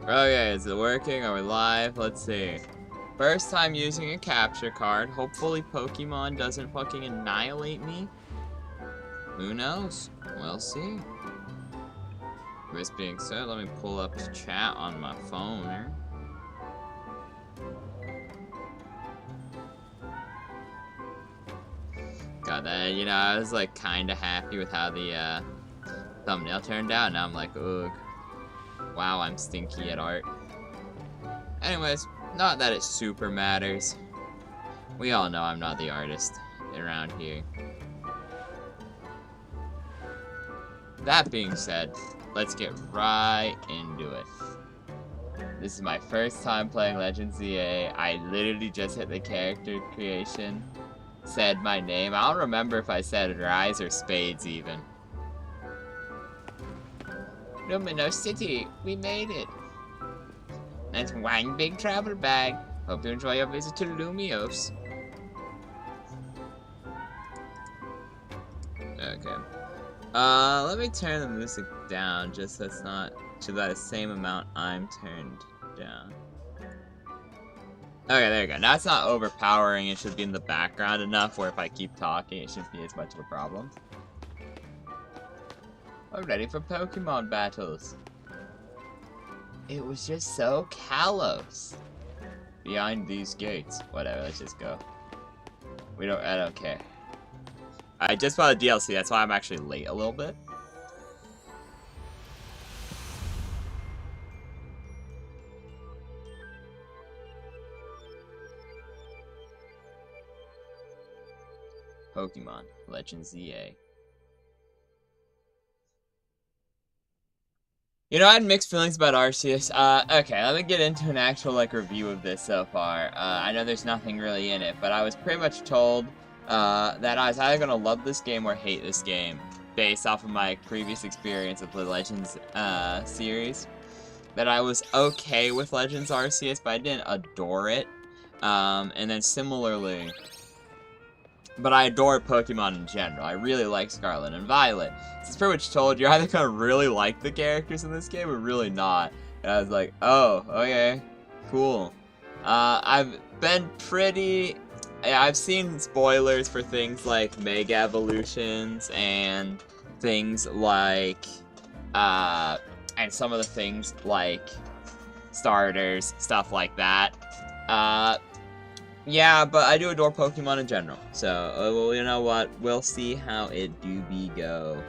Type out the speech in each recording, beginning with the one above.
Okay, is it working? Are we live? Let's see. First time using a capture card. Hopefully Pokemon doesn't fucking annihilate me. Who knows? We'll see. This being said, let me pull up the chat on my phone. Got that, you know, I was like kinda happy with how the thumbnail turned out. Now I'm like, ugh. Wow, I'm stinky at art. Anyways, not that it super matters. We all know I'm not the artist around here. That being said, let's get right into it. This is my first time playing Legends ZA. I literally just hit the character creation, said my name. I don't remember if I said Rise or Spades even. Lumino City, we made it. That's one big travel bag. Hope you enjoy your visit to Lumios. Okay. Let me turn the music down just so it's not to the same amount I'm turned down. Okay, there you go. Now it's not overpowering. It should be in the background enough where if I keep talking, it shouldn't be as much of a problem. I'm ready for Pokemon battles. It was just so callous. Behind these gates. Whatever, let's just go. I don't care. I just bought a DLC, that's why I'm actually late a little bit. Pokemon Legends ZA. You know, I had mixed feelings about Arceus. Okay, let me get into an actual, like, review of this so far. I know there's nothing really in it, but I was pretty much told, that I was either gonna love this game or hate this game, based off of my previous experience with the Legends, series. That I was okay with Legends Arceus, but I didn't adore it. And then similarly, but I adore Pokemon in general. I really like Scarlet and Violet. So it's pretty much told you're either gonna really like the characters in this game or really not. And I was like, oh, okay, cool. I've been pretty... I've seen spoilers for things like Mega Evolutions and things like... and some of the things like starters, stuff like that. Yeah, but I do adore Pokemon in general. So, well, you know what? We'll see how it do be go.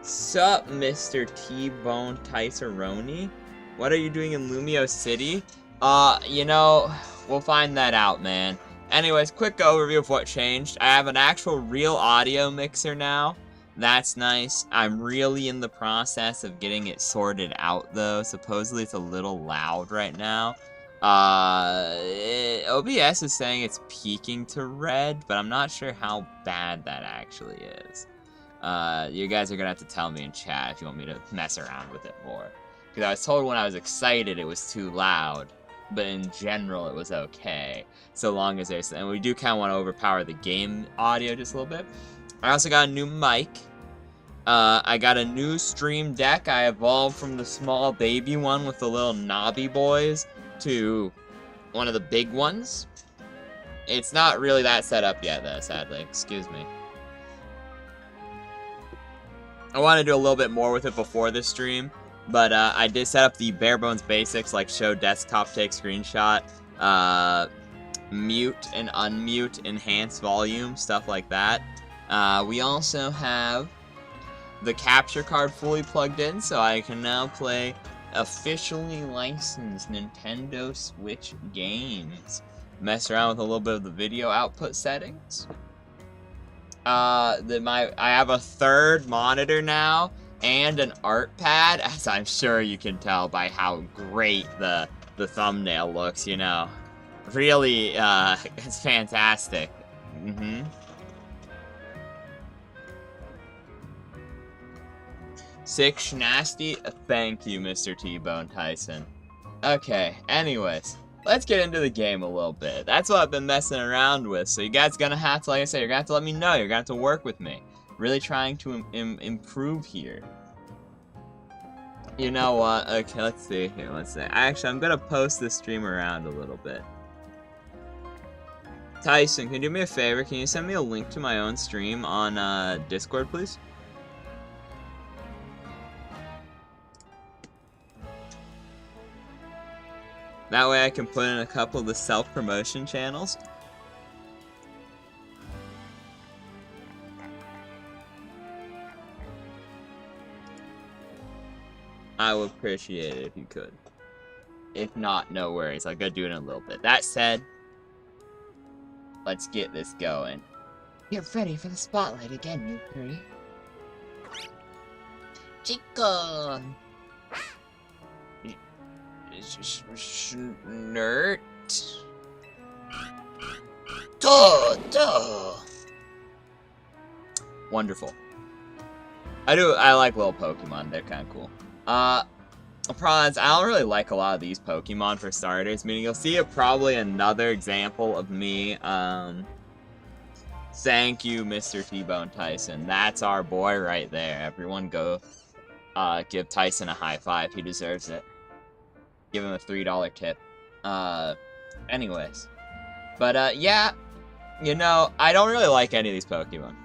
Sup, Mr. T-Bone Tyceroni? What are you doing in Lumio City? You know, we'll find that out, man. Anyways, quick overview of what changed. I have an actual real audio mixer now. That's nice. I'm really in the process of getting it sorted out, though. Supposedly it's a little loud right now. OBS is saying it's peaking to red, but I'm not sure how bad that actually is. You guys are gonna have to tell me in chat if you want me to mess around with it more. Because I was told when I was excited it was too loud, but in general it was okay. So long as there's... And we do kind of want to overpower the game audio just a little bit. I also got a new mic. I got a new stream deck. I evolved from the small baby one with the little knobby boys to one of the big ones. It's not really that set up yet, though, sadly. Excuse me. I want to do a little bit more with it before this stream, but I did set up the bare bones basics, like show desktop, take screenshot, mute and unmute, enhance volume, stuff like that. We also have the capture card fully plugged in, so I can now play officially licensed Nintendo Switch games. Mess around with a little bit of the video output settings. I have a third monitor now and an art pad, as I'm sure you can tell by how great the thumbnail looks, you know. Really, it's fantastic. Six nasty? Thank you, Mr. T-Bone Tyson. Okay, anyways, let's get into the game a little bit. That's what I've been messing around with, so you guys gonna have to, like I said, you're gonna have to let me know. You're gonna have to work with me. Really trying to improve here. You know what? Okay, let's see here. Let's see. Actually, I'm gonna post this stream around a little bit. Tyson, can you do me a favor? Can you send me a link to my own stream on Discord, please? That way I can put in a couple of the self-promotion channels. I would appreciate it if you could. If not, no worries. I'll go do it in a little bit. That said, let's get this going. Get ready for the spotlight again, you pretty. Chico! Nerd? Duh! Wonderful. I like little Pokemon. They're kind of cool. The problem is, I don't really like a lot of these Pokemon for starters, meaning you'll see probably another example of me, thank you, Mr. T-Bone Tyson. That's our boy right there. Everyone go, give Tyson a high five. He deserves it. Give him a $3 tip. Anyways. But, yeah, you know, I don't really like any of these Pokemon.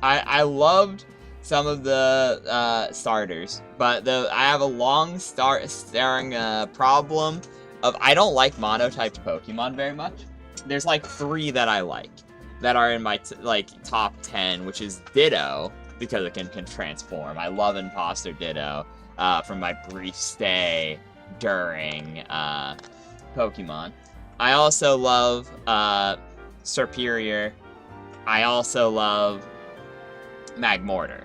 I loved some of the starters, but I have a long staring problem of I don't like monotyped Pokemon very much. There's like 3 that I like that are in my top 10, which is Ditto because it can transform. I love Imposter Ditto from my brief stay during Pokemon. I also love Serperior. I also love Magmortar.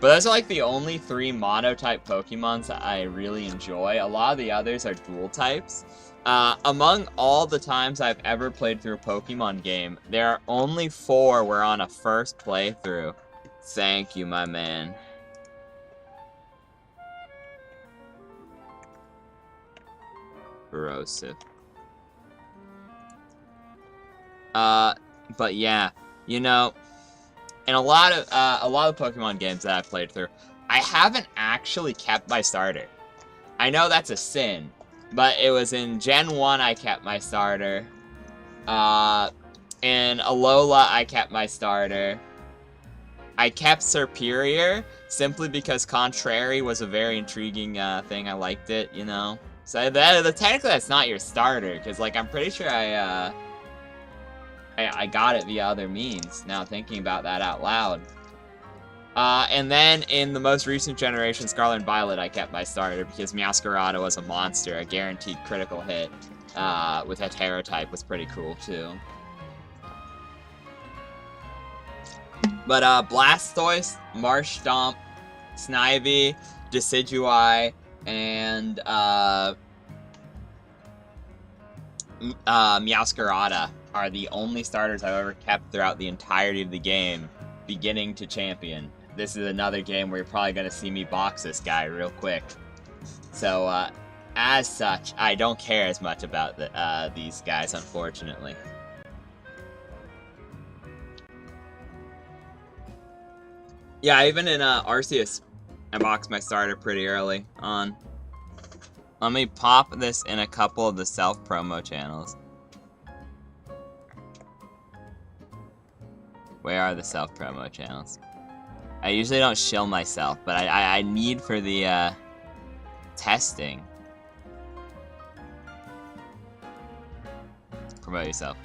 But those are like the only 3 monotype Pokemons that I really enjoy. A lot of the others are dual types. Among all the times I've ever played through a Pokemon game, there are only 4 where on a first playthrough. Thank you, my man. Corrosive. But yeah, you know, in a lot of Pokemon games that I've played through, I haven't actually kept my starter. I know that's a sin, but it was in Gen 1 I kept my starter. In Alola I kept my starter. I kept Serperior simply because Contrary was a very intriguing thing. I liked it, you know. So technically that's not your starter, because like I'm pretty sure I got it via other means, now thinking about that out loud. And then in the most recent generation, Scarlet and Violet, I kept my starter because Meowscarada was a monster. A guaranteed critical hit with a Terra type was pretty cool too. But Blastoise, Marshtomp, Snivy, Decidueye, and Meowscarada are the only starters I've ever kept throughout the entirety of the game, beginning to champion. This is another game where you're probably going to see me box this guy real quick. So, as such, I don't care as much about these guys, unfortunately. Yeah, even in Arceus, I boxed my starter pretty early on. Let me pop this in a couple of the self-promo channels. Where are the self-promo channels? I usually don't shill myself, but I need for the testing. Promote yourself.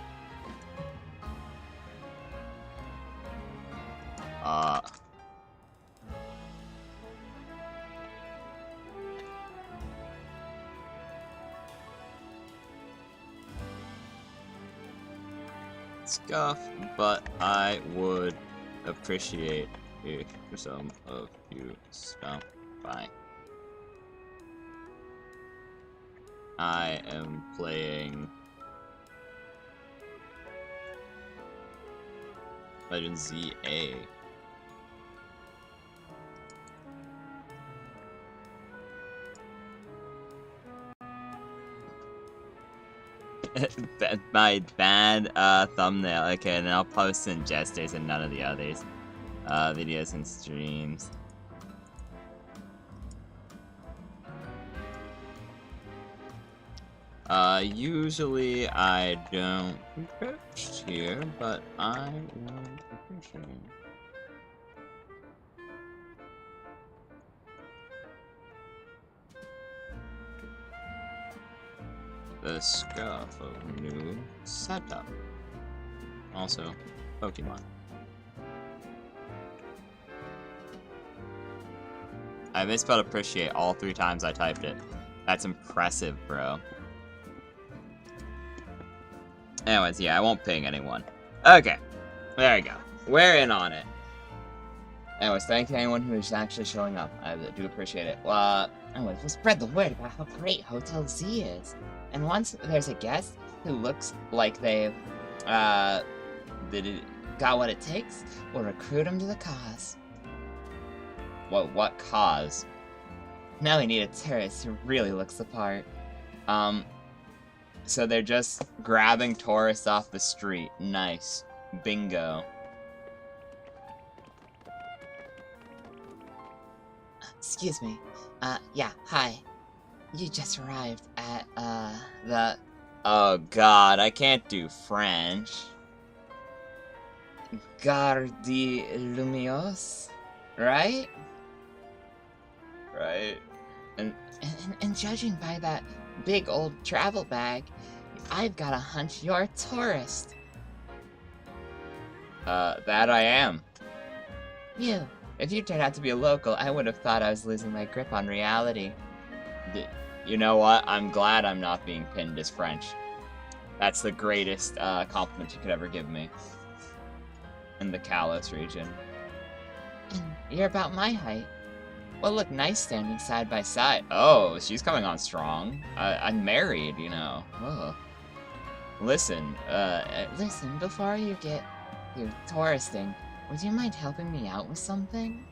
Scuff, but I would appreciate if some of you stop by. I am playing Legends ZA. My bad thumbnail. Okay, and I'll post in Jesters and none of the others. Videos and streams. Usually I don't pitch here, but I will appreciate it. The scuff of new setup. Also, Pokemon. I misspelled appreciate all 3 times I typed it. That's impressive, bro. Anyways, yeah, I won't ping anyone. Okay, there you go. We're in on it. Anyways, thank you to anyone who is actually showing up. I do appreciate it. Anyways, we'll spread the word about how great Hotel Z is. And once there's a guest who looks like they've, got what it takes, we'll recruit them to the cause. What cause? Now we need a tourist who really looks the part. So they're just grabbing tourists off the street. Nice. Bingo. Excuse me. Yeah, hi. You just arrived at, the... Oh god, I can't do French. Gare de Lumios, right? Right. And judging by that big old travel bag, I've got a hunch you're a tourist. That I am. You. If you turned out to be a local, I would have thought I was losing my grip on reality. You know what? I'm glad I'm not being pinned as French. That's the greatest compliment you could ever give me. In the Kalos region. And you're about my height. Well, look nice standing side by side. Oh, she's coming on strong. I'm married, you know. Ugh. Listen, Listen, before you get your touristing, would you mind helping me out with something?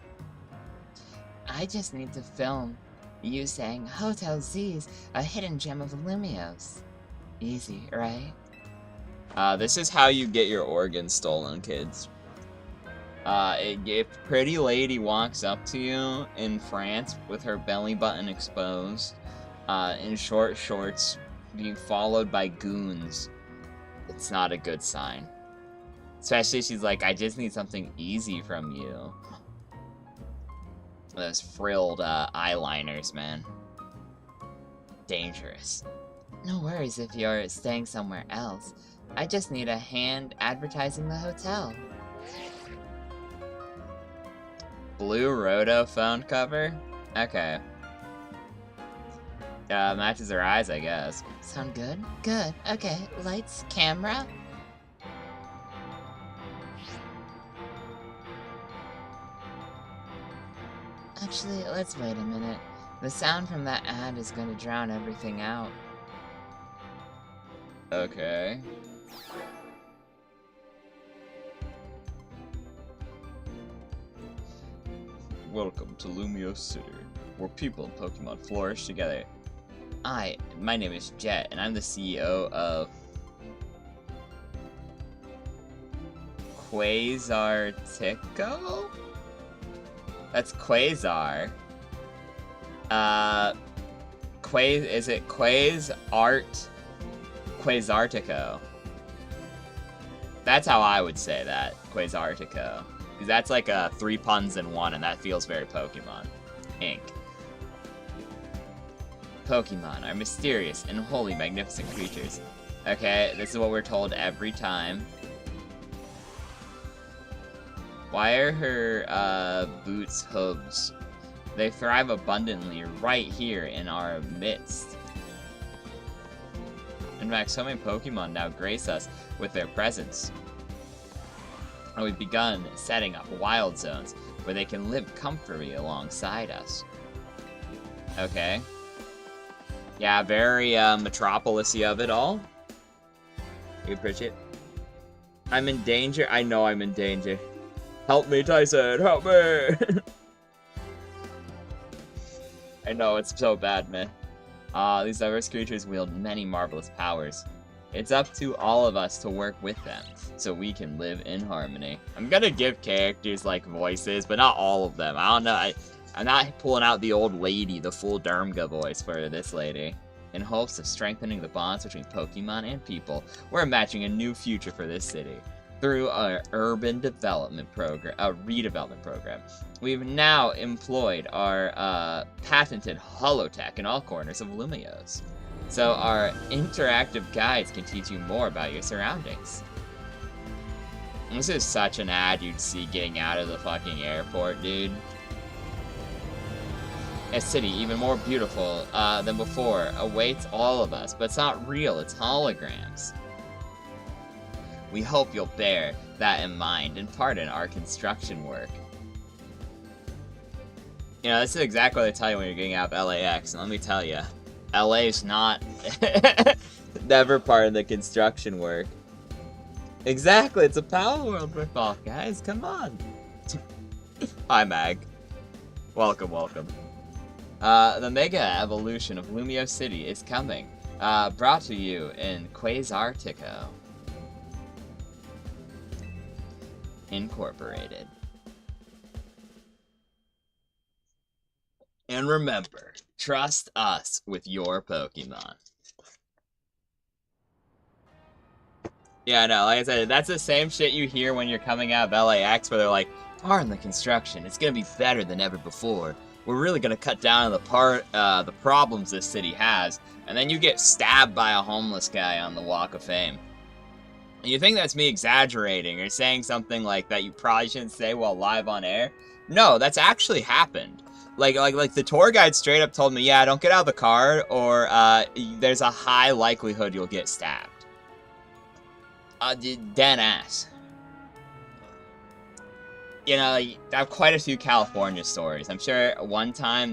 I just need to film you saying Hotel Z's a hidden gem of Lumios. Easy, right? this is how you get your organs stolen, kids. If a pretty lady walks up to you in France with her belly button exposed, in short shorts, being followed by goons, it's not a good sign. Especially if she's like, I just need something easy from you. Those frilled eyeliners, man. Dangerous. No worries if you're staying somewhere else. I just need a hand advertising the hotel. Blue Roto phone cover? Okay. Matches her eyes, I guess. Sound good? Good. Okay. Lights, camera. Actually, let's wait a minute. The sound from that ad is going to drown everything out. Okay. Welcome to Lumios City, where people and Pokemon flourish together. My name is Jet, and I'm the CEO of Quasartico? That's Quasar. Is it Quasartico? That's how I would say that, Quasartico. Because that's like 3 puns in one, and that feels very Pokemon. Inc. Pokemon are mysterious and wholly magnificent creatures. Okay, this is what we're told every time. Why are her boots hooves? They thrive abundantly right here in our midst. In fact, so many Pokemon now grace us with their presence. And we've begun setting up wild zones where they can live comfortably alongside us. Okay. Yeah, very metropolis-y of it all. You appreciate it? I'm in danger? I know I'm in danger. Help me, Tyson! Help me! I know, it's so bad, man. These diverse creatures wield many marvelous powers. It's up to all of us to work with them, so we can live in harmony. I'm gonna give characters, like, voices, but not all of them. I don't know, I'm not pulling out the old lady, the full Dermga voice for this lady. In hopes of strengthening the bonds between Pokemon and people, we're imagining a new future for this city. Through our urban development program, redevelopment program, we've now employed our patented holotech in all corners of Lumiose. So our interactive guides can teach you more about your surroundings. This is such an ad you'd see getting out of the fucking airport, dude. A city even more beautiful than before awaits all of us, but it's not real, it's holograms. We hope you'll bear that in mind and pardon our construction work. You know, this is exactly what they tell you when you're getting out of LAX, and let me tell you, LA's not never part of the construction work. Exactly, it's a Power World ripoff, guys, come on. Hi, Mag. Welcome, welcome. The Mega Evolution of Lumiose City is coming, brought to you in Quasartico Incorporated. And remember, trust us with your Pokemon. Yeah, no, like I said, that's the same shit you hear when you're coming out of LAX, where they're like, pardon the construction, it's gonna be better than ever before. We're really gonna cut down on the problems this city has, and then you get stabbed by a homeless guy on the Walk of Fame. And you think that's me exaggerating or saying something like that you probably shouldn't say while live on air? No, that's actually happened. Like the tour guide straight up told me, yeah, don't get out of the car, or there's a high likelihood you'll get stabbed. Dead ass. You know, I have quite a few California stories. I'm sure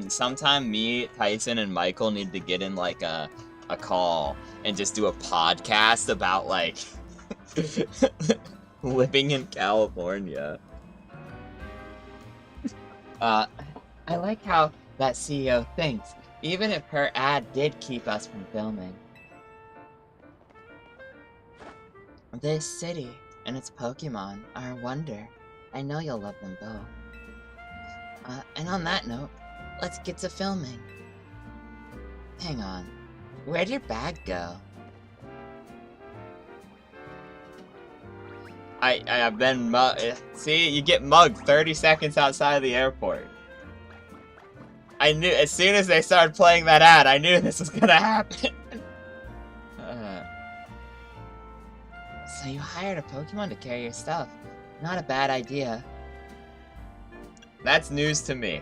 sometime me, Tyson, and Michael need to get in like a call and just do a podcast about like living in California. I like how that CEO thinks, even if her ad did keep us from filming. This city and its Pokemon are a wonder. I know you'll love them both. And on that note, let's get to filming. Hang on, where'd your bag go? I've been see, you get mugged 30 seconds outside of the airport. I knew, as soon as they started playing that ad, I knew this was gonna happen. So you hired a Pokemon to carry your stuff. Not a bad idea. That's news to me.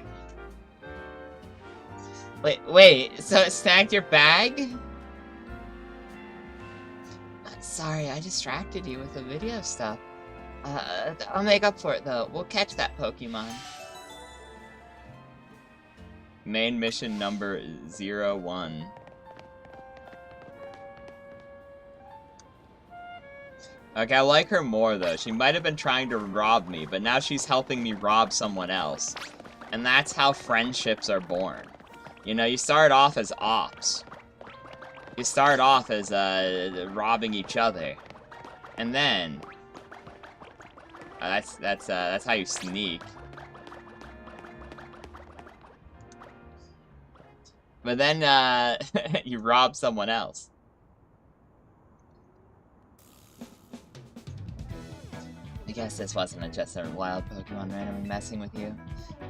Wait, so it snagged your bag? Sorry, I distracted you with the video stuff. I'll make up for it though. We'll catch that Pokemon. Main mission number 01. Okay, I like her more though. She might have been trying to rob me, but now she's helping me rob someone else. And that's how friendships are born. You know, you start off as ops. You start off as robbing each other. And then that's how you sneak. But then you rob someone else. I guess this wasn't just a wild Pokemon randomly messing with you.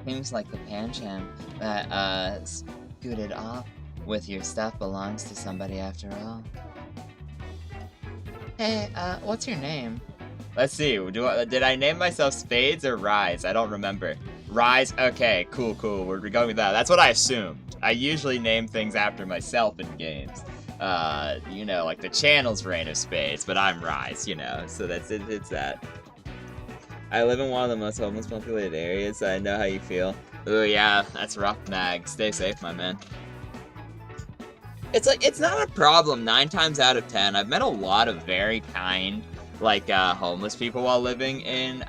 Seems like the Pancham that scooted off with your stuff belongs to somebody after all. Hey, what's your name? Let's see, did I name myself Spades or Rise? I don't remember. Rise, okay, cool, we're going with that. That's what I assumed. I usually name things after myself in games. You know, like the channel's Reign of Spades, but I'm Rise, you know, so that's it, it's that. I live in one of the most homeless populated areas, so I know how you feel. Ooh, yeah, that's rough, Mag. Stay safe, my man. It's like, it's not a problem 9 times out of 10. I've met a lot of very kind, like, homeless people while living in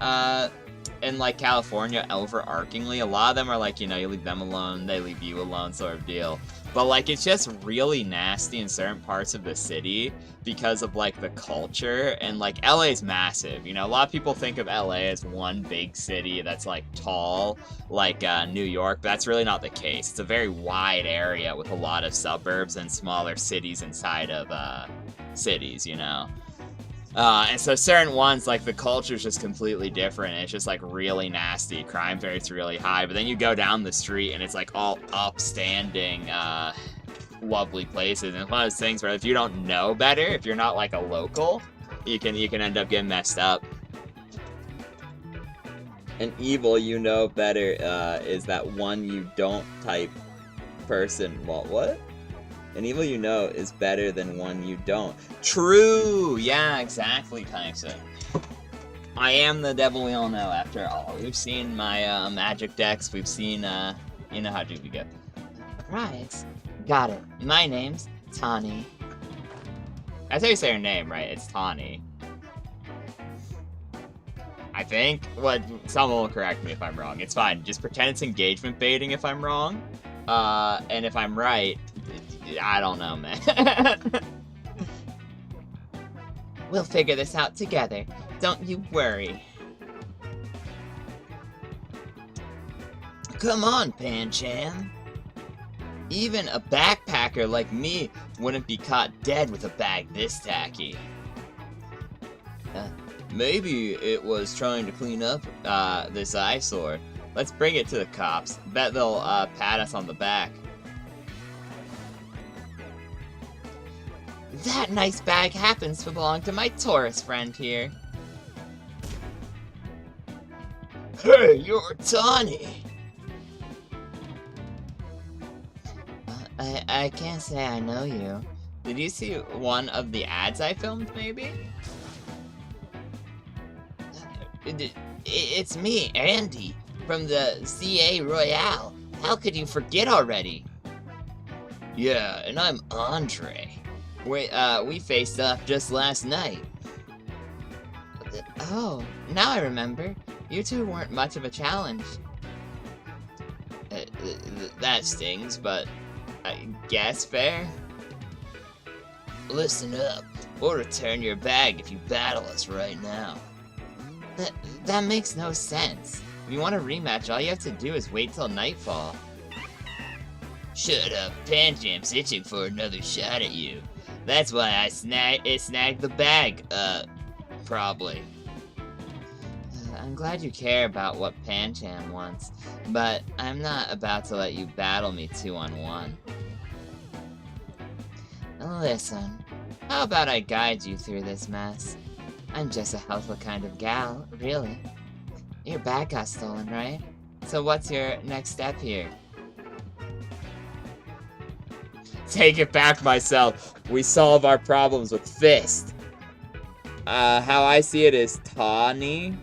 like, California, overarchingly. A lot of them are like, you know, you leave them alone, they leave you alone sort of deal. but like it's just really nasty in certain parts of the city because of like the culture, and like LA's massive. You know, a lot of people think of LA as one big city that's like tall, like New York, but that's really not the case. It's a very wide area with a lot of suburbs and smaller cities inside of cities, you know. And so certain ones, like, the culture's just completely different. It's just, like, really nasty. Crime rate's really high. But then you go down the street, and it's, like, all upstanding, lovely places. And it's one of those things where if you don't know better, if you're not, like, a local, you can end up getting messed up. An evil you know better is that one you don't type person. Well, what? An evil you know is better than one you don't. True! Yeah, exactly, Tyson. I am the devil we all know, after all. We've seen my magic decks. We've seen, you know how do we get. Right. Got it. My name's Tawny. That's how you say her name, right? It's Tawny. I think. Well, someone will correct me if I'm wrong. It's fine. Just pretend it's engagement baiting if I'm wrong. And if I'm right, I don't know, man. We'll figure this out together. Don't you worry. Come on, Pancham. Even a backpacker like me wouldn't be caught dead with a bag this tacky. Maybe it was trying to clean up this eyesore. Let's bring it to the cops. Bet they'll pat us on the back. That nice bag happens to belong to my tourist friend here. Hey, you're Tawny. I can't say I know you. Did you see one of the ads I filmed, maybe? It's me, Andy, from the ZA Royale. How could you forget already? Yeah, and I'm Andre. We faced off just last night. Oh, now I remember. You two weren't much of a challenge. That stings, but I guess fair. Listen up, or return your bag if you battle us right now. That makes no sense. If you want a rematch, all you have to do is wait till nightfall. Shut up, Pancham's itching for another shot at you. That's why I snagged the bag, probably. I'm glad you care about what Pancham wants, but I'm not about to let you battle me 2-on-1. Listen, how about I guide you through this mess? I'm just a helpful kind of gal, really. Your bag got stolen, right? So what's your next step here? Take it back, myself. We solve our problems with fist. How I see it is Tawny.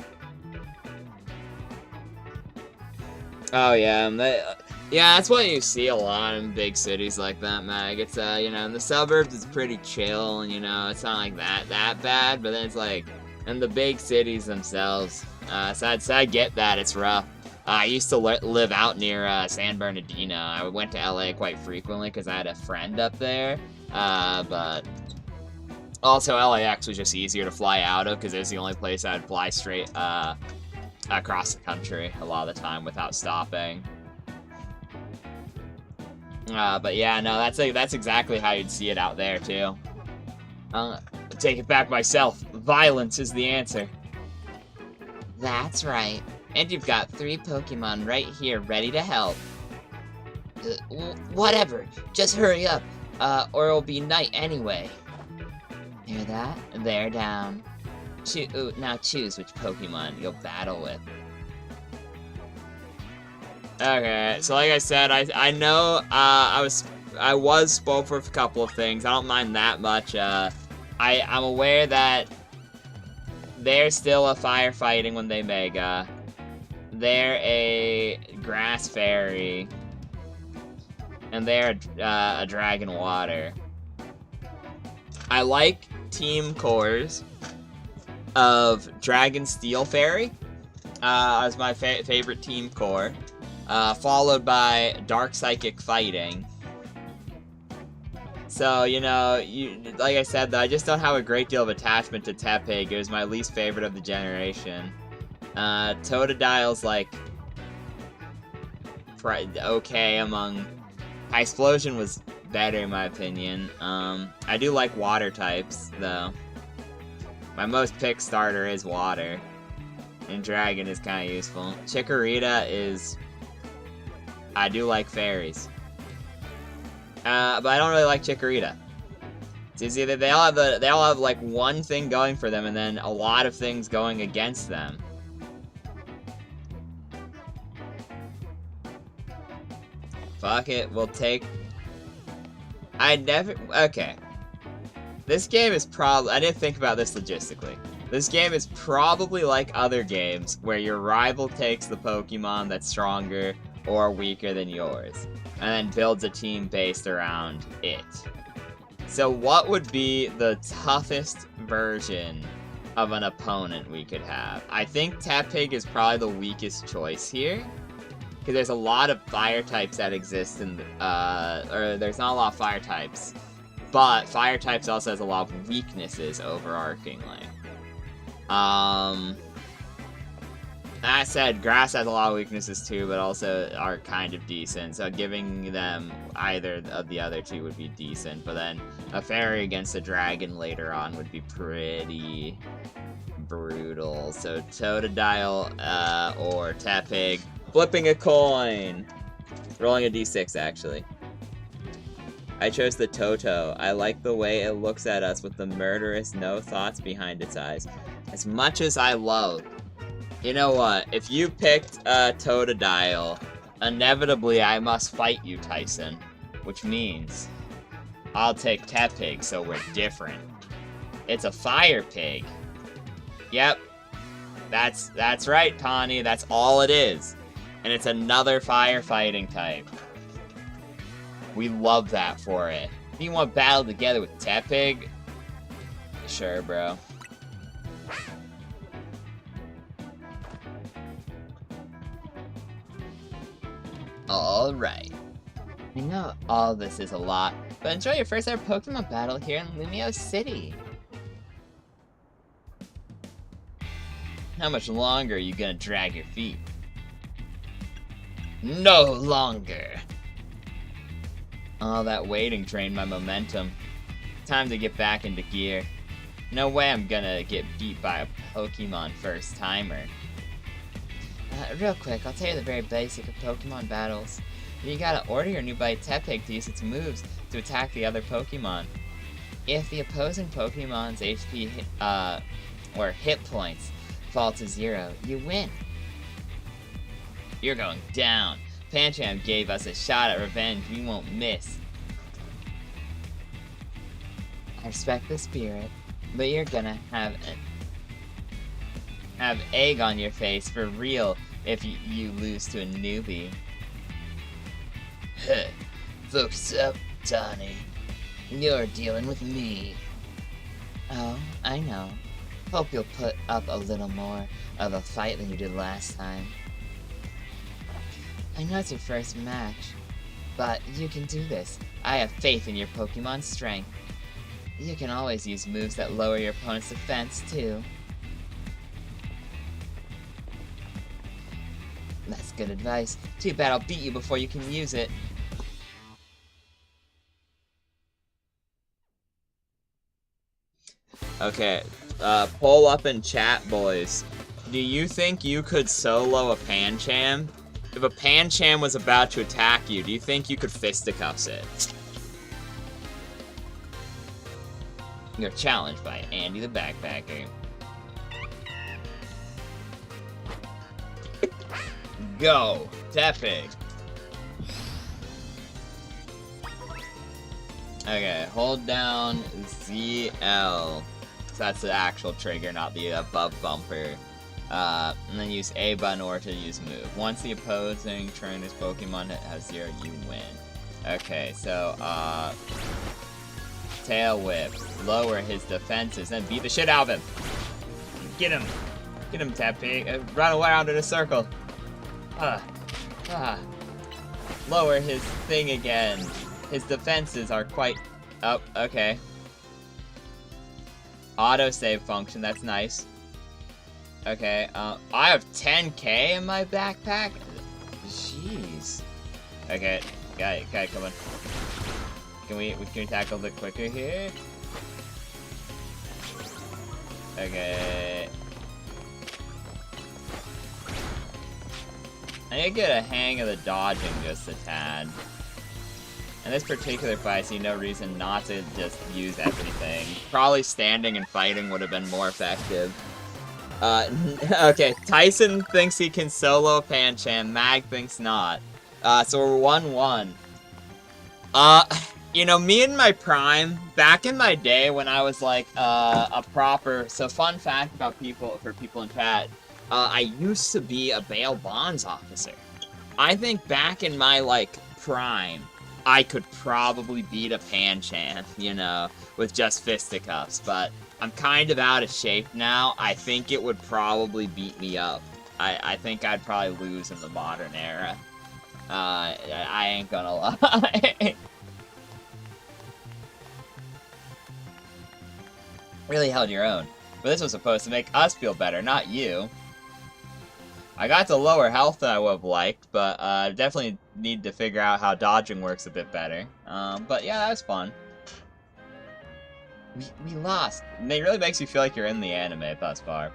Oh, yeah. Yeah, that's what you see a lot in big cities like that, Mag. It's, you know, in the suburbs, it's pretty chill, and, you know, it's not like that bad, but then it's like, in the big cities themselves, so I get that, it's rough. I used to live out near San Bernardino. I went to LA quite frequently because I had a friend up there, but also LAX was just easier to fly out of because it was the only place I'd fly straight across the country a lot of the time without stopping. But yeah, no, that's exactly how you'd see it out there too. Take it back myself. Violence is the answer. That's right. And you've got 3 Pokemon right here ready to help. Whatever. Just hurry up, or it'll be night anyway. Hear that? They're down. Now choose which Pokemon you'll battle with. Okay, so like I said, I know I was spoiled for a couple of things. I don't mind that much. I'm aware that they're still a firefighting when they mega. They're a grass fairy. And they're a dragon water. I like team cores of Dragon Steel Fairy as my favorite team core. Followed by Dark Psychic Fighting. So, you know, like I said, though, I just don't have a great deal of attachment to Tepig. It was my least favorite of the generation. Totodile's, like, okay among... Explosion was better, in my opinion. I do like water types, though. My most picked starter is water. And Dragon is kind of useful. Chikorita is... I do like fairies. But I don't really like Chikorita. It's either they all have like one thing going for them and then a lot of things going against them. Fuck it, we'll take... Okay. This game is probably... I didn't think about this logistically. This game is probably like other games where your rival takes the Pokemon that's stronger or weaker than yours, and then builds a team based around it. So what would be the toughest version of an opponent we could have? I think Tepig is probably the weakest choice here, because there's a lot of fire types that exist in, or there's not a lot of fire types, but fire types also has a lot of weaknesses overarchingly. That said, grass has a lot of weaknesses too, but also are kind of decent, so giving them either of the other two would be decent, but then a fairy against a dragon later on would be pretty brutal. So Totodile, or Tepig. Flipping a coin! Rolling a d6, actually. I chose the Toto. I like the way it looks at us with the murderous no thoughts behind its eyes. As much as I love... You know what? If you picked Totodile, inevitably I must fight you, Tyson. Which means I'll take Tepig, so we're different. It's a fire pig. Yep. That's right, Tawny. That's all it is. And it's another firefighting type. We love that for it. If you want to battle together with Tepig, sure, bro. Alright. I know all this is a lot, but enjoy your first ever Pokemon battle here in Lumio City. How much longer are you gonna drag your feet? No longer! All that waiting drained my momentum. Time to get back into gear. No way I'm gonna get beat by a Pokemon first-timer. Real quick, I'll tell you the very basic of Pokemon battles. You gotta order your new buddy Tepig to use its moves to attack the other Pokemon. If the opposing Pokemon's HP, or hit points fall to 0, you win. You're going down. Pancham gave us a shot at revenge we won't miss. I respect the spirit, but you're gonna have egg on your face for real if you lose to a newbie. Focus up, Tawny. You're dealing with me. Oh, I know. Hope you'll put up a little more of a fight than you did last time. I know it's your first match, but you can do this. I have faith in your Pokemon's strength. You can always use moves that lower your opponent's defense, too. That's good advice. Too bad I'll beat you before you can use it. Okay, poll up in chat, boys. Do you think you could solo a Pancham? If a Pancham was about to attack you, do you think you could fisticuffs it? You're challenged by Andy the Backpacker. Go, Tepig. Okay, hold down ZL. So that's the actual trigger, not the above bumper. And then use A button or to use move. Once the opposing trainer's Pokemon has 0, you win. Okay, so, Tail Whip. Lower his defenses, then beat the shit out of him. Get him. Get him, Tepig. Run around in a circle. Lower his thing again. His defenses are quite Oh, okay. Autosave function, that's nice. Okay, I have 10k in my backpack? Jeez. Okay, guy, come on. Can we tackle the quicker here? Okay. I need to get a hang of the dodging just a tad. In this particular fight, I see no reason not to just use everything. Probably standing and fighting would have been more effective. Okay, Tyson thinks he can solo Pancham, Mag thinks not. So we're 1-1. You know, me in my prime, back in my day when I was like, a proper, so fun fact about for people in chat, I used to be a bail bonds officer. I think back in my, like, prime, I could probably beat a Pancham, you know, with just fisticuffs, but I'm kind of out of shape now. I think it would probably beat me up. I think I'd probably lose in the modern era. I ain't gonna lie. Really held your own. But this was supposed to make us feel better, not you. I got to lower health than I would have liked, but definitely need to figure out how dodging works a bit better. But yeah, that was fun. We lost. And it really makes you feel like you're in the anime thus far.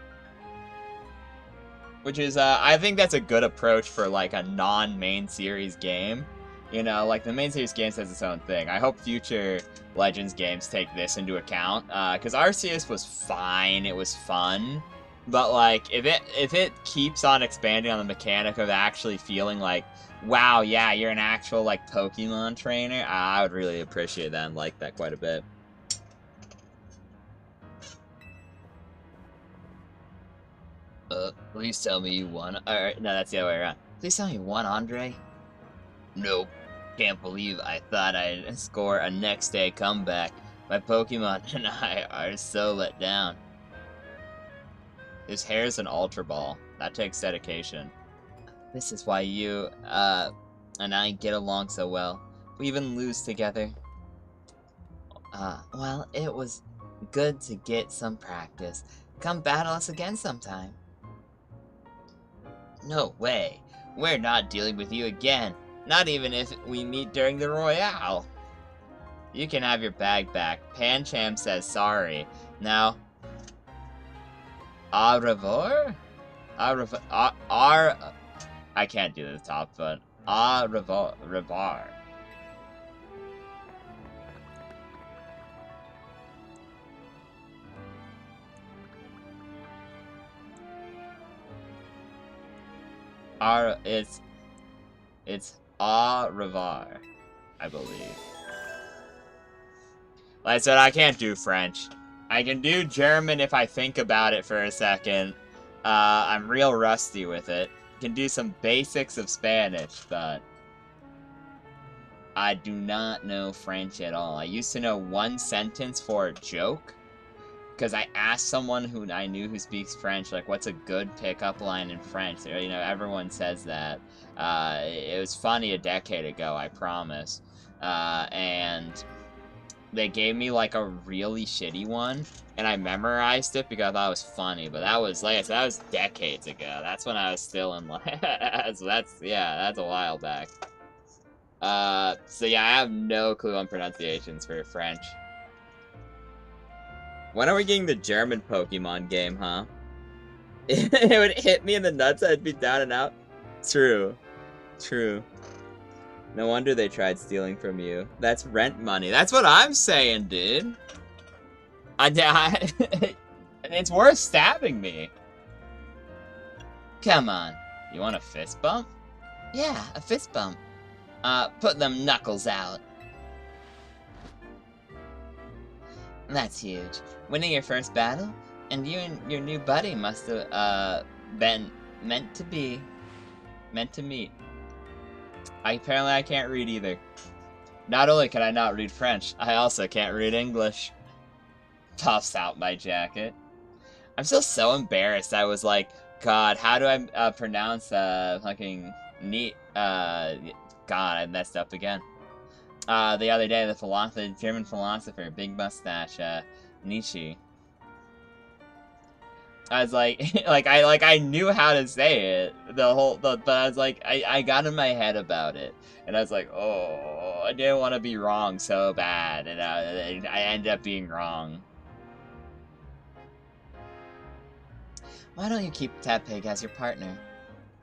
Which is, I think that's a good approach for, like, a non-main series game. You know, like, the main series game has its own thing. I hope future Legends games take this into account. Because Arceus was fine, it was fun. But, like, if it keeps on expanding on the mechanic of actually feeling like, wow, yeah, you're an actual, like, Pokemon trainer, I would really appreciate that and like that quite a bit. Please tell me you won. Alright, no, that's the other way around. Please tell me you won, Andre. Nope. Can't believe I thought I'd score a next day comeback. My Pokemon and I are so let down. His hair's an Ultra Ball. That takes dedication. This is why you, and I get along so well. We even lose together. Well, it was good to get some practice. Come battle us again sometime. No way. We're not dealing with you again. Not even if we meet during the Royale. You can have your bag back. Pancham says sorry. Now, au revoir? I can't do the top, but au revoir. It's au revoir, I believe. Like I said, I can't do French. I can do German if I think about it for a second. I'm real rusty with it. Can do some basics of Spanish, but I do not know French at all. I used to know one sentence for a joke, because I asked someone who I knew who speaks French, like, what's a good pickup line in French? You know, everyone says that. It was funny a decade ago, I promise. And they gave me, like, a really shitty one, and I memorized it because I thought it was funny, but that was, like I said, that was decades ago. That's when I was still in, like, so that's a while back. So yeah, I have no clue on pronunciations for French. When are we getting the German Pokemon game, huh? It would hit me in the nuts, I'd be down and out. True. True. No wonder they tried stealing from you. That's rent money. That's what I'm saying, dude. It's worth stabbing me. Come on. You want a fist bump? Yeah, a fist bump. Put them knuckles out. That's huge. Winning your first battle? And you and your new buddy must have, been meant to meet. Apparently I can't read either. Not only can I not read French, I also can't read English. Puffs out my jacket. I'm still so embarrassed. I was like, God, how do I pronounce fucking neat? God, I messed up again. the other day, the German philosopher, Big Mustache, Nietzsche. I was like, I knew how to say it, but I was like, I got in my head about it, and I was like, oh, I didn't want to be wrong so bad, and I ended up being wrong. Why don't you keep Tadpig as your partner?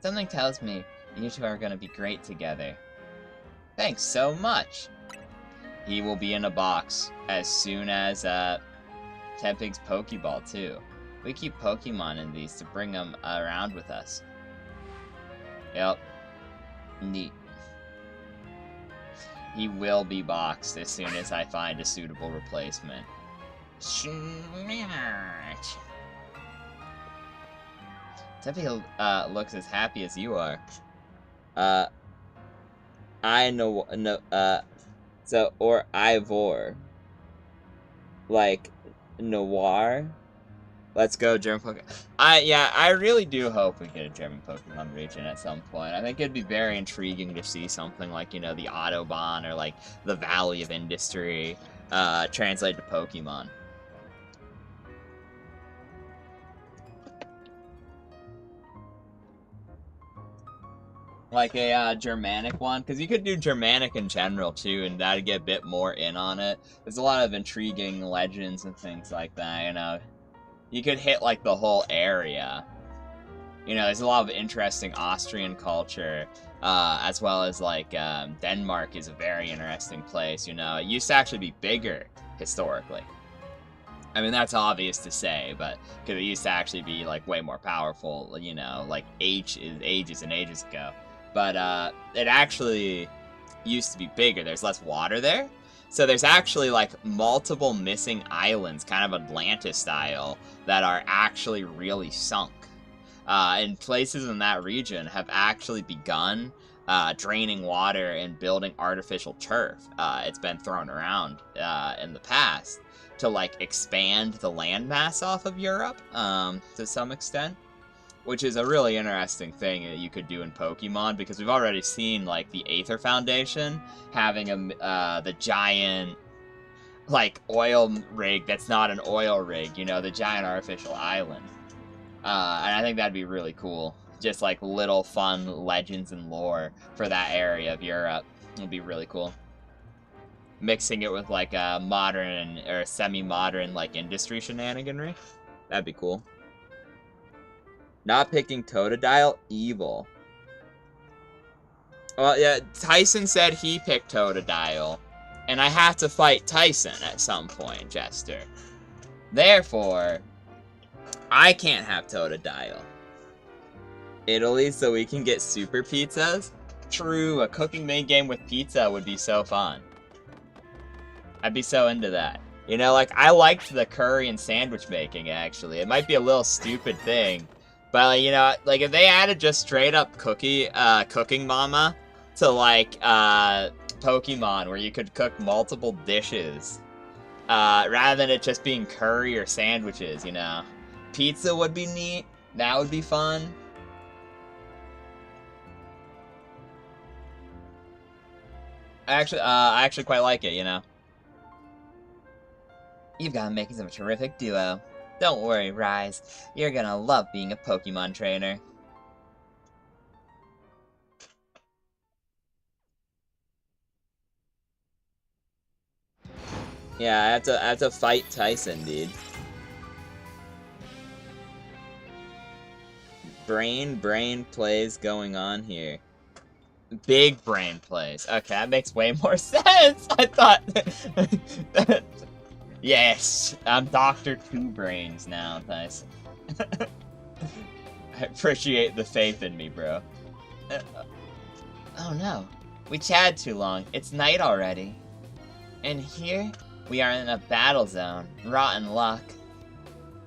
Something tells me you two are gonna be great together. Thanks so much. He will be in a box as soon as Tadpig's Pokeball too. We keep Pokemon in these to bring them around with us. Yep. Neat. He will be boxed as soon as I find a suitable replacement. Tadpig looks as happy as you are. I know, or Ivor. Like, Noir? Let's go, German Pokemon. I really do hope we get a German Pokemon region at some point. I think it'd be very intriguing to see something like, you know, the Autobahn or, like, the Valley of Industry translated to Pokemon. Like a Germanic one, because you could do Germanic in general, too, and that'd get a bit more in on it. There's a lot of intriguing legends and things like that, you know. You could hit, like, the whole area. You know, there's a lot of interesting Austrian culture, as well as, like, Denmark is a very interesting place, you know. It used to actually be bigger, historically. I mean, that's obvious to say, but, because it used to actually be, like, way more powerful, you know, like, ages and ages ago. But, it actually used to be bigger. There's less water there. So there's actually, like, multiple missing islands, kind of Atlantis style, that are actually really sunk. And places in that region have actually begun draining water and building artificial turf. It's been thrown around in the past to, like, expand the landmass off of Europe to some extent. Which is a really interesting thing that you could do in Pokemon, because we've already seen, like, the Aether Foundation having the giant, like, oil rig that's not an oil rig, you know, the giant artificial island. And I think that'd be really cool. Just, like, little fun legends and lore for that area of Europe. It would be really cool. Mixing it with, like, a modern or semi-modern, like, industry shenaniganry. That'd be cool. Not picking Totodile? Evil. Well, yeah, Tyson said he picked Totodile. And I have to fight Tyson at some point, Jester. Therefore, I can't have Totodile. Italy, so we can get super pizzas? True, a cooking main game with pizza would be so fun. I'd be so into that. You know, like, I liked the curry and sandwich making, actually. It might be a little stupid thing. But, you know, like, if they added just straight up cooking mama to, like, Pokemon, where you could cook multiple dishes, rather than it just being curry or sandwiches, you know. Pizza would be neat. That would be fun. I actually quite like it, you know. You've got makings of a terrific duo. Don't worry, Rise. You're gonna love being a Pokemon trainer. Yeah, I have to fight Tyson, dude. Brain plays going on here. Big brain plays. Okay, that makes way more sense. I thought... Yes, I'm Dr. Two Brains now, Tyson. I appreciate the faith in me, bro. Oh no, we chatted too long. It's night already. And here, we are in a battle zone. Rotten luck.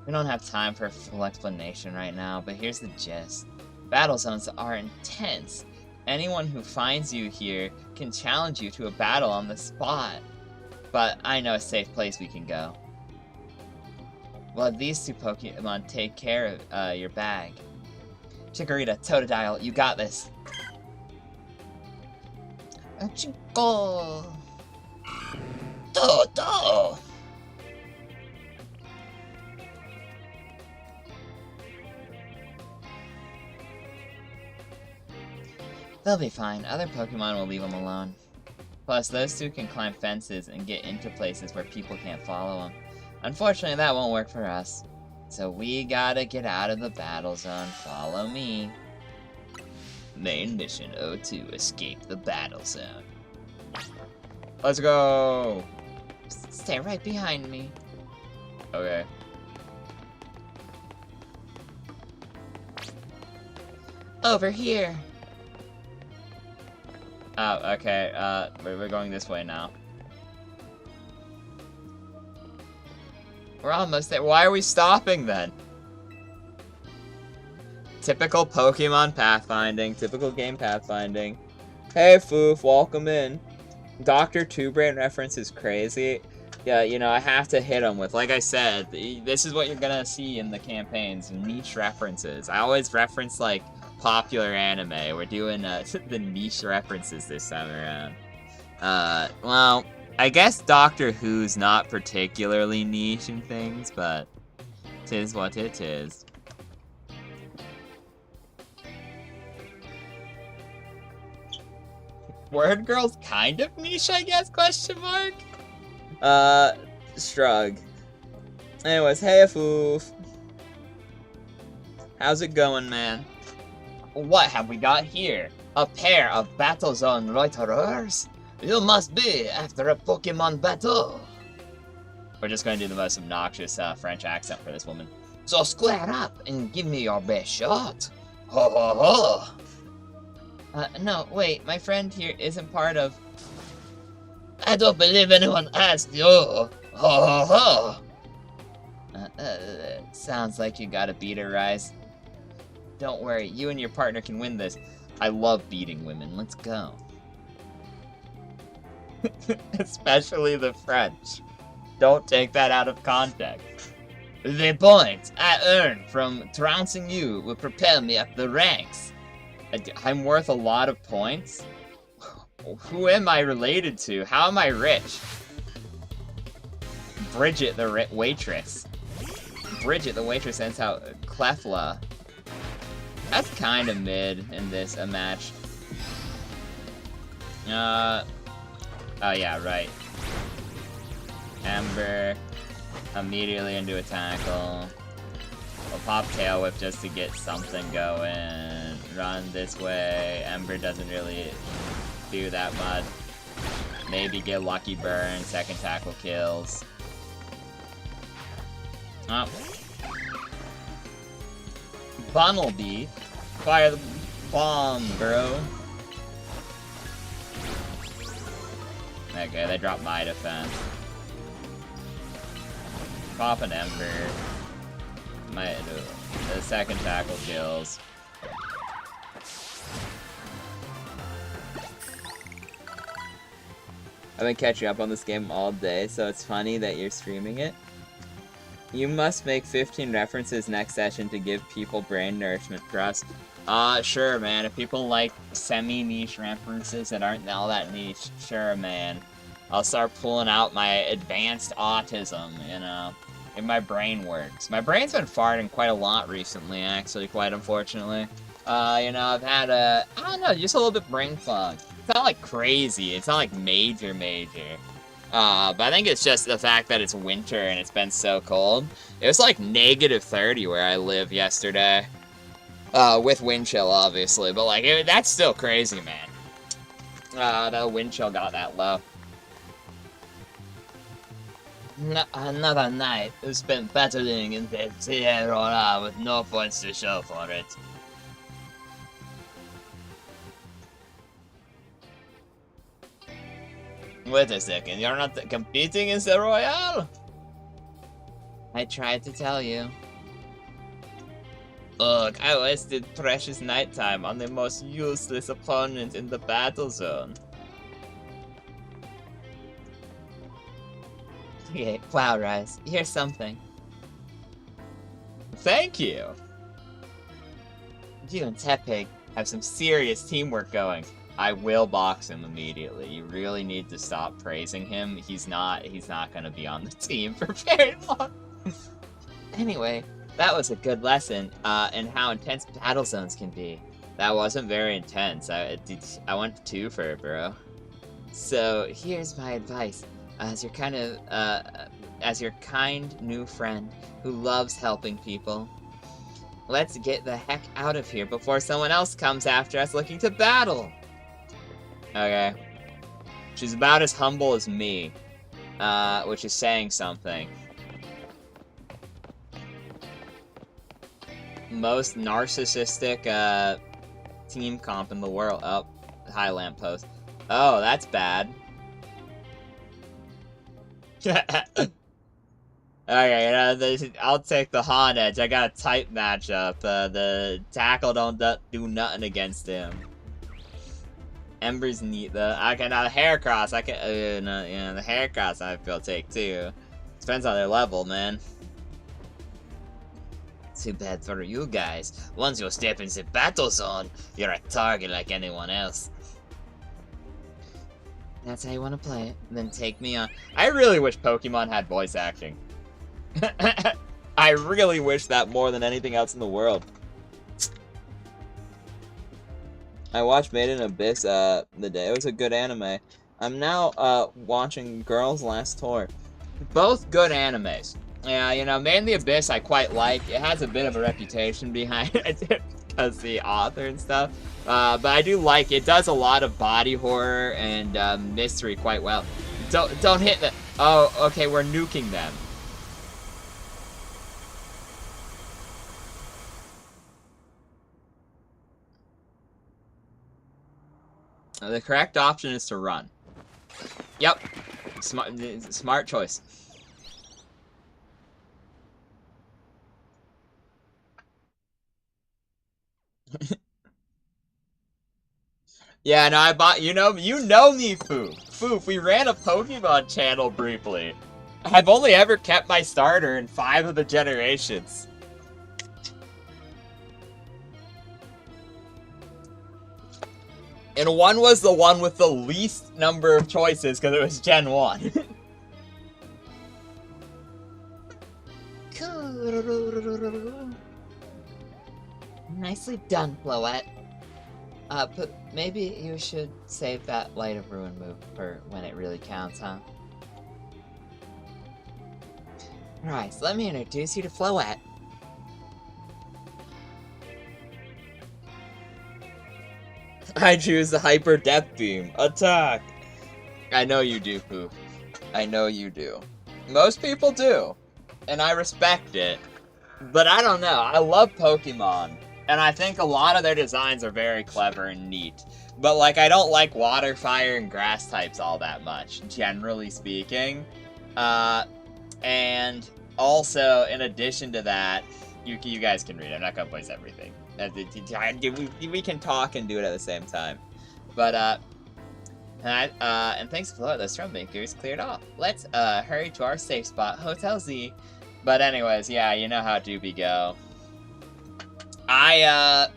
We don't have time for a full explanation right now, but here's the gist. Battle zones are intense. Anyone who finds you here can challenge you to a battle on the spot. But I know a safe place we can go. Well, these two Pokemon take care of your bag. Chikorita, Totodile, you got this. Chico! Toto! They'll be fine. Other Pokemon will leave them alone. Plus, those two can climb fences and get into places where people can't follow them. Unfortunately, that won't work for us. So we gotta get out of the battle zone. Follow me. Main mission 02, escape the battle zone. Let's go! Stay right behind me. Okay. Over here. Oh, okay, we're going this way now. We're almost there. Why are we stopping then? Typical Pokemon pathfinding. Typical game pathfinding. Hey, Foof, welcome in. Dr. Two Brain reference is crazy. Yeah, you know, I have to hit him with, like I said, this is what you're gonna see in the campaigns, niche references. I always reference, like, popular anime. We're doing the niche references this time around. Well, I guess Doctor Who's not particularly niche in things, but 'tis what it is. Word Girl's kind of niche, I guess, question mark? Shrug. Anyways, hey, Foof. How's it going, man? What have we got here? A pair of Battle Zone Loiterers? You must be after a Pokemon battle. We're just going to do the most obnoxious French accent for this woman. So square up and give me your best shot. Ho ho ho! No, wait, my friend here isn't part of... I don't believe anyone asked you. Ho ho ho! Sounds like you got a beater, Rise. Don't worry, you and your partner can win this. I love beating women, let's go. Especially the French. Don't take that out of context. The points I earn from trouncing you will propel me up the ranks. I'm worth a lot of points? Who am I related to? How am I rich? Bridget the waitress. Bridget the waitress sends out Clefla. That's kind of mid in this match. Oh yeah, right. Ember. Immediately into a tackle. We'll pop Tail Whip just to get something going. Run this way. Ember doesn't really do that much. Maybe get Lucky Burn. Second tackle kills. Oh. Bunnelby. Fire the bomb, bro. Okay, they dropped my defense. Pop an Ember. The second tackle kills. I've been catching up on this game all day, so it's funny that you're streaming it. You must make 15 references next session to give people brain nourishment for us. Sure, man. If people like semi-niche references that aren't all that niche, sure, man. I'll start pulling out my advanced autism, you know. If my brain works. My brain's been farting quite a lot recently, actually, quite unfortunately. You know, I've had I don't know, just a little bit brain fog. It's not like crazy, it's not like major. But I think it's just the fact that it's winter and it's been so cold. It was like -30 where I live yesterday. With wind chill, obviously, but like, that's still crazy, man. The wind chill got that low. Another night spent battling in the Sierra with no points to show for it. Wait a second, you're not competing in the Royale? I tried to tell you. Ugh, I wasted precious nighttime on the most useless opponent in the battle zone. Okay, wow, Rise, here's something. Thank you! You and Tepig have some serious teamwork going. I will box him immediately. You really need to stop praising him. He's not gonna be on the team for very long. Anyway, that was a good lesson in how intense battle zones can be. That wasn't very intense. I went 2 for it, bro. So here's my advice, as your kind new friend who loves helping people. Let's get the heck out of here before someone else comes after us looking to battle. Okay. She's about as humble as me, which is saying something. Most narcissistic team comp in the world. Oh, high lamppost. Oh, that's bad. Okay, I'll take the Han Edge. I got a tight matchup. The tackle don't do nothing against him. Ember's neat though. Okay, now the hair cross. I can, the hair cross I feel take too. Depends on their level, man. Too bad for you guys. Once you step into battle zone, you're a target like anyone else. That's how you want to play it. Then take me on. I really wish Pokemon had voice acting. I really wish that more than anything else in the world. I watched Made in Abyss the day. It was a good anime. I'm now watching Girls Last Tour. Both good animes. Yeah, you know, Made in the Abyss I quite like. It has a bit of a reputation behind it because the author and stuff. But I do like it. Does a lot of body horror and mystery quite well. Don't hit the. Oh, okay, we're nuking them. The correct option is to run. Yep. Smart choice. Yeah, no, I bought, you know me, Foof. Foof, we ran a Pokemon channel briefly. I've only ever kept my starter in 5 of the generations. And 1 was the one with the least number of choices, because it was Gen 1. Nicely done, Floette. But maybe you should save that Light of Ruin move for when it really counts, huh? Right, so let me introduce you to Floette. I choose the Hyper Death Beam. Attack! I know you do, Poof. I know you do. Most people do. And I respect it. But I don't know. I love Pokemon. And I think a lot of their designs are very clever and neat. But, like, I don't like water, fire, and grass types all that much, generally speaking. And also, in addition to that, you guys can read it. I'm not gonna voice everything. We can talk and do it at the same time. But, and thanks for those Troublemaker's cleared off. Let's, hurry to our safe spot, Hotel Z. But anyways, yeah, you know how Doobie go. I,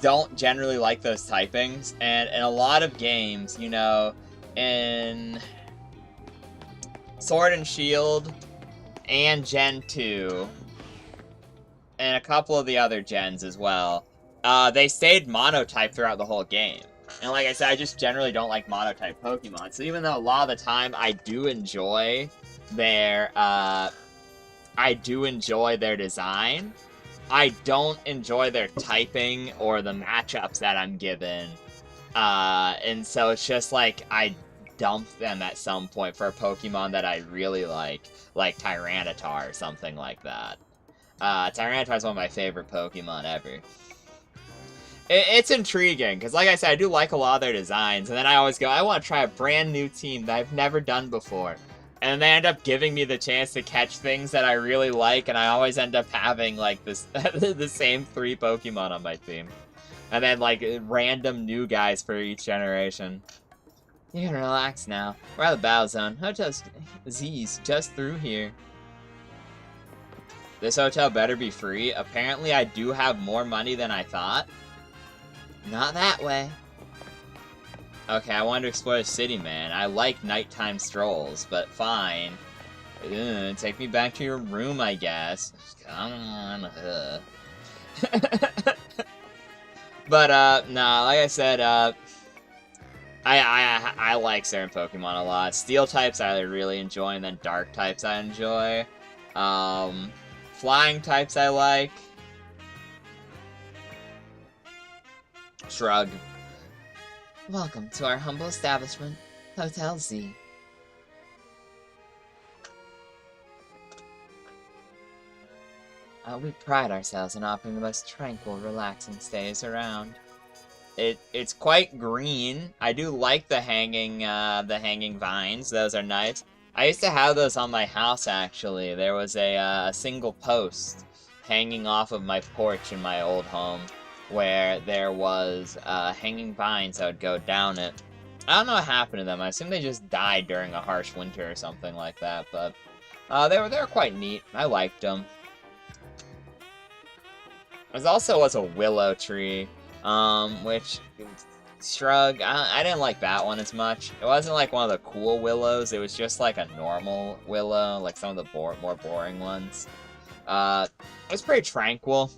don't generally like those typings, and in a lot of games, you know, in Sword and Shield and Gen 2, and a couple of the other gens as well, they stayed monotype throughout the whole game. And like I said, I just generally don't like monotype Pokemon, so even though a lot of the time I do enjoy their design, I don't enjoy their typing or the matchups that I'm given. And so it's just like I dump them at some point for a Pokemon that I really like Tyranitar or something like that. Tyranitar is one of my favorite Pokemon ever. It's intriguing, because like I said, I do like a lot of their designs, and then I always go, I want to try a brand new team that I've never done before. And they end up giving me the chance to catch things that I really like, and I always end up having, like, this the same 3 Pokemon on my team. And then, like, random new guys for each generation. You can relax now. We're at the Battle Zone. Hotel Z's just through here. This hotel better be free. Apparently, I do have more money than I thought. Not that way. Okay, I wanted to explore the city, man. I like nighttime strolls, but fine. Take me back to your room, I guess. Come on. But, nah, like I said, I like certain Pokemon a lot. Steel types I really enjoy, and then dark types I enjoy. Flying types I like. Shrug. Welcome to our humble establishment, Hotel Z. We pride ourselves in offering the most tranquil, relaxing stays around. It's quite green. I do like the hanging vines. Those are nice. I used to have those on my house, actually. There was a single post hanging off of my porch in my old home where there was hanging vines that would go down it. I don't know what happened to them. I assume they just died during a harsh winter or something like that, but they were quite neat. I liked them. There also was a willow tree, which, shrug, I didn't like that one as much. It wasn't like one of the cool willows, it was just like a normal willow, like some of the more boring ones. It was pretty tranquil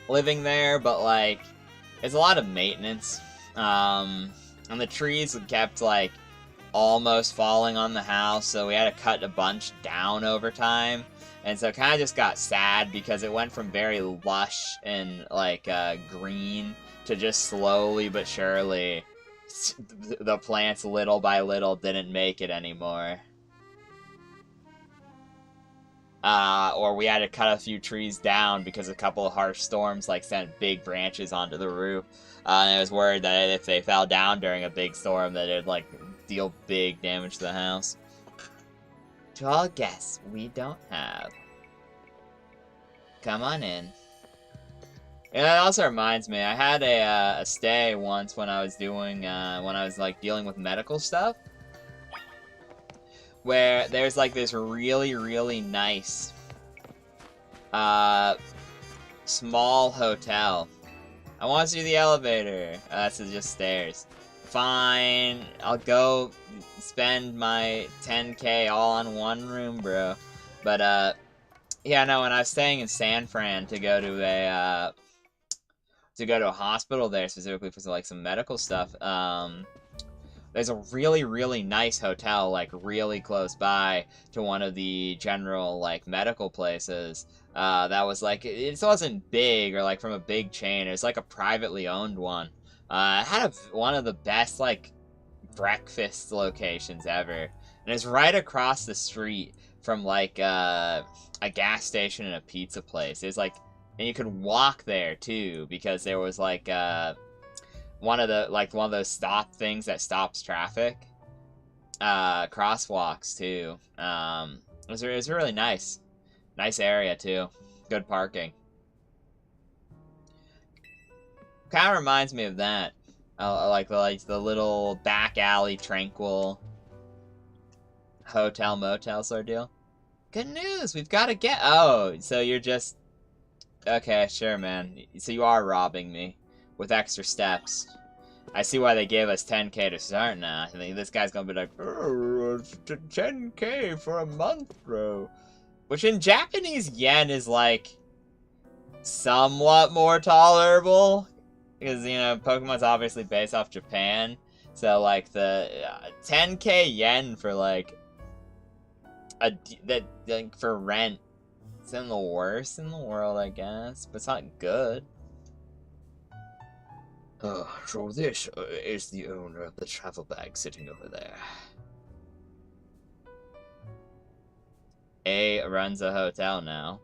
living there, but like, it's a lot of maintenance. And the trees kept like almost falling on the house, so we had to cut a bunch down over time. And so it kind of just got sad because it went from very lush and like green to just slowly but surely the plants little by little didn't make it anymore. Or we had to cut a few trees down because a couple of harsh storms like sent big branches onto the roof. And I was worried that if they fell down during a big storm that it'd like deal big damage to the house. To all guests we don't have. Come on in. Yeah, that also reminds me, I had a stay once when I was like dealing with medical stuff, where there's like this really, really nice, small hotel. I want to see the elevator. This is just stairs. Fine, I'll go spend my 10K all on one room, bro. But, yeah, no, when I was staying in San Fran to go to a hospital there, specifically for like some medical stuff, there's a really, really nice hotel, like, really close by to one of the general, like, medical places, that was, like, it wasn't big or, like, from a big chain. It was, like, a privately owned one. It had one of the best, like, breakfast locations ever. And it's right across the street from, like, a gas station and a pizza place. It's, like, and you could walk there, too, because there was, like, one of those stop things that stops traffic. Crosswalks, too. It was really nice. Nice area, too. Good parking. Kind of reminds me of that. Like the little back alley, tranquil hotel motel sort of deal. Good news, we've got to get. Oh, so you're just okay, sure, man. So you are robbing me with extra steps. I see why they gave us 10K to start now. I think this guy's gonna be like, oh, 10K for a month, bro. Which in Japanese yen is like somewhat more tolerable. Because, you know, Pokemon's obviously based off Japan. So, like, the 10K yen for, like, for rent. It's in the worst in the world, I guess. But it's not good. So this is the owner of the travel bag sitting over there. A runs a hotel now.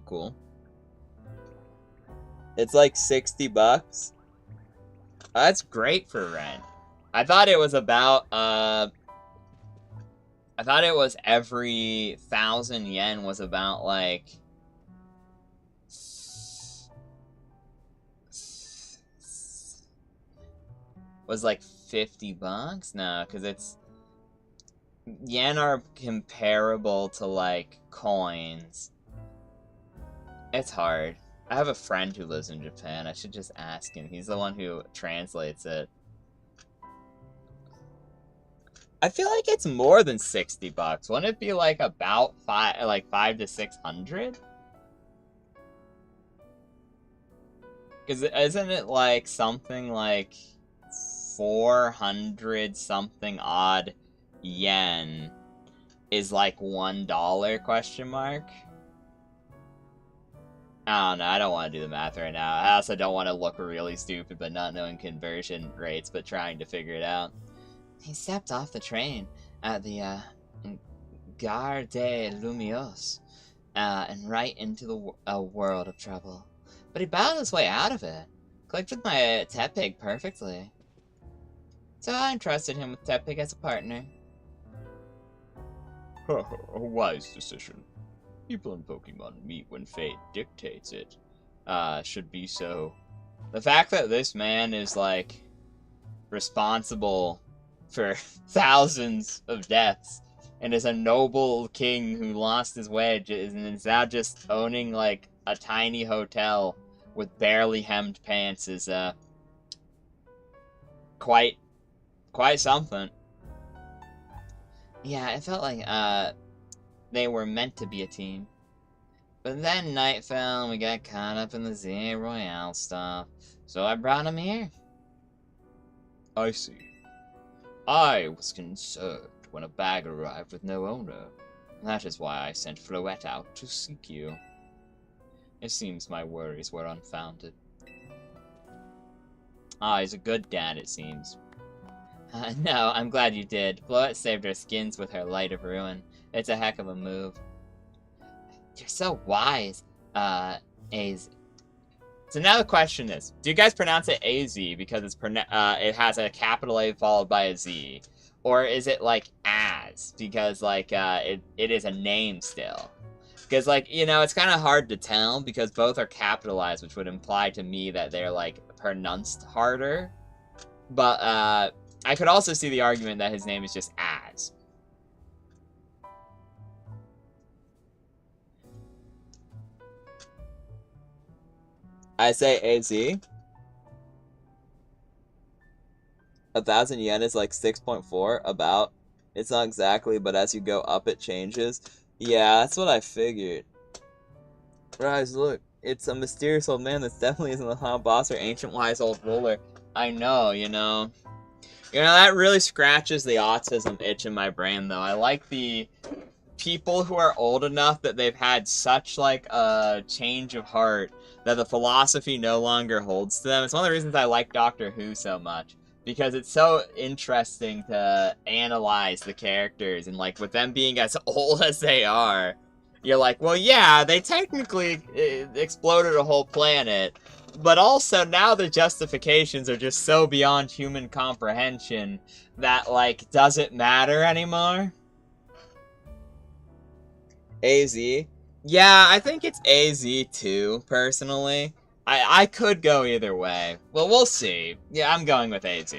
Cool. It's like $60. That's great for rent. I thought it was about, I thought it was every 1,000 yen was about, like, was like $50? No, because it's, yen are comparable to, like, coins. It's hard. I have a friend who lives in Japan. I should just ask him. He's the one who translates it. I feel like it's more than $60. Wouldn't it be like about five to 600? Because isn't it like something like 400 something odd yen is like $1 question mark? I don't know, I don't want to do the math right now. I also don't want to look really stupid but not knowing conversion rates but trying to figure it out. He stepped off the train at the Gare de Lumios and right into a world of trouble. But he battled his way out of it. Clicked with my Tepig perfectly. So I entrusted him with Tepig as a partner. A wise decision. People in Pokemon meet when fate dictates it. Should be so. The fact that this man is, like, responsible for thousands of deaths and is a noble king who lost his wedge and is now just owning, like, a tiny hotel with barely hemmed pants is, quite something. Yeah, it felt like, they were meant to be a team. But then night fell and we got caught up in the ZA Royale stuff, so I brought him here. I see. I was concerned when a bag arrived with no owner. That is why I sent Floette out to seek you. It seems my worries were unfounded. He's a good dad, it seems. No, I'm glad you did. Floette saved our skins with her Light of Ruin. It's a heck of a move. You're so wise, Az. So now the question is, do you guys pronounce it AZ because it's it has a capital A followed by a Z? Or is it, like, Az because, like, it is a name still? Because, like, you know, it's kind of hard to tell because both are capitalized, which would imply to me that they're, like, pronounced harder. But, I could also see the argument that his name is just Az. I say AZ. 1,000 yen is like 6.4, about. It's not exactly, but as you go up, it changes. Yeah, that's what I figured. Rise, look. It's a mysterious old man that definitely isn't the final boss or ancient wise old ruler. I know, you know. You know, that really scratches the autism itch in my brain, though. I like the people who are old enough that they've had such, like, a change of heart that the philosophy no longer holds to them. It's one of the reasons I like Doctor Who so much. Because it's so interesting to analyze the characters, and, like, with them being as old as they are, you're like, well, yeah, they technically exploded a whole planet, but also now the justifications are just so beyond human comprehension that, like, does it matter anymore? AZ? Yeah, I think it's AZ too, personally. I could go either way. Well, we'll see. Yeah, I'm going with AZ.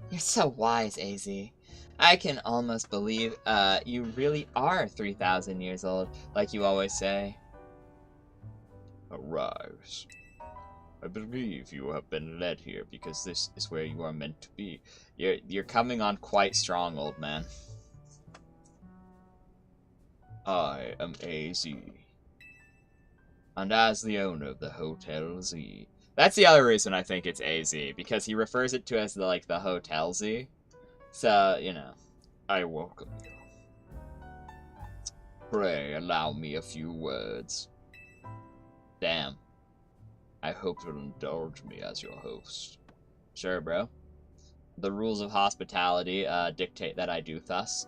You're so wise, AZ. I can almost believe, you really are 3,000 years old, like you always say. Arise. I believe you have been led here because this is where you are meant to be. You're coming on quite strong, old man. I am AZ. And as the owner of the Hotel Z. That's the other reason I think it's AZ, because he refers it to as, like, the Hotel Z. So, you know, I welcome you. Pray allow me a few words. Damn. I hope you'll indulge me as your host. Sure, bro. The rules of hospitality dictate that I do thus.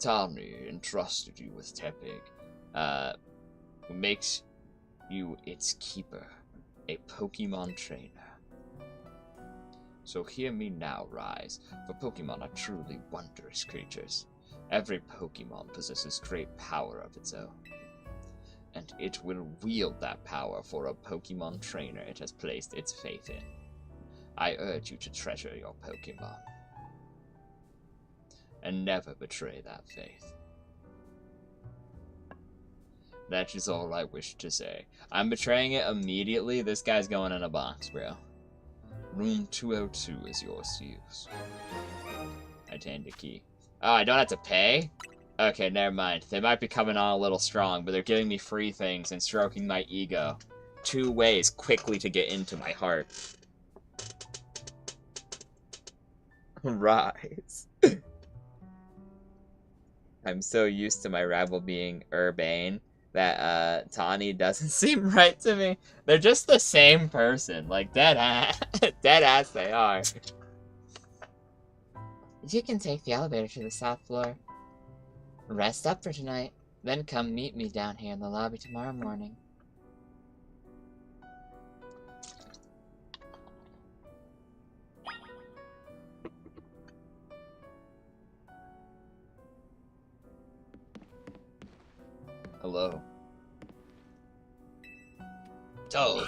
Tani entrusted you with Tepig, who makes you its keeper, a Pokemon trainer. So hear me now, Rise, for Pokemon are truly wondrous creatures. Every Pokemon possesses great power of its own, and it will wield that power for a Pokemon trainer it has placed its faith in. I urge you to treasure your Pokemon, and never betray that faith. That is all I wish to say. I'm betraying it immediately. This guy's going in a box, bro. Room 202 is yours to use. I obtained a key. Oh, I don't have to pay? Okay, never mind. They might be coming on a little strong, but they're giving me free things and stroking my ego. 2 ways quickly to get into my heart. Rise. I'm so used to my rival being Urbane that Tawny doesn't seem right to me. They're just the same person, like dead ass, dead ass they are. You can take the elevator to the south floor. Rest up for tonight, then come meet me down here in the lobby tomorrow morning. Hello. Toe.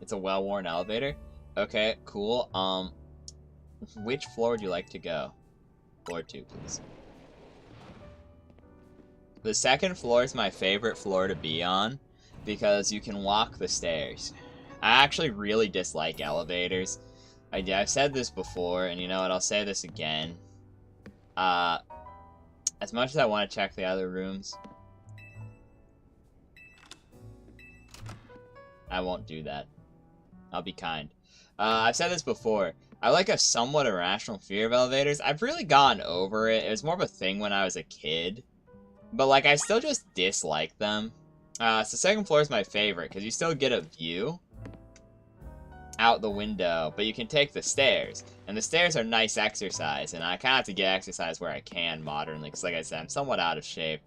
It's a well-worn elevator? Okay, cool. Which floor would you like to go? Floor 2, please. The second floor is my favorite floor to be on, because you can walk the stairs. I actually really dislike elevators. I've said this before, and you know what, I'll say this again. As much as I want to check the other rooms, I won't do that. I'll be kind. I've said this before. I like a somewhat irrational fear of elevators. I've really gotten over it. It was more of a thing when I was a kid. But, like, I still just dislike them. So second floor is my favorite, because you still get a view out the window, but you can take the stairs. And the stairs are nice exercise, and I kind of have to get exercise where I can modernly, because like I said, I'm somewhat out of shape.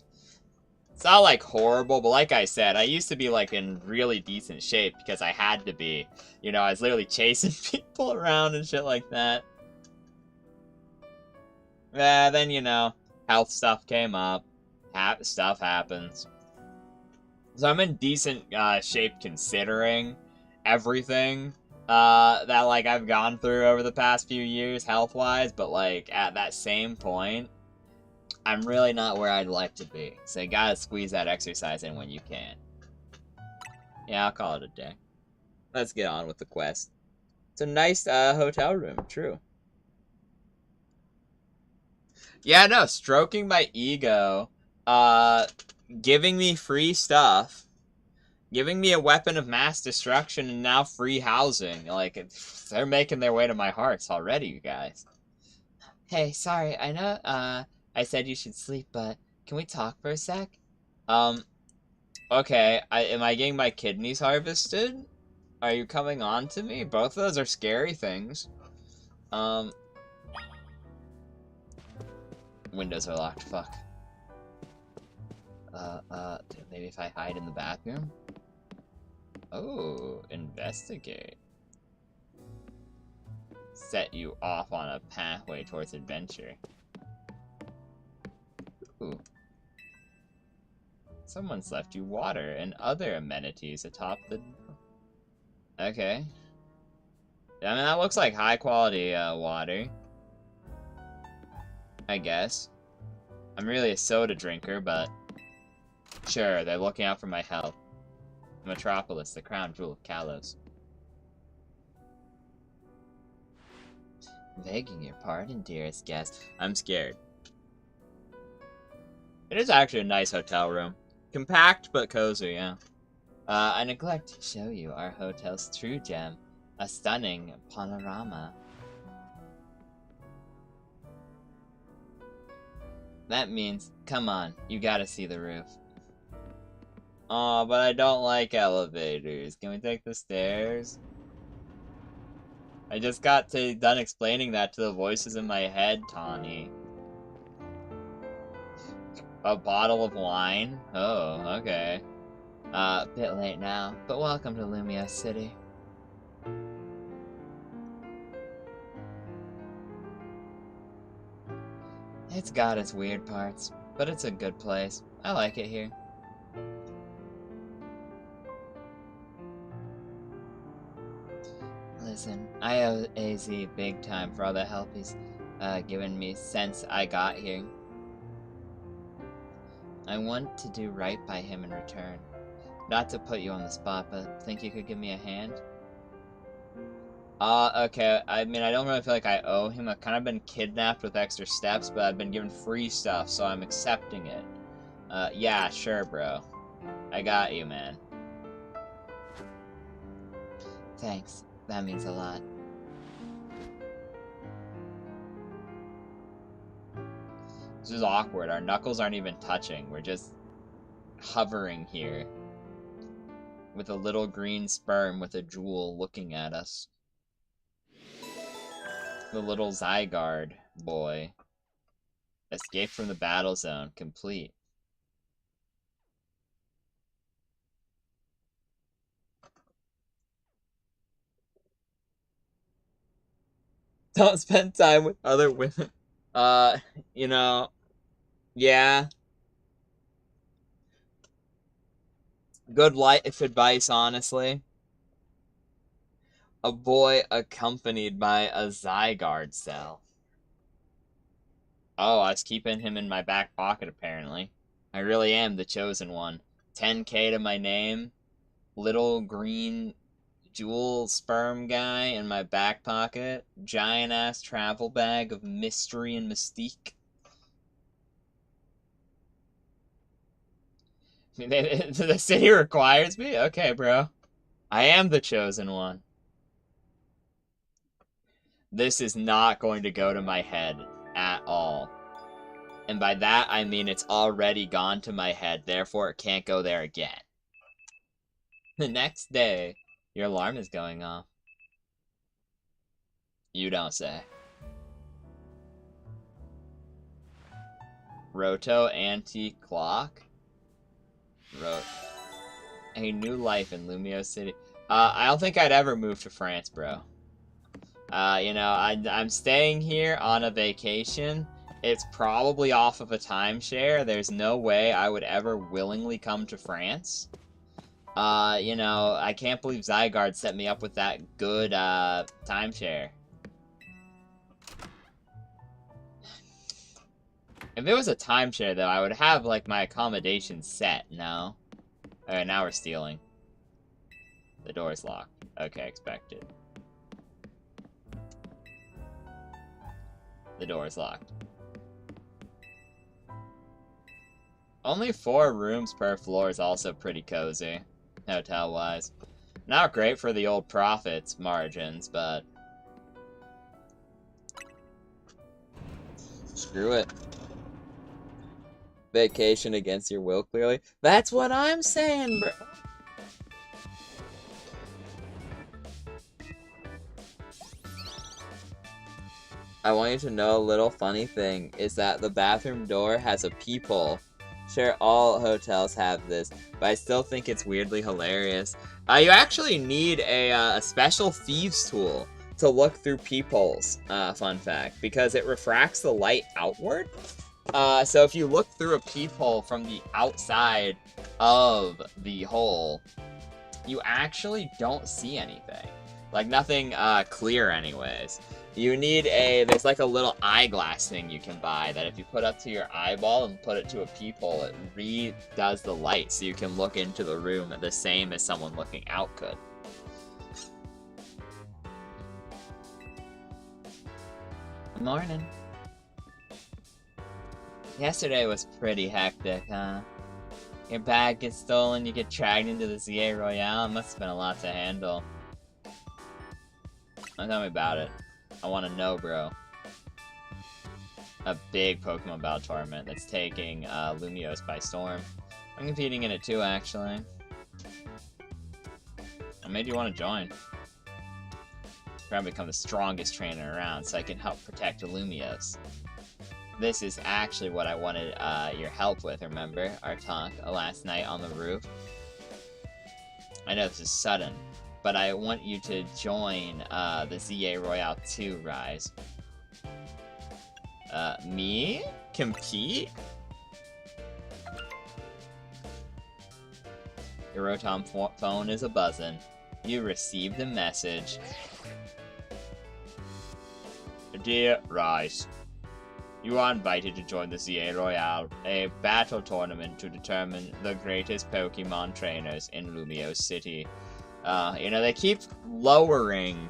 It's not, like, horrible, but like I said, I used to be, like, in really decent shape because I had to be. You know, I was literally chasing people around and shit like that. Then, you know, health stuff came up. Stuff happens. So I'm in decent shape considering everything that, like, I've gone through over the past few years health-wise, but, like, at that same point, I'm really not where I'd like to be, so you gotta squeeze that exercise in when you can. Yeah, I'll call it a day. Let's get on with the quest. It's a nice hotel room, true. Yeah, no, stroking my ego, giving me free stuff, giving me a weapon of mass destruction, and now free housing. Like, they're making their way to my hearts already, you guys. Hey, sorry, I know, I said you should sleep, but can we talk for a sec? Okay, am I getting my kidneys harvested? Are you coming on to me? Both of those are scary things. Windows are locked, fuck. Maybe if I hide in the bathroom? Oh, investigate. Set you off on a pathway towards adventure. Ooh. Someone's left you water and other amenities atop the... Okay. I mean, that looks like high quality water. I guess. I'm really a soda drinker, but... Sure, they're looking out for my health. Metropolis, the crown jewel of Kalos. Begging your pardon, dearest guest. I'm scared. It is actually a nice hotel room. Compact, but cozy, yeah. I neglect to show you our hotel's true gem. A stunning panorama. That means, come on, you gotta see the roof. Aw, but I don't like elevators. Can we take the stairs? I just got done explaining that to the voices in my head, Tawny. A bottle of wine? Oh, okay. Bit late now, but welcome to Lumia City. It's got its weird parts, but it's a good place. I like it here. Listen, I owe AZ big time for all the help he's given me since I got here. I want to do right by him in return. Not to put you on the spot, but think you could give me a hand? Okay. I mean, I don't really feel like I owe him. I've kind of been kidnapped with extra steps, but I've been given free stuff, so I'm accepting it. Yeah, sure, bro. I got you, man. thanks. That means a lot. This is awkward. Our knuckles aren't even touching. We're just hovering here. With a little green sperm with a jewel looking at us. The little Zygarde boy. Escape from the battle zone. Complete. Don't spend time with other women. You know, yeah. Good life advice, honestly. A boy accompanied by a Zygarde cell. Oh, I was keeping him in my back pocket, apparently. I really am the chosen one. 10K to my name. Little green jewel sperm guy in my back pocket. Giant-ass travel bag of mystery and mystique. The city requires me? Okay, bro. I am the chosen one. This is not going to go to my head at all. And by that, I mean it's already gone to my head, therefore it can't go there again. The next day, your alarm is going off. You don't say. Roto anti-clock? A new life in Lumio City. I don't think I'd ever move to France, bro. You know, I'm staying here on a vacation. It's probably off of a timeshare. There's no way I would ever willingly come to France. You know, I can't believe Zygarde set me up with that good, timeshare. If it was a timeshare, though, I would have, like, my accommodation set, no? Okay, now we're stealing. The door's locked. Okay, expected. The door's locked. Only 4 rooms per floor is also pretty cozy, hotel-wise. Not great for the old profits margins, but... screw it. Vacation against your will, clearly. That's what I'm saying, bro. I want you to know a little funny thing is that the bathroom door has a peephole. Sure, all hotels have this, but I still think it's weirdly hilarious. You actually need a special thieves tool to look through peepholes, fun fact, because it refracts the light outward. So if you look through a peephole from the outside of the hole, you actually don't see anything. Like, nothing clear anyways. You need there's like a little eyeglass thing you can buy that if you put up to your eyeball and put it to a peephole, it redoes the light so you can look into the room the same as someone looking out could. Morning. Yesterday was pretty hectic, huh? Your bag gets stolen, you get dragged into the ZA Royale. It must have been a lot to handle. Don't tell me about it. I want to know, bro. A big Pokemon Battle Tournament that's taking Lumiose by storm. I'm competing in it too, actually. What made you want to join? Try to become the strongest trainer around so I can help protect Lumiose. This is actually what I wanted your help with, remember? Our talk last night on the roof. I know this is sudden, but I want you to join the ZA Royale 2 Rise. Me? Compete? Your Rotom phone is a buzzin'. You received a message. Dear Rice, you are invited to join the ZA Royale, a battle tournament to determine the greatest Pokemon trainers in Lumiose City. You know, they keep lowering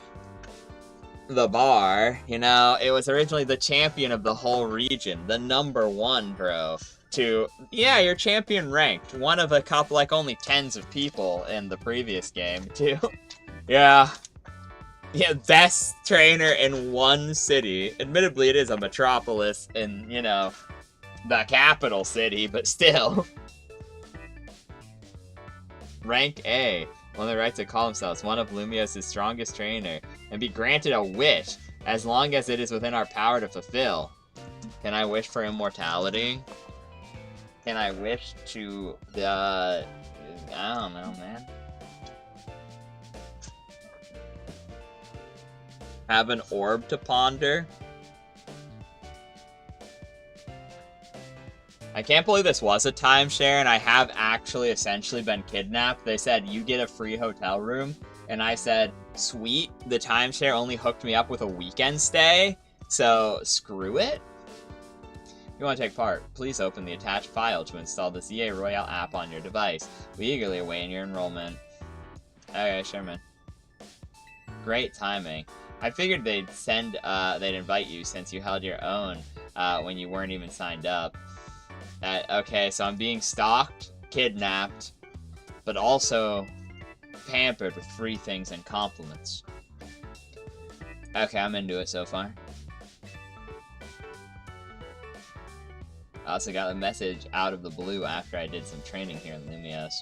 the bar. You know, it was originally the champion of the whole region, the #1, bro. To, yeah, you're champion ranked, one of a couple, like, only tens of people in the previous game, to, yeah, best trainer in one city. Admittedly, it is a metropolis in, you know, the capital city, but still. Rank A. One of the right to call themselves one of Lumiose's strongest trainer, and be granted a wish, as long as it is within our power to fulfill. Can I wish for immortality? Can I wish to the... I don't know, man. Have an orb to ponder? I can't believe this was a timeshare, and I have actually essentially been kidnapped. They said, you get a free hotel room, and I said, sweet, the timeshare only hooked me up with a weekend stay, so screw it. If you want to take part, please open the attached file to install the ZA Royale app on your device. We eagerly await your enrollment. Okay, sure, man. Great timing. I figured they'd invite you since you held your own when you weren't even signed up. Okay, so I'm being stalked, kidnapped, but also pampered with free things and compliments. Okay, I'm into it so far. I also got a message out of the blue after I did some training here in Lumiose.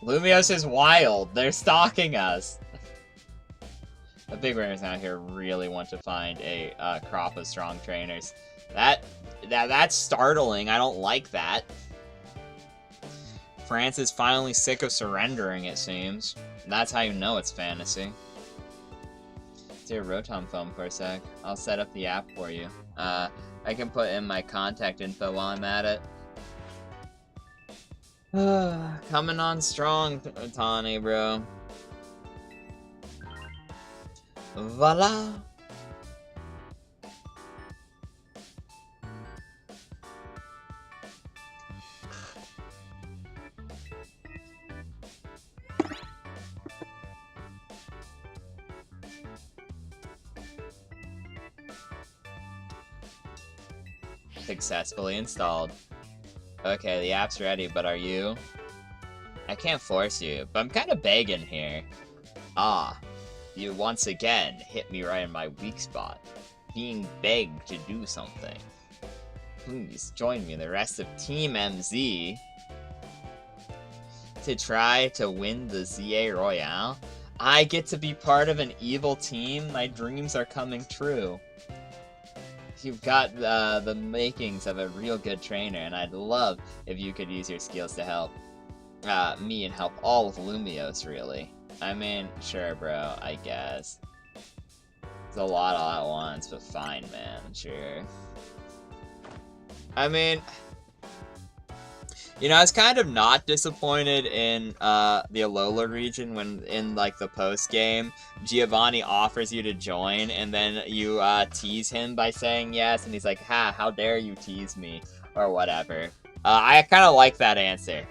Lumiose is wild! They're stalking us! The big winners out here really want to find a crop of strong trainers. That's startling. I don't like that. France is finally sick of surrendering, it seems. That's how you know it's fantasy. Do a Rotom phone for a sec. I'll set up the app for you. I can put in my contact info while I'm at it. Coming on strong, Tawny, bro. Voila! Successfully installed. Okay, the app's ready, but are you? I can't force you, but I'm kind of begging here. Ah, you once again hit me right in my weak spot. Being begged to do something. Please join me and the rest of Team MZ to try to win the ZA Royale. I get to be part of an evil team. My dreams are coming true. You've got the makings of a real good trainer, and I'd love if you could use your skills to help me and help all of Lumiose, really. I mean, sure, bro, I guess. It's a lot all at once, but fine, man, sure. I mean, you know, I was kind of not disappointed in the Alola region when, in, like, the post-game, Giovanni offers you to join, and then you tease him by saying yes, and he's like, ha, how dare you tease me, or whatever. I kind of like that answer,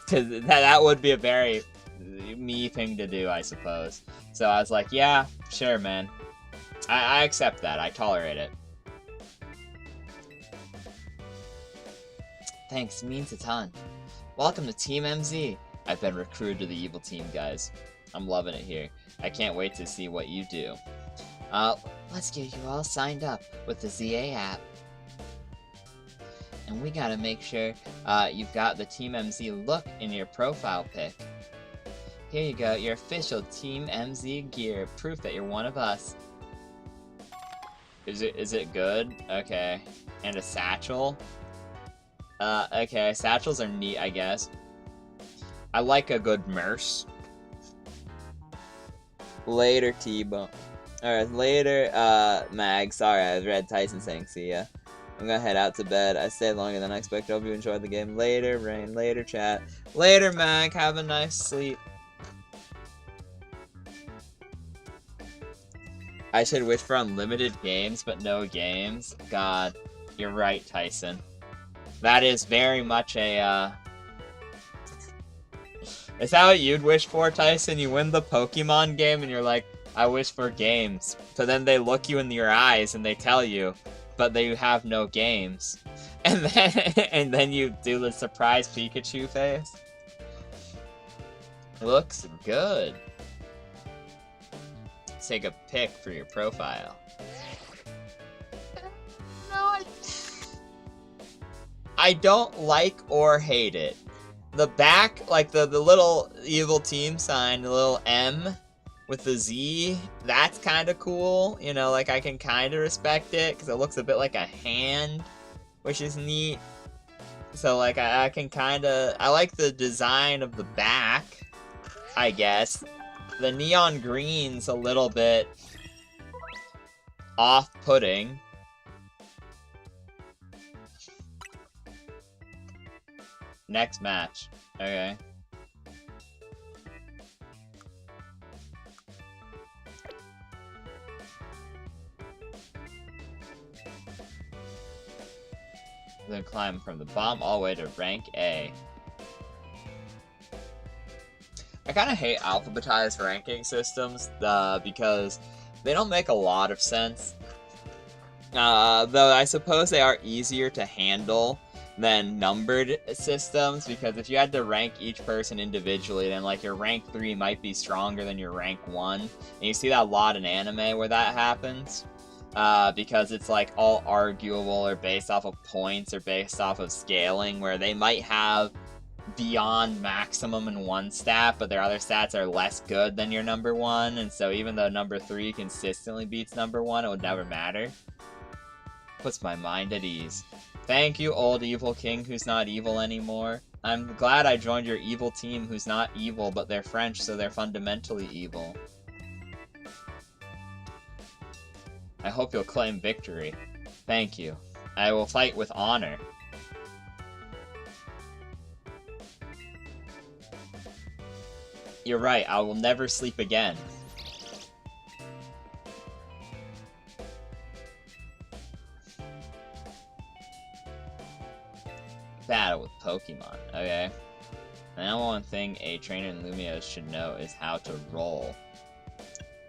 because that would be a very me thing to do, I suppose. So I was like, yeah, sure, man. I accept that. I tolerate it. Thanks, means a ton. Welcome to Team MZ. I've been recruited to the evil team, guys. I'm loving it here. I can't wait to see what you do. Let's get you all signed up with the ZA app. And we gotta make sure you've got the Team MZ look in your profile pic. Here you go, your official Team MZ gear, proof that you're one of us. Is it good? Okay. And a satchel? Okay, satchels are neat, I guess. I like a good merce. Later, T-Bone. Alright, later, Mag. Sorry, I read Tyson saying see ya. I'm gonna head out to bed. I stayed longer than I expected. Hope you enjoyed the game. Later, Rain. Later, chat. Later, Mag. Have a nice sleep. I should wish for unlimited games, but no games. God, you're right, Tyson. That is very much a, Is that what you'd wish for, Tyson? You win the Pokemon game and you're like, I wish for games. So then they look you in your eyes and they tell you, but they have no games. And then you do the surprise Pikachu face. Looks good. Let's take a pic for your profile. No, I don't like or hate it. The back, like the little evil team sign, the little M with the Z, that's kind of cool. You know, like I can kind of respect it because it looks a bit like a hand, which is neat. So like I can kind of, I like the design of the back, I guess. The neon green's a little bit off-putting. Next match. Okay. Then climb from the bottom all the way to rank A. I kind of hate alphabetized ranking systems because they don't make a lot of sense. Though I suppose they are easier to handle than numbered systems, because if you had to rank each person individually, then like your rank 3 might be stronger than your rank 1. And you see that a lot in anime where that happens. Because it's like all arguable or based off of points or based off of scaling, where they might have beyond maximum in one stat, but their other stats are less good than your number 1, and so even though number 3 consistently beats number 1, it would never matter. Puts my mind at ease. Thank you, old evil king who's not evil anymore. I'm glad I joined your evil team who's not evil, but they're French, so they're fundamentally evil. I hope you'll claim victory. Thank you. I will fight with honor. You're right, I will never sleep again. Battle with Pokemon, okay. The number one thing a trainer in Lumia should know is how to roll.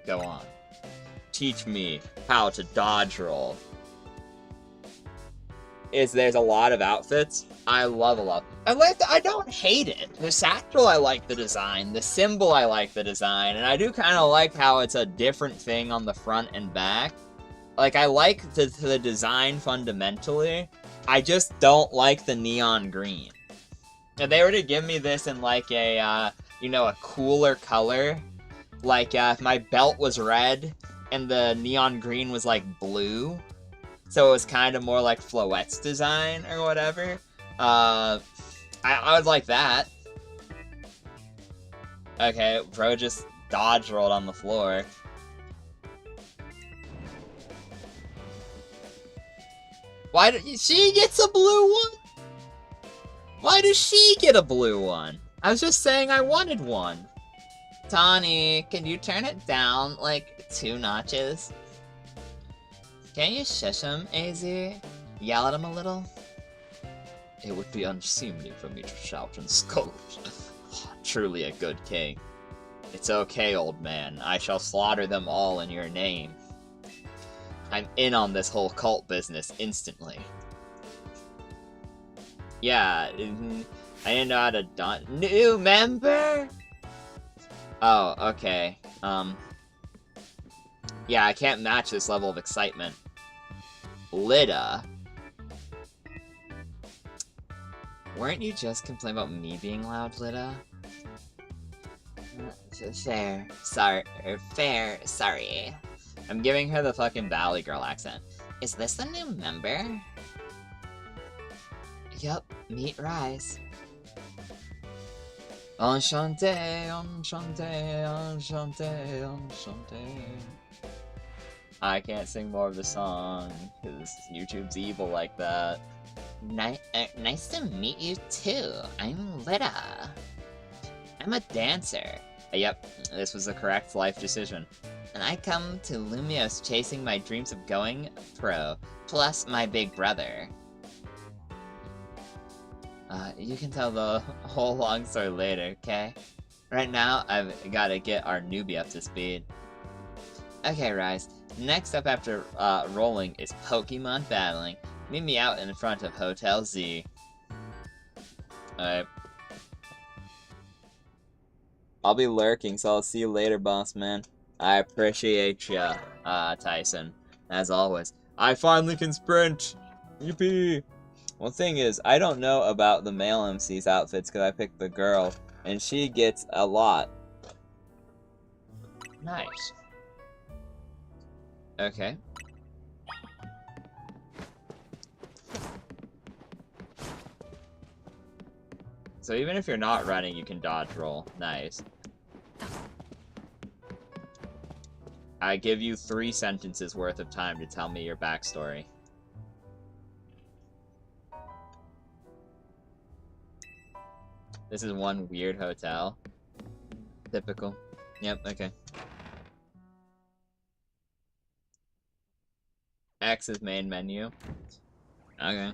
Go on. Teach me how to dodge roll. There's a lot of outfits. I love a lot. I don't hate it. The satchel, I like the design. The symbol, I like the design. And I do kind of like how it's a different thing on the front and back. Like, I like the design fundamentally. I just don't like the neon green. If they were to give me this in like a, you know, a cooler color, like if my belt was red and the neon green was like blue, so it was kind of more like Floette's design or whatever, I would like that. Okay, bro just dodge rolled on the floor. Why did she gets a blue one? Why does she get a blue one? I was just saying I wanted one. Tawny, can you turn it down like 2 notches? Can you shush him, AZ? Yell at him a little? It would be unseemly for me to shout and scold. Truly a good king. It's okay, old man. I shall slaughter them all in your name. I'm in on this whole cult business instantly. Yeah, I didn't know how to new member? Oh, okay. Yeah, I can't match this level of excitement. Lida. Weren't you just complaining about me being loud, Lida? Fair. Sorry. I'm giving her the fucking Valley Girl accent. Is this the new member? Yup, meet Rise. Enchanté. I can't sing more of the song, because YouTube's evil like that. Nice to meet you too. I'm Lida. I'm a dancer. Yep, this was the correct life decision. and I come to Lumios chasing my dreams of going pro, plus my big brother. You can tell the whole long story later, okay? Right now, I've gotta get our newbie up to speed. Okay, Rise. Next up after rolling is Pokemon battling. Meet me out in front of Hotel Z. Alright. I'll be lurking, so I'll see you later, boss man. I appreciate ya, Tyson. As always. I finally can sprint! Yippee! Well, thing is, I don't know about the male MC's outfits because I picked the girl, and she gets a lot. Nice. Okay. So even if you're not running, you can dodge roll. Nice. I give you 3 sentences worth of time to tell me your backstory. This is one weird hotel. Typical. Yep, okay. X is main menu. Okay.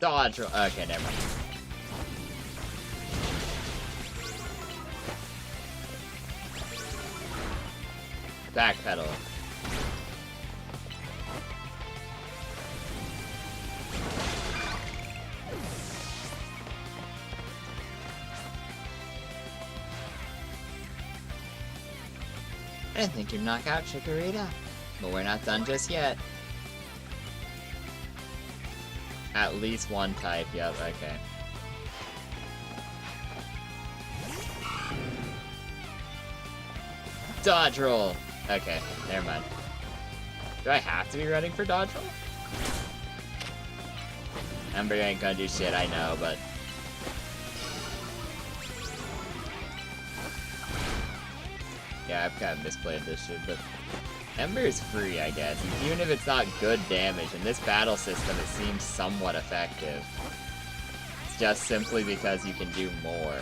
Dodge. Okay, never mind. Backpedal. I didn't think you'd knock out Chikorita, but we're not done just yet. At least one type, yep, okay. Dodge roll! Okay, never mind. Do I have to be running for dodge roll? Ember ain't gonna do shit, I know, but... Yeah, I've kind of misplayed this shit, but... Ember is free, I guess. Even if it's not good damage, in this battle system it seems somewhat effective. It's just simply because you can do more.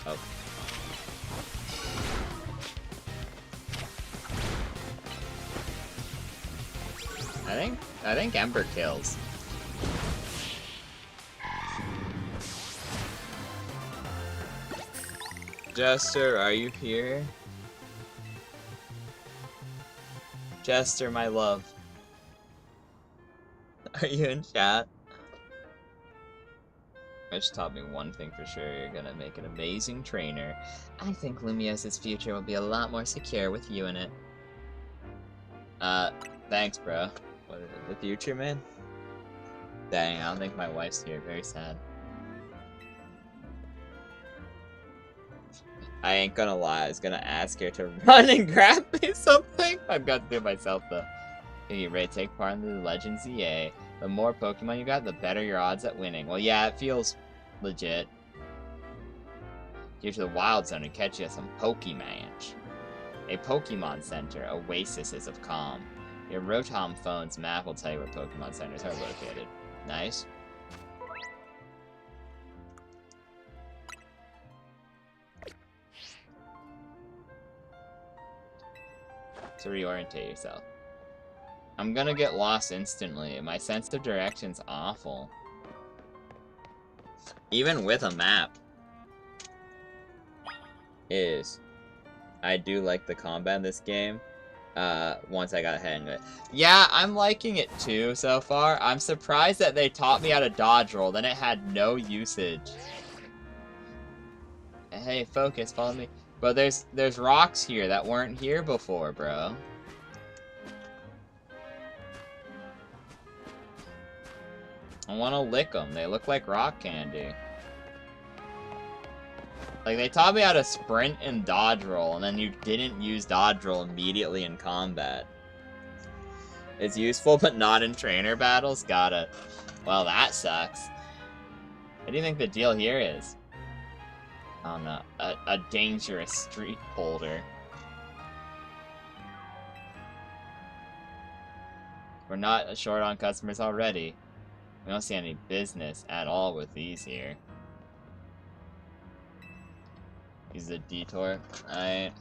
Oh. I think Ember kills. Jester, are you here? Jester, my love. Are you in chat? Which taught me one thing for sure, you're gonna make an amazing trainer. I think Lumios's future will be a lot more secure with you in it. Thanks, bro. What is it, the future, man? Dang, I don't think my wife's here, very sad. I ain't gonna lie, I was gonna ask her to run and grab me something. I've got to do it myself, though. You ready to take part in the Legends ZA. The more Pokemon you got, the better your odds at winning. Well, yeah, it feels legit. Get to the Wild Zone and catch you some Pokematch. A Pokemon Center, oases of calm. Your Rotom phone's map will tell you where Pokemon Centers are located. Nice. To reorientate yourself. I'm gonna get lost instantly. My sense of direction's awful. Even with a map. I do like the combat in this game. Once I got ahead of it. Yeah, I'm liking it too so far. I'm surprised that they taught me how to dodge roll, then it had no usage. Hey, focus, follow me. But there's rocks here that weren't here before, bro. I want to lick them. They look like rock candy. Like, they taught me how to sprint and dodge roll, and then you didn't use dodge roll immediately in combat. It's useful, but not in trainer battles? Got it. Well, that sucks. What do you think the deal here is? Oh, no. A dangerous street holder. We're not short on customers already. We don't see any business at all with these here. Use the detour. Alright.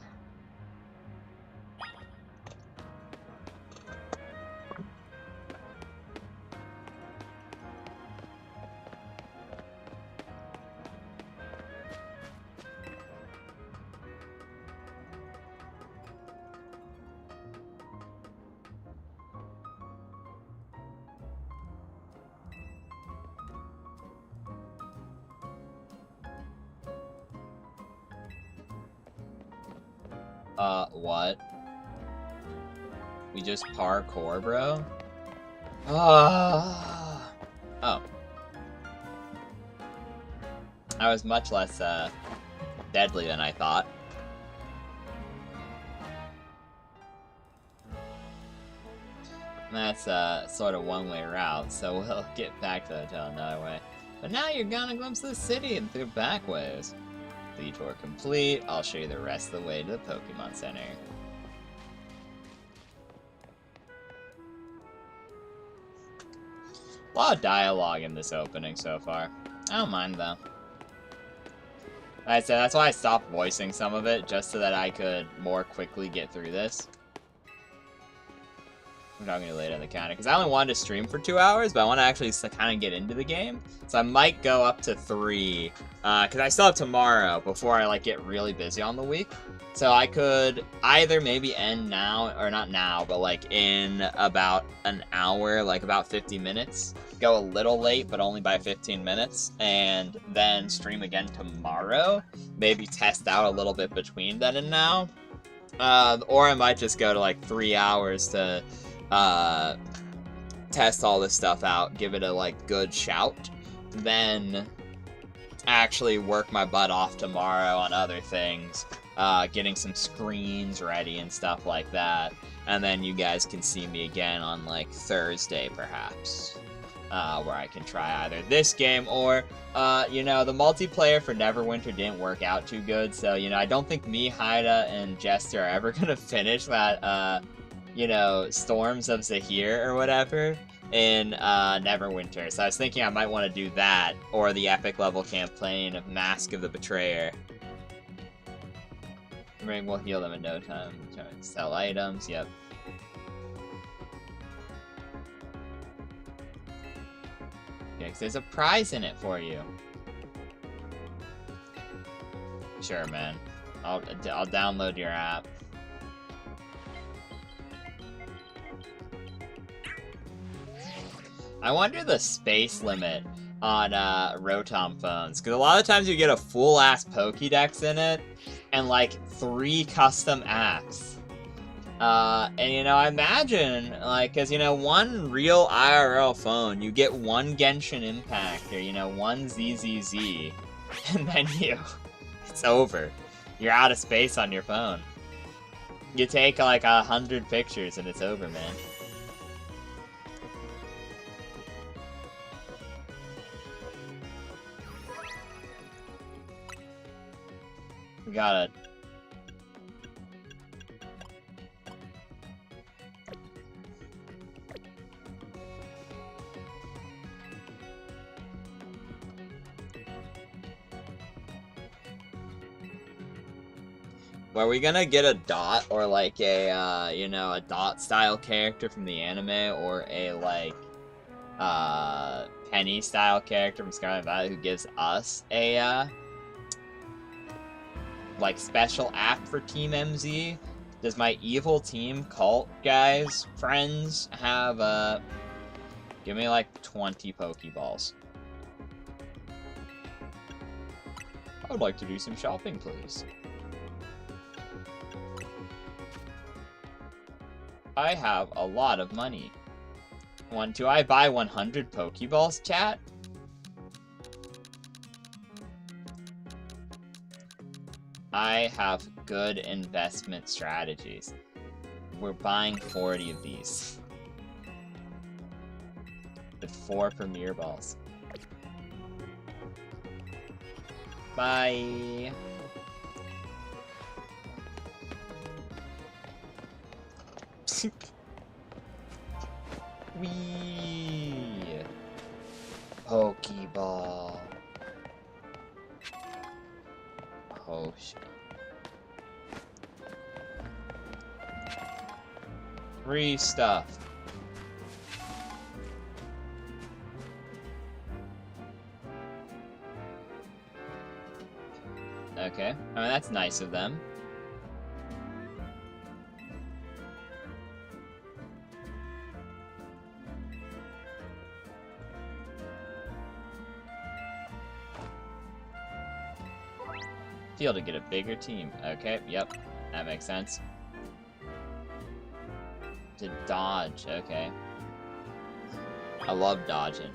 What? We just parkour, bro? Oh. I was much less, deadly than I thought. That's, sort of one-way route, so we'll get back to the hotel another way. But now you're gonna glimpse the city and through back ways. Detour complete. I'll show you the rest of the way to the Pokemon Center. A lot of dialogue in this opening so far. I don't mind though. Like I said, that's why I stopped voicing some of it, just so that I could more quickly get through this. I'm talking to you later on the counter, because I only wanted to stream for 2 hours, but I want to actually kind of get into the game. So I might go up to 3, because I still have tomorrow before I like get really busy on the week. So I could either maybe end now, or not now, but like in about an hour, like about 50 minutes. Go a little late, but only by 15 minutes, and then stream again tomorrow. Maybe test out a little bit between then and now. Or I might just go to like 3 hours to test all this stuff out, give it a like good shout, then actually work my butt off tomorrow on other things, getting some screens ready and stuff like that, and then you guys can see me again on like Thursday perhaps, where I can try either this game or you know, the multiplayer for Neverwinter didn't work out too good, so you know, I don't think me, Haida, and Jester are ever gonna finish that you know, Storms of Zahir or whatever in Neverwinter. So I was thinking I might want to do that, or the epic level campaign of Mask of the Betrayer. Ring will heal them in no time. Sell items, yep. Yeah, 'cause there's a prize in it for you. Sure, man. I'll download your app. I wonder the space limit on Rotom phones, because a lot of times you get a full-ass Pokédex in it, and like 3 custom apps. And you know, I imagine, like, because you know, one real IRL phone, you get 1 Genshin Impact, or you know, 1 ZZZ, and then it's over. You're out of space on your phone. You take like 100 pictures and it's over, man. We got it. Are we gonna get a Dot, or like a, you know, a Dot style character from the anime, or a like, Penny style character from Scarlet Violet who gives us a, like, special app for Team MZ? Does my evil team cult guys, friends, have, give me like 20 Pokeballs. I would like to do some shopping, please. I have a lot of money. Do I buy 100 Pokeballs, chat? I have good investment strategies. We're buying 40 of these. With 4 Premier Balls. Bye! Wee! Pokeball. Potion. Free stuff. Okay. I mean, that's nice of them. Feel to get a bigger team. Okay, yep. That makes sense. To dodge, okay. I love dodging.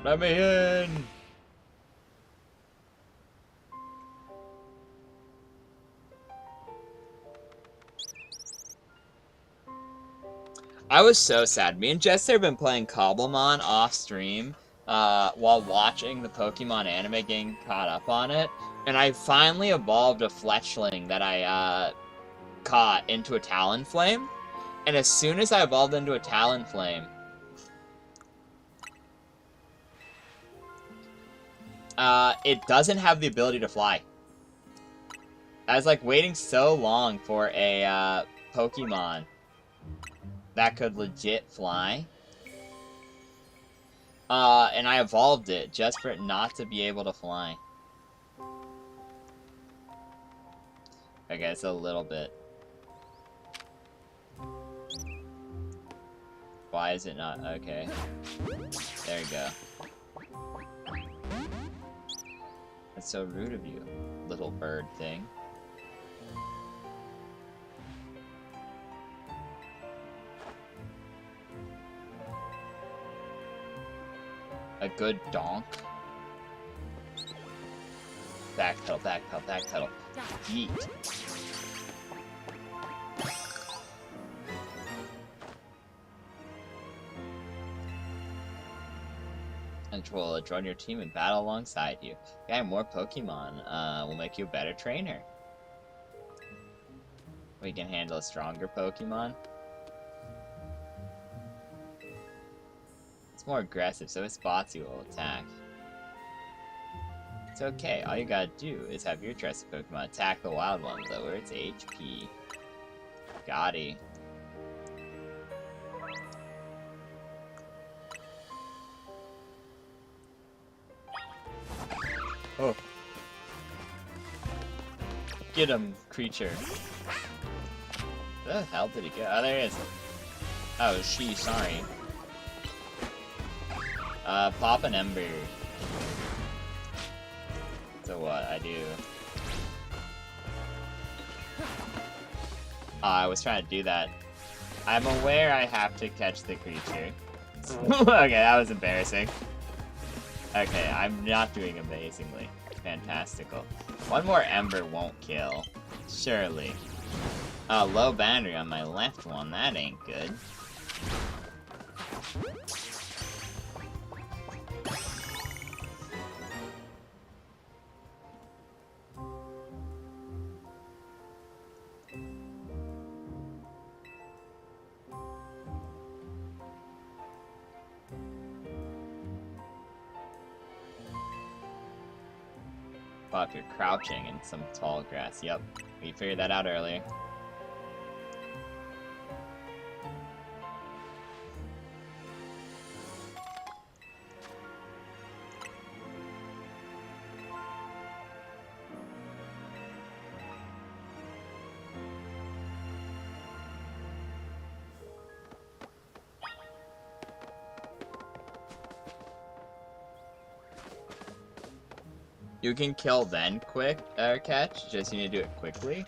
Let me in! I was so sad. Me and Jester have been playing Cobblemon off stream while watching the Pokemon anime, getting caught up on it. And I finally evolved a Fletchling that I caught into a Talonflame. And as soon as I evolved into a Talonflame, it doesn't have the ability to fly. I was like waiting so long for a Pokemon that could legit fly. And I evolved it just for it not to be able to fly. Okay, it's a little bit. Why is it not? Okay. There you go. That's so rude of you, little bird thing. A good donk. Backpedal, backpedal, backpedal. Yeet. Control, join your team and battle alongside you. Yeah, more Pokemon will make you a better trainer. We can handle a stronger Pokemon. It's more aggressive, so it spots you will attack. It's okay, all you gotta do is have your trusted Pokemon attack the wild one, lower its HP. Gotti. Oh. Get him, creature. Where the hell did he go? Oh, there he is. Oh, she, sorry. Pop an Ember. So what? I do. Oh, I was trying to do that. I'm aware I have to catch the creature. Okay, that was embarrassing. Okay, I'm not doing amazingly. Fantastical. One more Ember won't kill. Surely. Low battery on my left one. That ain't good. If you're crouching in some tall grass. Yep, we figured that out earlier. You can kill then catch, just you need to do it quickly.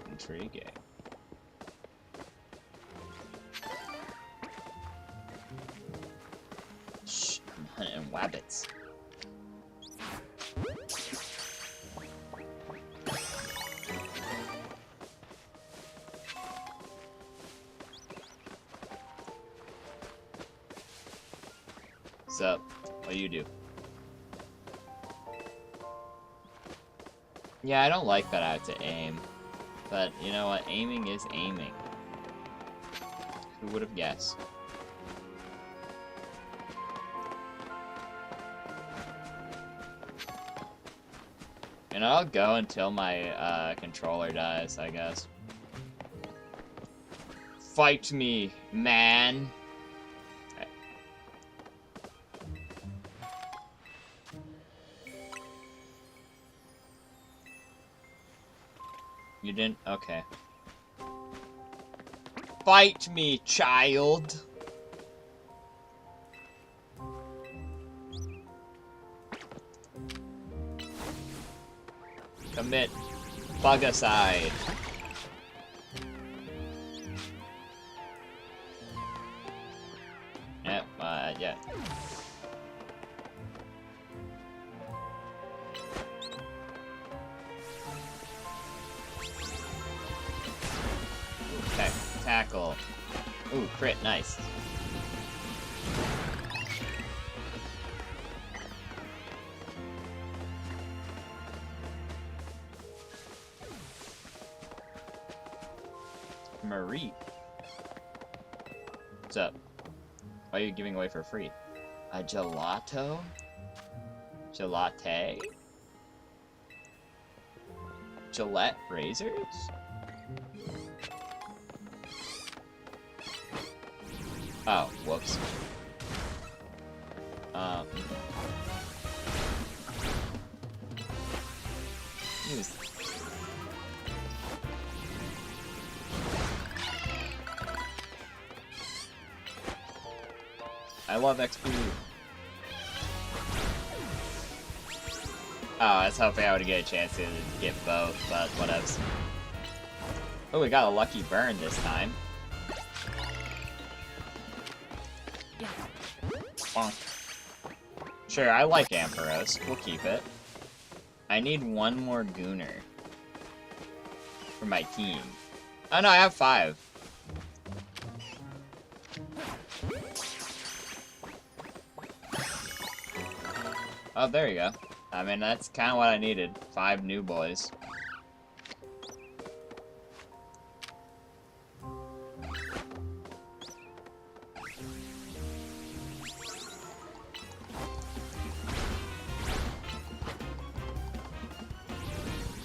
Intriguing. hunting wabbits. What's up? What do you do? Yeah, I don't like that I have to aim. But, you know what? Aiming is aiming. Who would have guessed? And I'll go until my controller dies, I guess. Fight me, man! Okay. You didn't? Okay. Fight me, child! Commit bugicide. Yep, yeah. Okay, tackle. Ooh, crit, nice. Marie. What's up? Why are you giving away for free? A gelato? Gelate? Gillette razors? Oh, whoops. Use. I love XP. Oh, I was hoping I would get a chance to get both, but whatevs. Oh, we got a lucky burn this time. Bonk. Sure, I like Ampharos. We'll keep it. I need one more Gooner for my team. Oh no, I have 5. Oh, there you go. I mean, that's kind of what I needed. 5 new boys.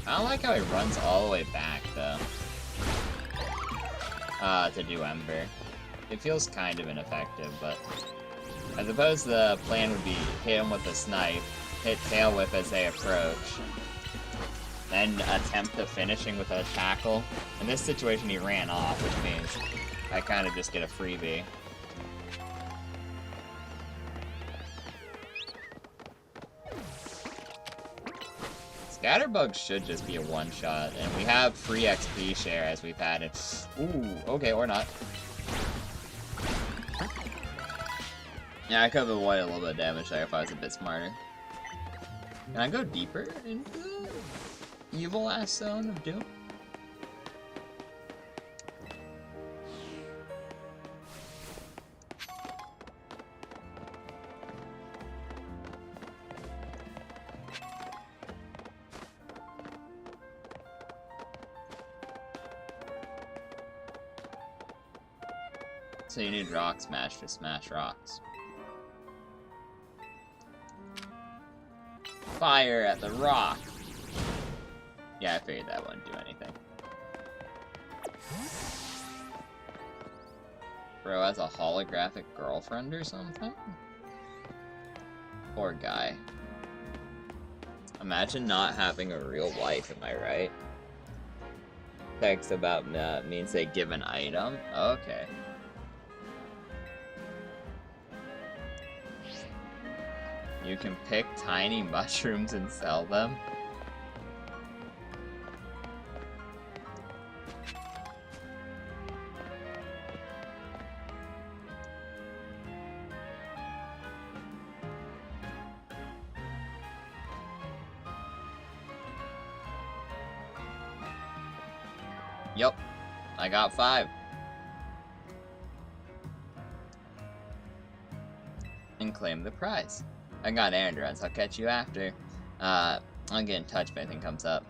I don't like how he runs all the way back, though. To do Ember. It feels kind of ineffective, but... I suppose the plan would be hit him with a snipe, hit Tail Whip as they approach, then attempt the finishing with a tackle. In this situation, he ran off, which means I kind of just get a freebie. Scatterbug should just be a one-shot, and we have free XP share as we've had it. Ooh, okay, or not. Yeah, I could have avoided a little bit of damage there if I was a bit smarter. Can I go deeper into the evil ass zone of doom? So you need Rock Smash to smash rocks. Fire at the rock! Yeah, I figured that wouldn't do anything. Bro has a holographic girlfriend or something? Poor guy. Imagine not having a real wife, am I right? Text about means they give an item? Okay. You can pick tiny mushrooms and sell them. Yup, I got 5. And claim the prize. I got errand runs. I'll catch you after. I'll get in touch if anything comes up.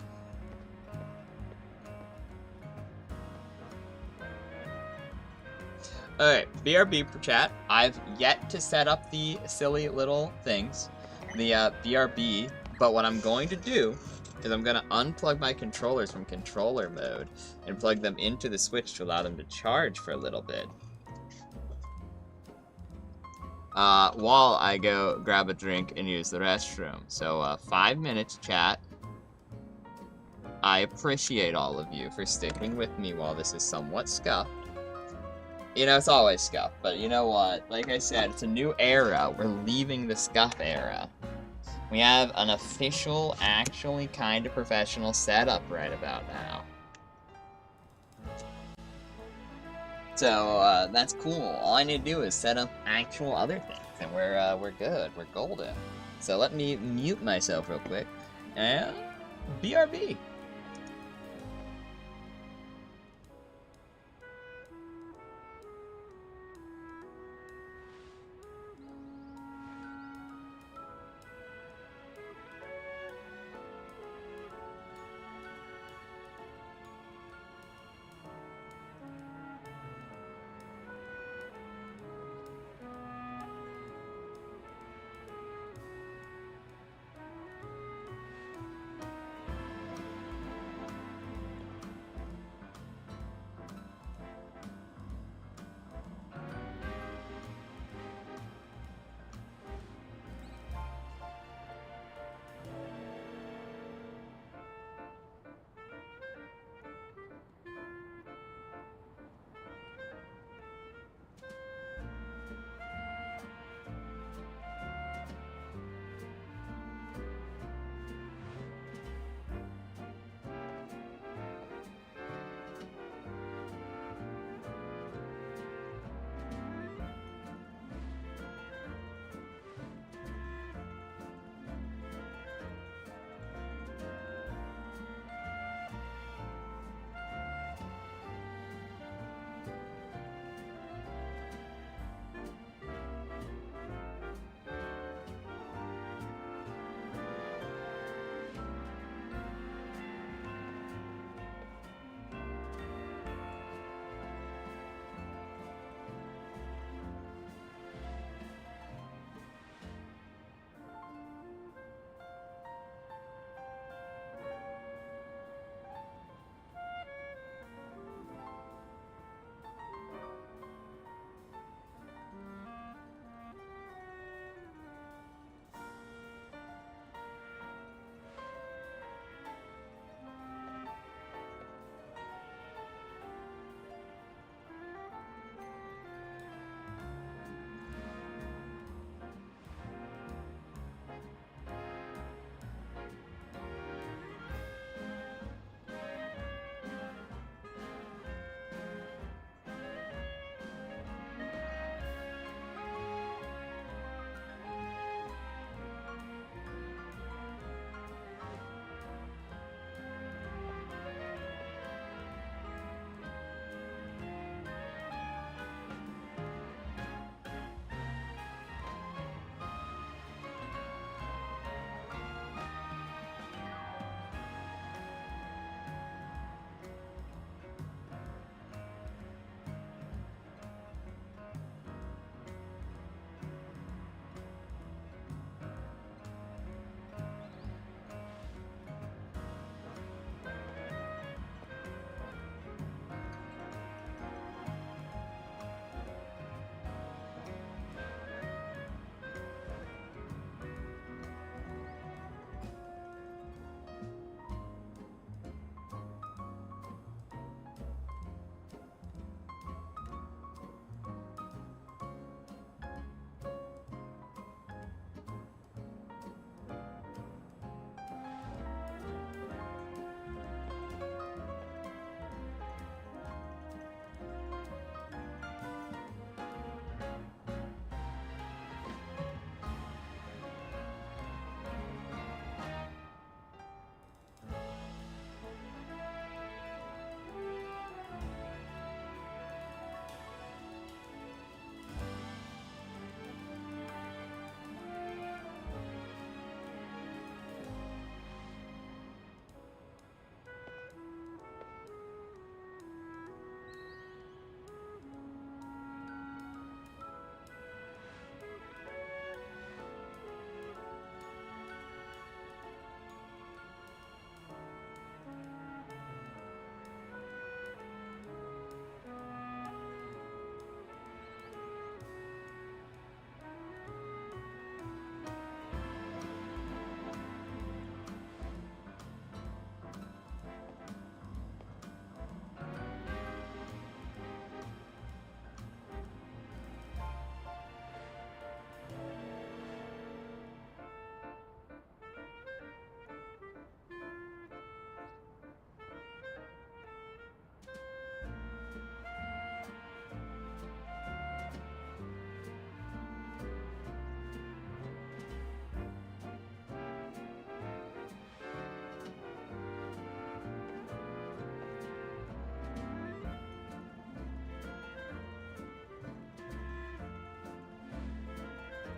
Alright, BRB for chat. I've yet to set up the silly little things, the BRB, but what I'm going to do is I'm going to unplug my controllers from controller mode and plug them into the Switch to allow them to charge for a little bit. While I go grab a drink and use the restroom. So, 5 minutes, chat. I appreciate all of you for sticking with me while this is somewhat scuffed. You know, it's always scuffed, but you know what? Like I said, it's a new era. We're leaving the scuff era. We have an official, actually kind of professional setup right about now. So, that's cool. All I need to do is set up actual other things, and we're good. We're golden. So let me mute myself real quick, and BRB.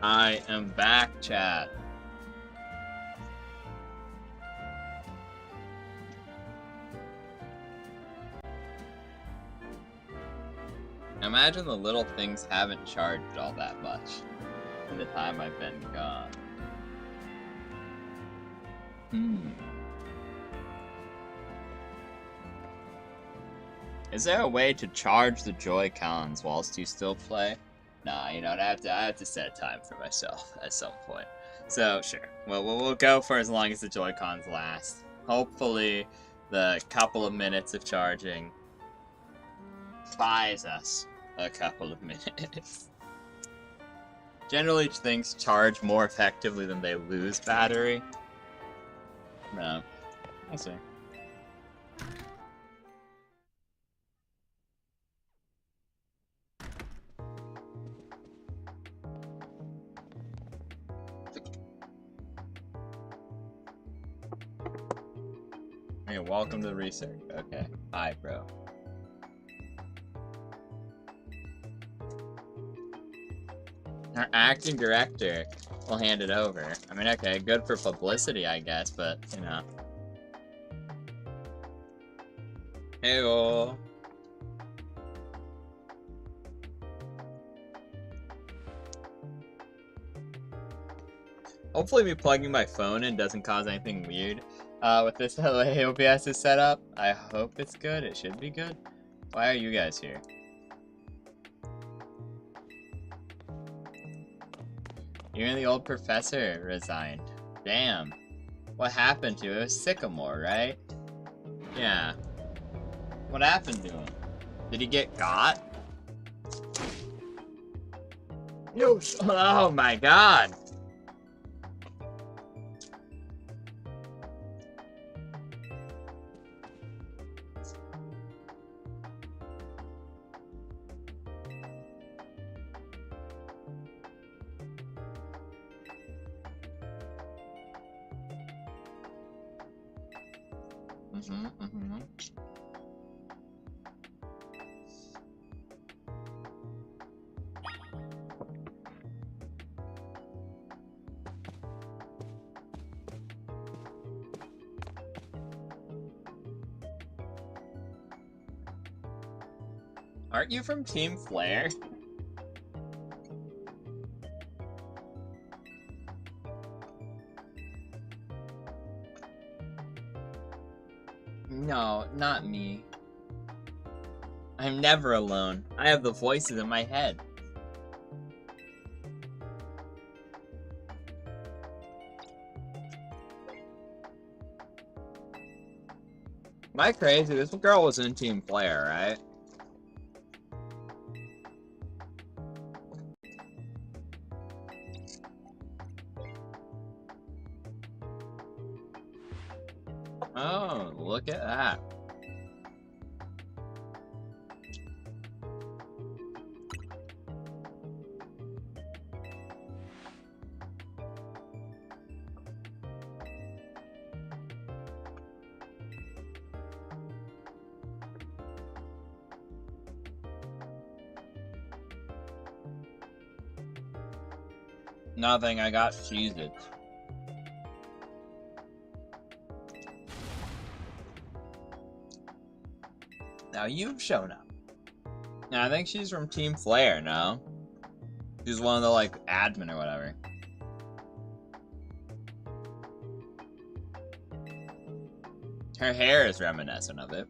I am back, chat. Imagine the little things haven't charged all that much in the time I've been gone. Is there a way to charge the Joy-Cons whilst you still play? Nah, you know, I have to set a time for myself at some point. So, sure. Well, we'll go for as long as the Joy-Cons last. Hopefully, the couple of minutes of charging buys us a couple of minutes. Generally, things charge more effectively than they lose battery. No. We'll see. Hey, welcome to the research. Okay. Hi, bro. Our acting director will hand it over. I mean, okay, good for publicity, I guess, but, you know. Hey-oh. Hopefully me plugging my phone in doesn't cause anything weird. With this the way OBS is set up, I hope it's good. It should be good. Why are you guys here? You and the old professor resigned. Damn. What happened to him? It was Sycamore, right? Yeah. What happened to him? Did he get got? No. Oh my god. Aren't you from Team Flare? No, not me. I'm never alone. I have the voices in my head. Am I crazy? This girl was in Team Flare, right? Oh, look at that. Nothing, I got Cheez-Its. Now you've shown up. Now I think she's from Team Flare, no? She's one of the, like, admin or whatever. Her hair is reminiscent of it.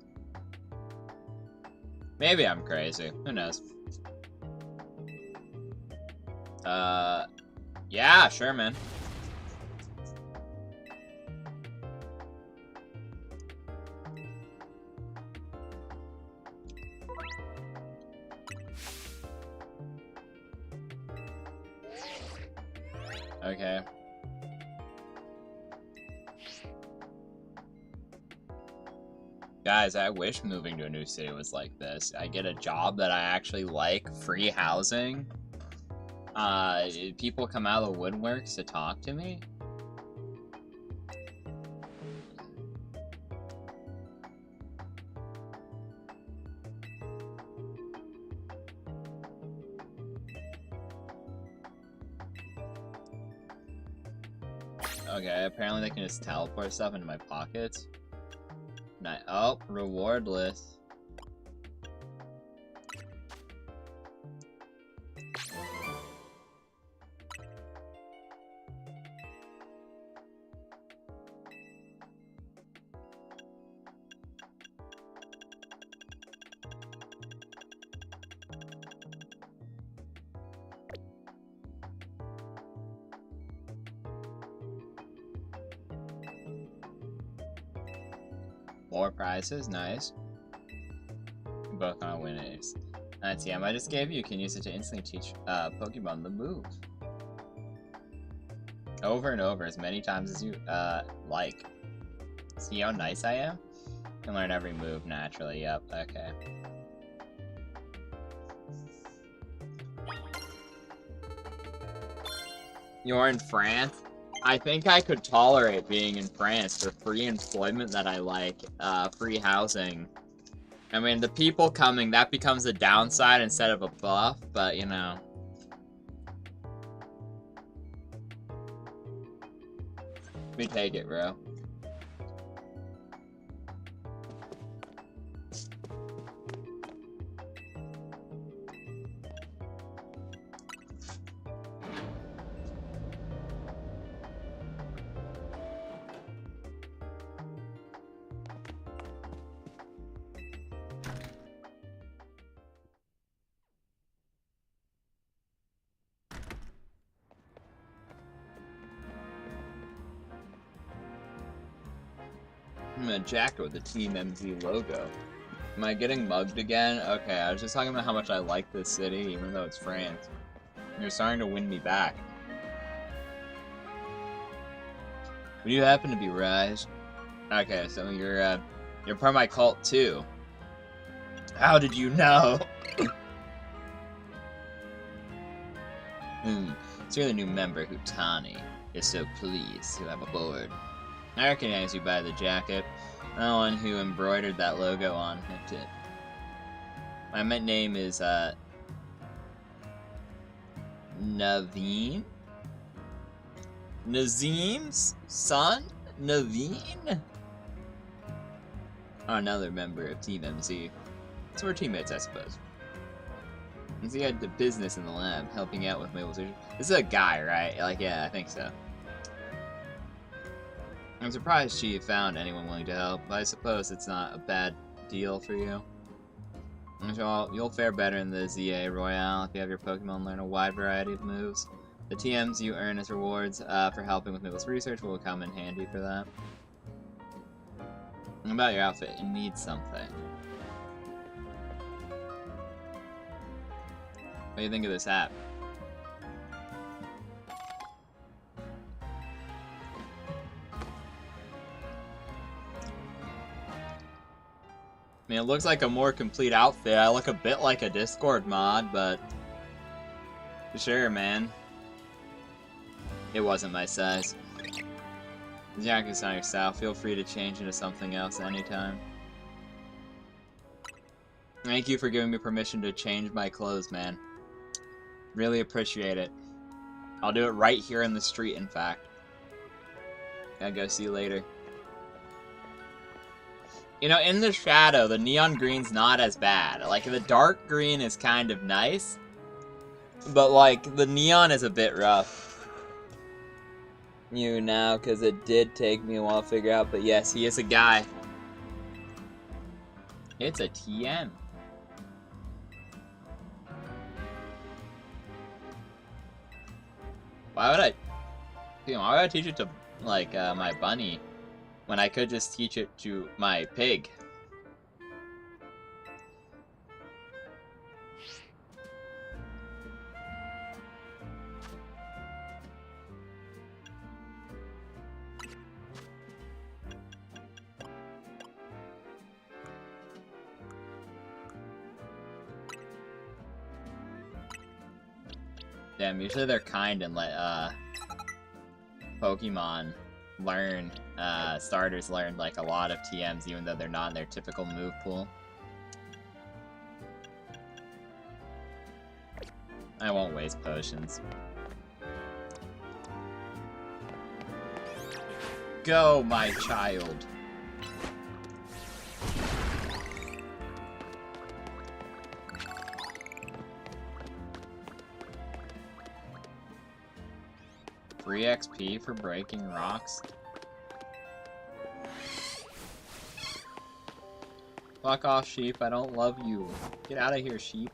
Maybe I'm crazy. Who knows? Yeah, sure, man. Okay. Guys, I wish moving to a new city was like this. I get a job that I actually like, free housing. People come out of the woodworks to talk to me. Okay, apparently they can just teleport stuff into my pockets. Oh, reward list. More prizes, nice. Both gonna win ace. That TM I just gave you, you can use it to instantly teach Pokemon the move. Over and over, as many times as you like. See how nice I am? You can learn every move naturally, yep, okay. You're in France? I think I could tolerate being in France for free employment that I like, free housing. I mean, the people coming, that becomes a downside instead of a buff, but, you know. We take it, bro. I'm a jacket with the Team MZ logo. Am I getting mugged again? Okay, I was just talking about how much I like this city, even though it's France. You're starting to win me back. Would you happen to be Rise? Okay, so you're part of my cult too. How did you know? So you're the new member, Hutani. Is so pleased to have aboard. I recognize you by the jacket. The one who embroidered that logo on it. My name is, Naveen? Nazim's son? Naveen? Oh, another member of Team MZ. So we're teammates, I suppose. MZ had the business in the lab, helping out with Mabel's. This is a guy, right? Like, yeah, I think so. I'm surprised she found anyone willing to help, but I suppose it's not a bad deal for you. So you'll fare better in the ZA Royale if you have your Pokemon learn a wide variety of moves. The TMs you earn as rewards for helping with Mabel's research will come in handy for that. And about your outfit, it needs something. What do you think of this hat? I mean, it looks like a more complete outfit. I look a bit like a Discord mod, but sure, man. It wasn't my size. The jacket's not your style. Feel free to change into something else anytime. Thank you for giving me permission to change my clothes, man. Really appreciate it. I'll do it right here in the street, in fact. Gotta go see you later. You know, in the shadow, the neon green's not as bad. Like, the dark green is kind of nice. But, like, the neon is a bit rough. You now, because it did take me a while to figure out. But yes, he is a guy. It's a TM. Why would I teach it to, like, my bunny when I could just teach it to my pig? Damn, usually they're kind and let, Pokemon learn, starters learn, like, a lot of TMs, even though they're not in their typical move pool. I won't waste potions. Go, my child. Free XP for breaking rocks. Fuck off, sheep. I don't love you. Get out of here, sheep.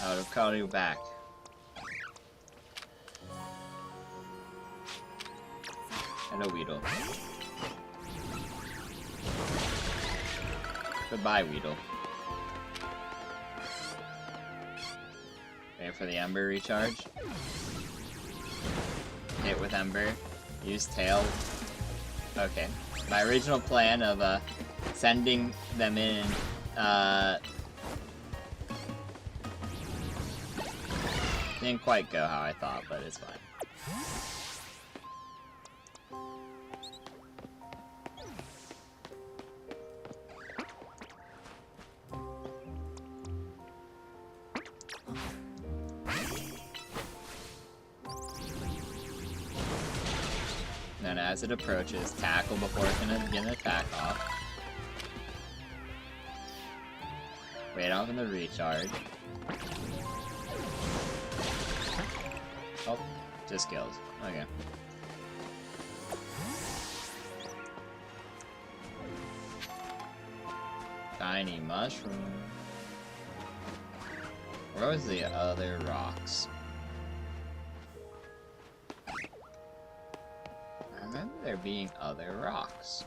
I would have called you back. Hello, Weedle. Goodbye, Weedle. Wait for the Ember recharge. Hit with Ember. Use Tail. Okay. My original plan of sending them in didn't quite go how I thought, but it's fine. Then as it approaches, tackle before it can get an attack off. Wait on the recharge. Oh, just kills. Okay. Tiny mushroom. Where was the other rocks? I remember there being other rocks.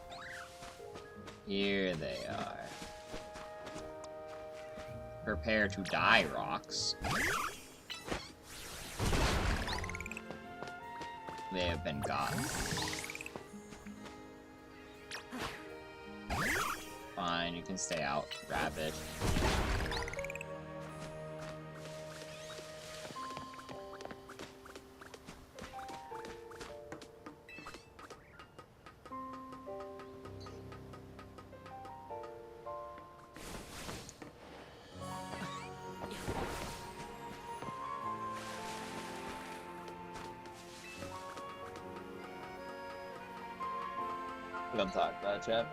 Here they are. Prepare to die, rocks. They have been gotten. Fine, you can stay out, rabbit. Don't talk about it, chat.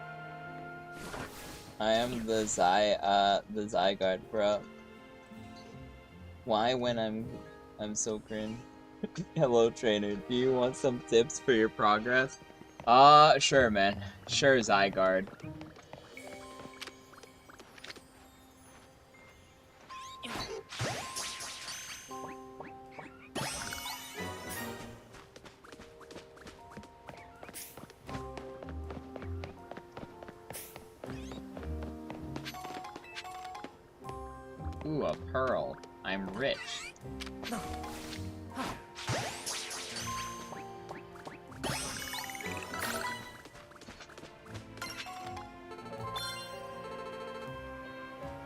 I am the Zygarde, bro. Why when I'm so cringe? Hello, trainer. Do you want some tips for your progress? Sure, man. Sure, Zygarde. Ooh, a pearl. I'm rich.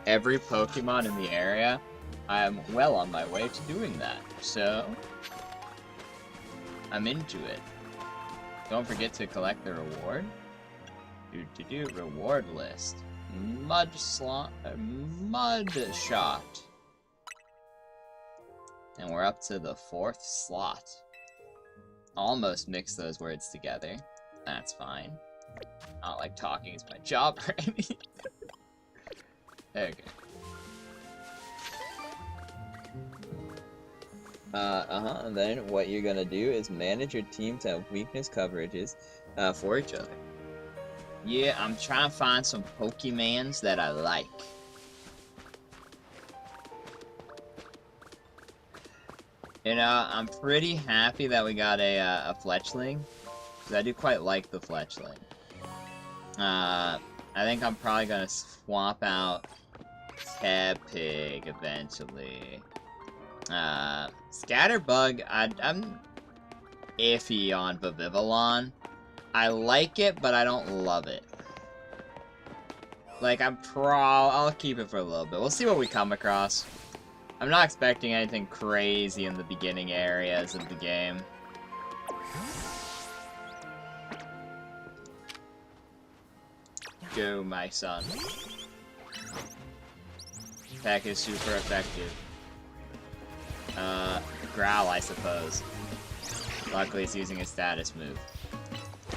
Every Pokemon in the area, I am well on my way to doing that, so I'm into it. Don't forget to collect the reward. Reward list. Mud shot. And we're up to the 4th slot. Almost mix those words together. That's fine. Not like talking is my job or anything. Okay. And then what you're gonna do is manage your team to have weakness coverages for each other. Yeah, I'm trying to find some Pokemans that I like. You know, I'm pretty happy that we got a Fletchling, because I do quite like the Fletchling. I think I'm probably gonna swap out Tepig eventually. Scatterbug, I'm iffy on Vivillon. I like it, but I don't love it. Like, I'll keep it for a little bit. We'll see what we come across. I'm not expecting anything crazy in the beginning areas of the game. Go, my son. Attack is super effective. Growl, I suppose. Luckily, it's using a status move.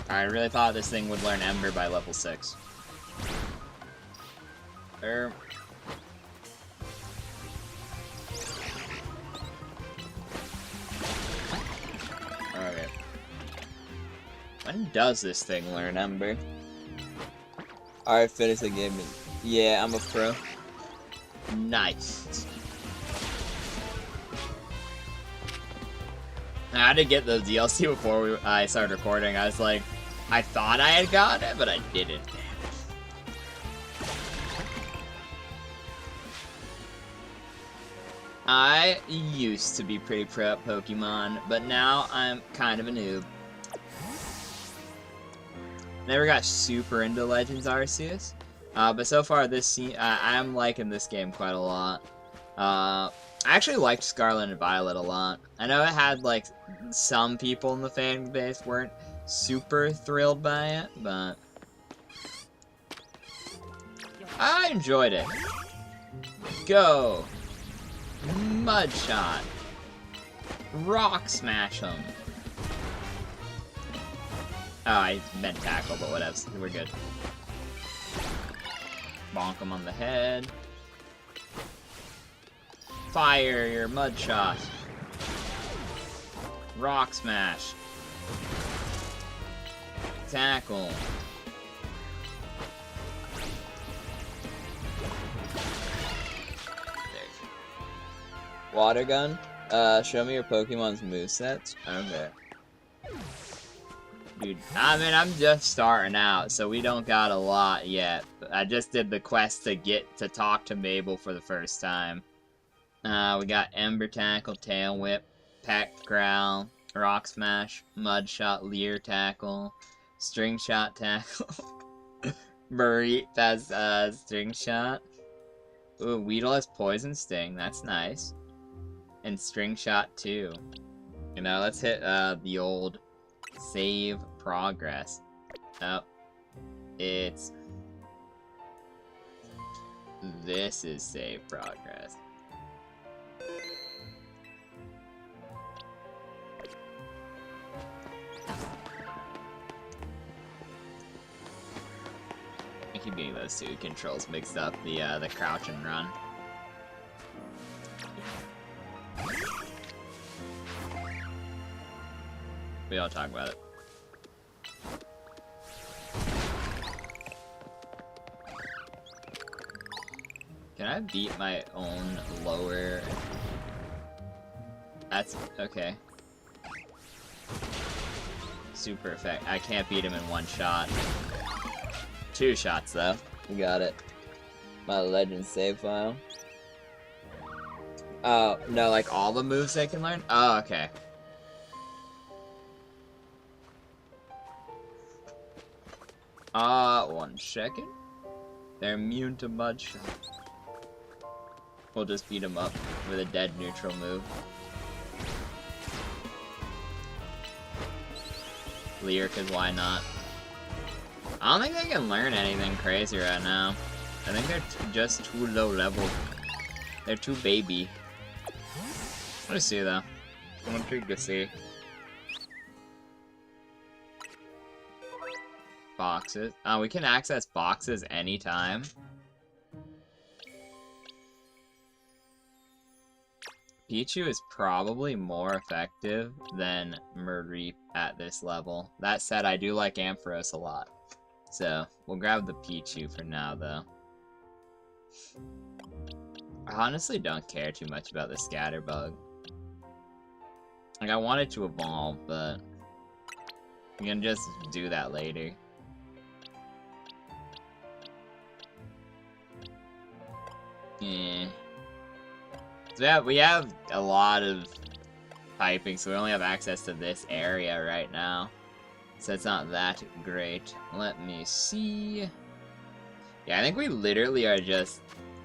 I really thought this thing would learn Ember by level 6. Okay. When does this thing learn Ember? Alright, finish the game. Yeah, I'm a pro. Nice. I had to get the DLC before I started recording. I was like, I thought I had gotten it, but I didn't. I used to be pretty pro at Pokemon, but now I'm kind of a noob. Never got super into Legends Arceus, but so far this I'm liking this game quite a lot. I actually liked Scarlet and Violet a lot. I know it had like some people in the fan base weren't super thrilled by it, but I enjoyed it. Go! Mud Shot! Rock Smash him! Oh, I meant tackle, but whatever. We're good. Bonk him on the head. Fire your Mud Shot. Rock Smash. Tackle. Water Gun? Show me your Pokemon's movesets. Okay. Dude, I mean, I'm just starting out, so we don't got a lot yet. I just did the quest to get to talk to Mabel for the first time. We got Ember Tackle, Tail Whip, Peck Growl, Rock Smash, Mud Shot, Leer Tackle, String Shot Tackle. Burrito has String Shot. Ooh, Weedle has Poison Sting, that's nice. And String Shot too. You know, let's hit the old save progress. Oh, it's this is save progress. I keep getting those two controls mixed up, the crouch and run. We don't talk about it. Can I beat my own lower? That's okay. Super effect. I can't beat him in one shot. 2 shots though. We got it. My legend save file. Oh, no, like all the moves they can learn? Oh, okay. 1 second. They're immune to Mud Shot. We'll just beat them up with a dead neutral move. Leer, cause why not? I don't think they can learn anything crazy right now. I think they're just too low level. They're too baby. Let's see though. I'm intrigued to see. Boxes. We can access boxes anytime. Pichu is probably more effective than Mareep at this level. That said, I do like Ampharos a lot. So, we'll grab the Pichu for now, though. I honestly don't care too much about the Scatterbug. Like, I want it to evolve, but we can just do that later. Yeah. So we have a lot of typing, so we only have access to this area right now. So it's not that great. Let me see. Yeah, I think we literally are just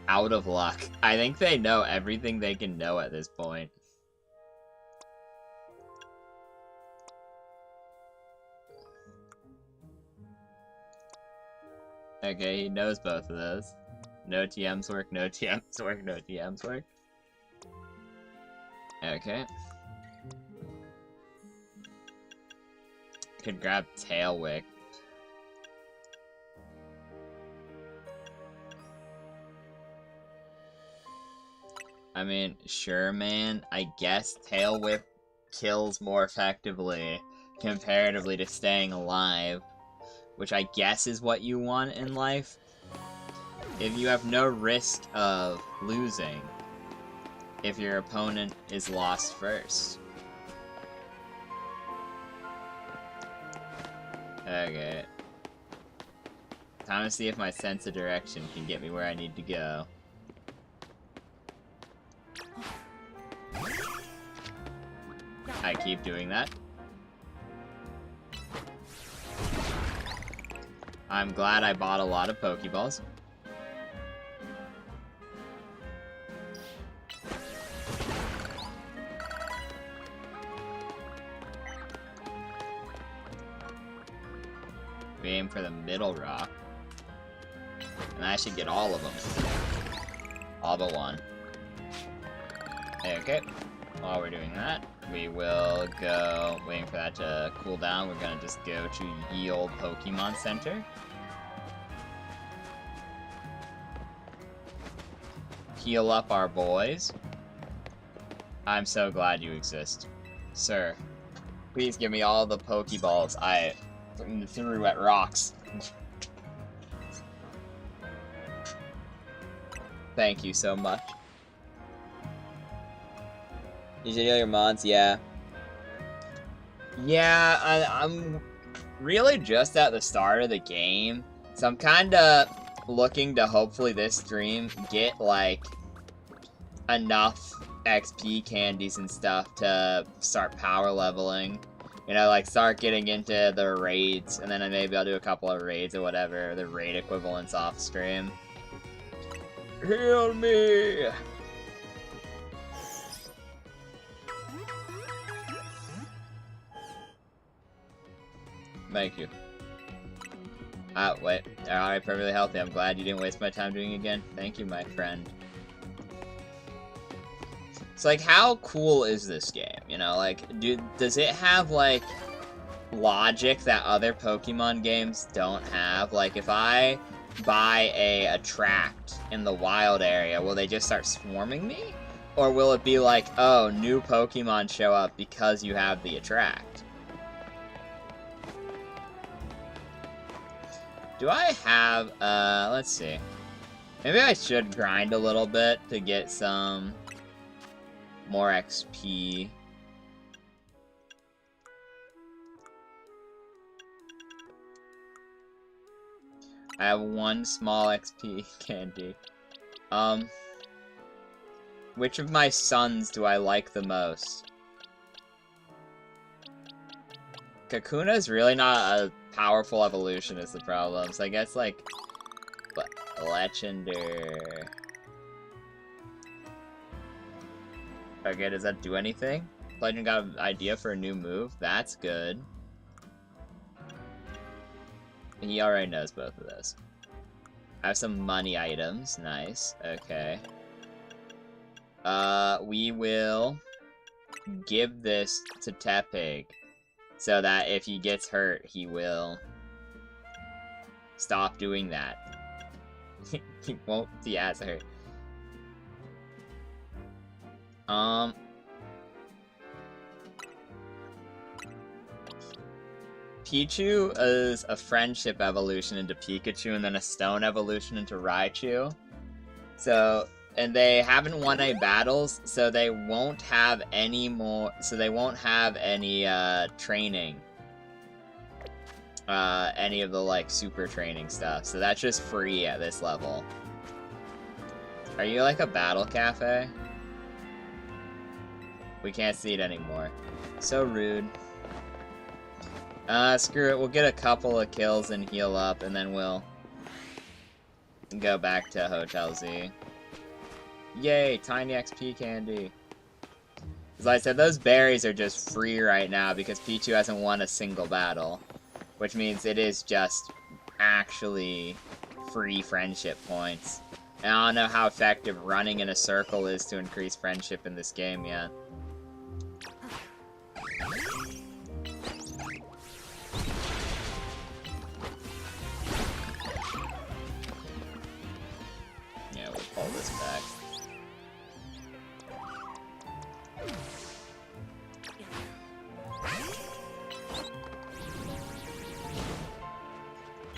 out of luck. I think they know everything they can know at this point. Okay, he knows both of those. No TMs work, no TMs work, no TMs work. Okay. could grab Tailwick. I mean, sure, man. I guess Tail Whip kills more effectively comparatively to staying alive, which I guess is what you want in life. If you have no risk of losing if your opponent is lost first. Okay. Time to see if my sense of direction can get me where I need to go. I keep doing that. I'm glad I bought a lot of Pokeballs. We aim for the middle rock. And I should get all of them. All but one. Okay. While we're doing that, we will go, waiting for that to cool down, we're gonna just go to Ye Olde Pokemon Center. Heal up our boys. I'm so glad you exist. Sir, please give me all the Pokeballs I threw at rocks. Thank you so much. You should heal your mons, yeah. Yeah, I'm really just at the start of the game, so I'm kinda looking to hopefully this stream get, like, enough XP candies and stuff to start power leveling. You know, like, start getting into the raids, and then maybe I'll do a couple of raids or whatever, the raid equivalents off stream. Heal me! Thank you. Wait. Alright, perfectly healthy. I'm glad you didn't waste my time doing it again. Thank you, my friend. It's like, how cool is this game? You know, like, does it have, like, logic that other Pokemon games don't have? Like, if I buy a attract in the wild area, will they just start swarming me? Or will it be like, oh, new Pokemon show up because you have the attract? Do I have, let's see. Maybe I should grind a little bit to get some more XP. I have one small XP candy. Which of my sons do I like the most? Kakuna's really not a powerful evolution is the problem, so I guess, like, but Legendary. Okay, does that do anything? Legend got an idea for a new move? That's good. He already knows both of those. I have some money items. Nice. Okay. We will give this to Tepig, so that if he gets hurt, he will stop doing that. He won't be as hurt. Pichu is a friendship evolution into Pikachu, and then a stone evolution into Raichu. So, and they haven't won any battles, so they won't have any more, so they won't have any, training. Any of the, like, super training stuff. So that's just free at this level. Are you, like, a battle cafe? We can't see it anymore. So rude. Screw it, we'll get a couple of kills and heal up, and then we'll go back to Hotel Z. Yay, tiny XP candy. As I said, those berries are just free right now because Pichu hasn't won a single battle. Which means it is just actually free friendship points. And I don't know how effective running in a circle is to increase friendship in this game yet.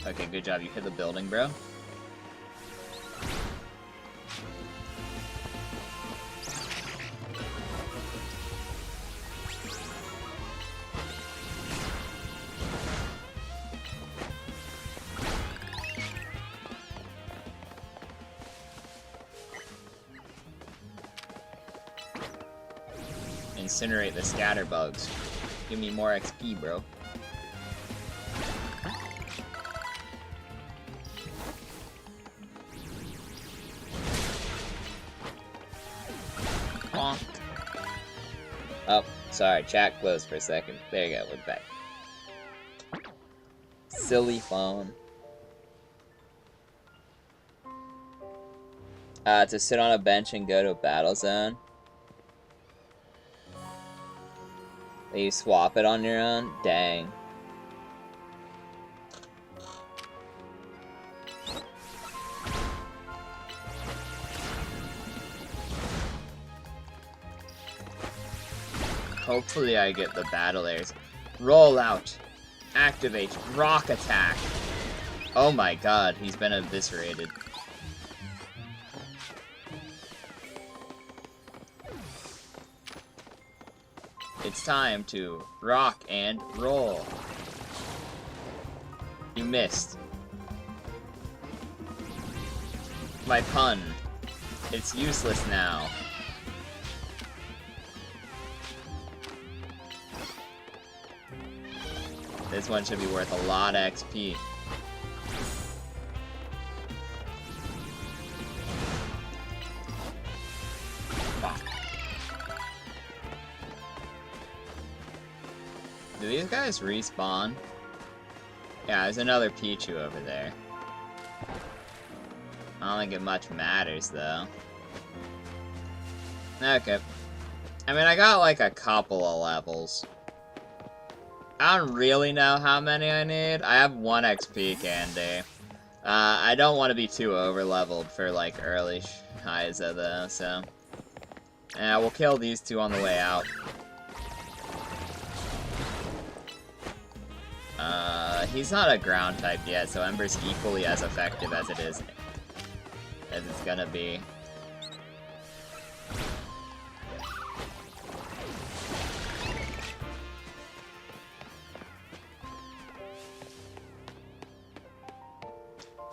Okay, good job. You hit the building, bro. Incinerate the scatter bugs. Give me more XP, bro. Honk. Oh, sorry, chat closed for a second. There you go, we're back. Silly phone. To sit on a bench and go to a battle zone. You swap it on your own? Dang. Hopefully I get the battle airs. Roll out. Activate. Rock attack. Oh my god, he's been eviscerated. It's time to rock and roll. You missed. My pun. It's useless now. This one should be worth a lot of XP. Do these guys respawn? Yeah, there's another Pichu over there. I don't think it much matters, though. Okay. I mean, I got like a couple of levels. I don't really know how many I need. I have 1 XP candy. I don't want to be too over-leveled for, like, early Shiza, though, so... Yeah, we'll kill these 2 on the way out. He's not a ground type yet, so Ember's equally as effective as it is... as it's gonna be.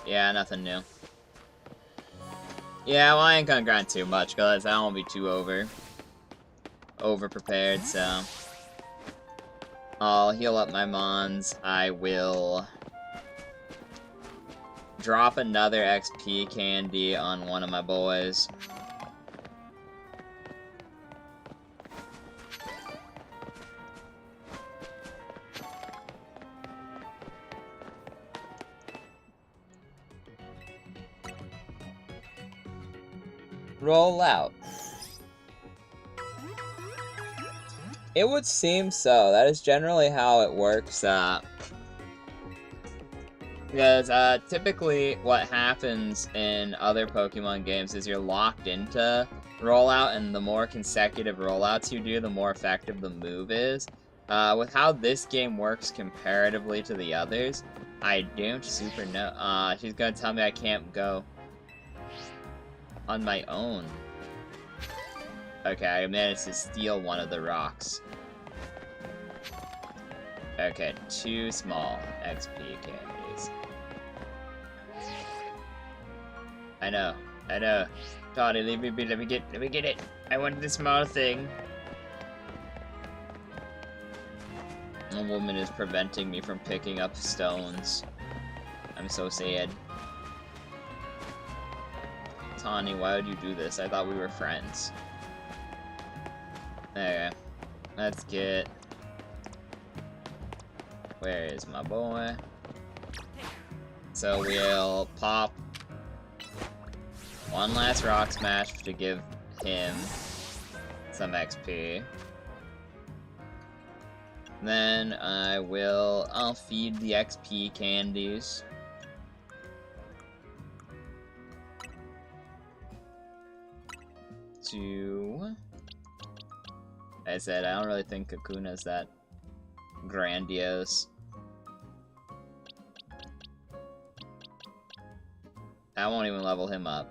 Yeah, nothing new. Yeah, well, I ain't gonna grind too much, because I don't want to be too over-prepared, so... I'll heal up my mons. I will... drop another XP candy on one of my boys. Roll out. It would seem so. That is generally how it works. Because typically what happens in other Pokemon games is you're locked into rollout, and the more consecutive rollouts you do, the more effective the move is. With how this game works comparatively to the others, I don't super know. She's gonna tell me I can't go on my own. Okay, I managed to steal one of the rocks. Okay, 2 small XP candies. I know. Toddy, leave me be. Let me get it. I wanted the small thing. A woman is preventing me from picking up stones. I'm so sad. Tawny, why would you do this? I thought we were friends. Okay. Let's get... Where is my boy? So we'll pop 1 last Rock Smash to give him some XP. Then I'll feed the XP candies. To... I said, I don't really think Kakuna's that grandiose. That won't even level him up.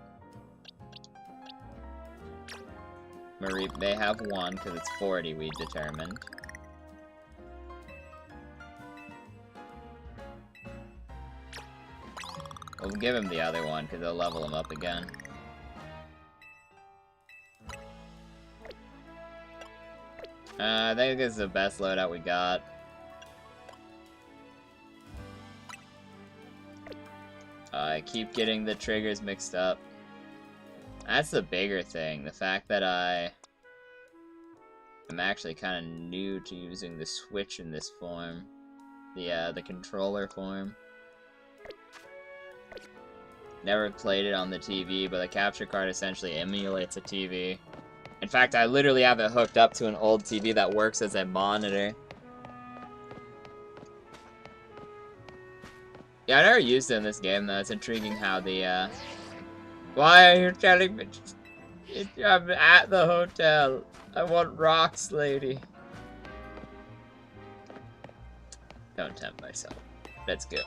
Marie may have 1 because it's 40 we determined. We'll give him the other one because they'll level him up again. I think this is the best loadout we got. I keep getting the triggers mixed up. That's the bigger thing, the fact that I'm actually kind of new to using the Switch in this form. The controller form. Never played it on the TV, but the capture card essentially emulates a TV. In fact, I literally have it hooked up to an old TV that works as a monitor. Yeah, I never used it in this game, though. It's intriguing how the, Why are you telling me? I'm at the hotel. I want rocks, lady. Don't tempt myself. Let's go.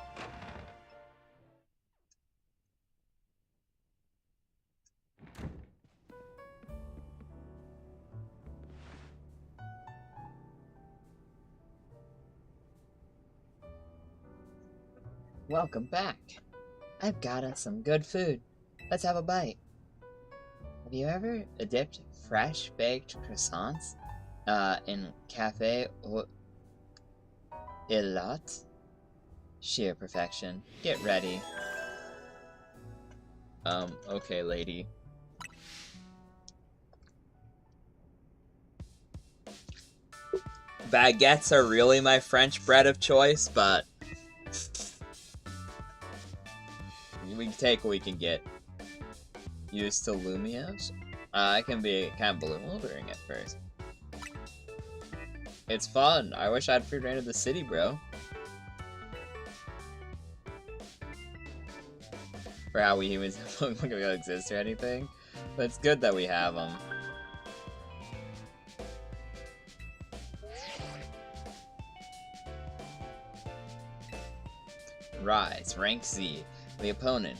Welcome back. I've got us some good food. Let's have a bite. Have you ever dipped fresh baked croissants in Cafe Ilot? Sheer perfection. Get ready. Okay, lady. Baguettes are really my French bread of choice, but we can take what we can get. Used to Lumios? I can be kind of bewildering at first. It's fun. I wish I'd free-rated the city, bro. For how we humans don't look like they exist or anything. But it's good that we have them. Rise, rank Z. The opponent,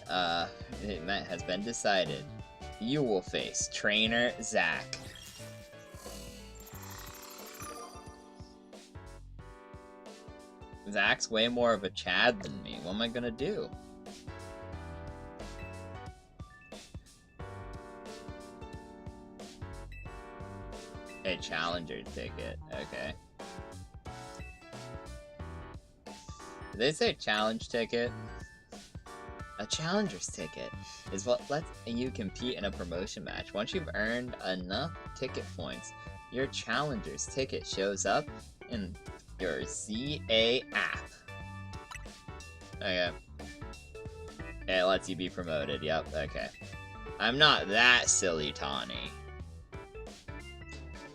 it has been decided. You will face Trainer Zach. Zach's way more of a Chad than me. What am I gonna do? A challenger ticket. Okay. Did they say challenge ticket? A challenger's ticket is what lets you compete in a promotion match. Once you've earned enough ticket points, your challenger's ticket shows up in your ZA app. Okay. It lets you be promoted, yep, okay. I'm not that silly, Tawny.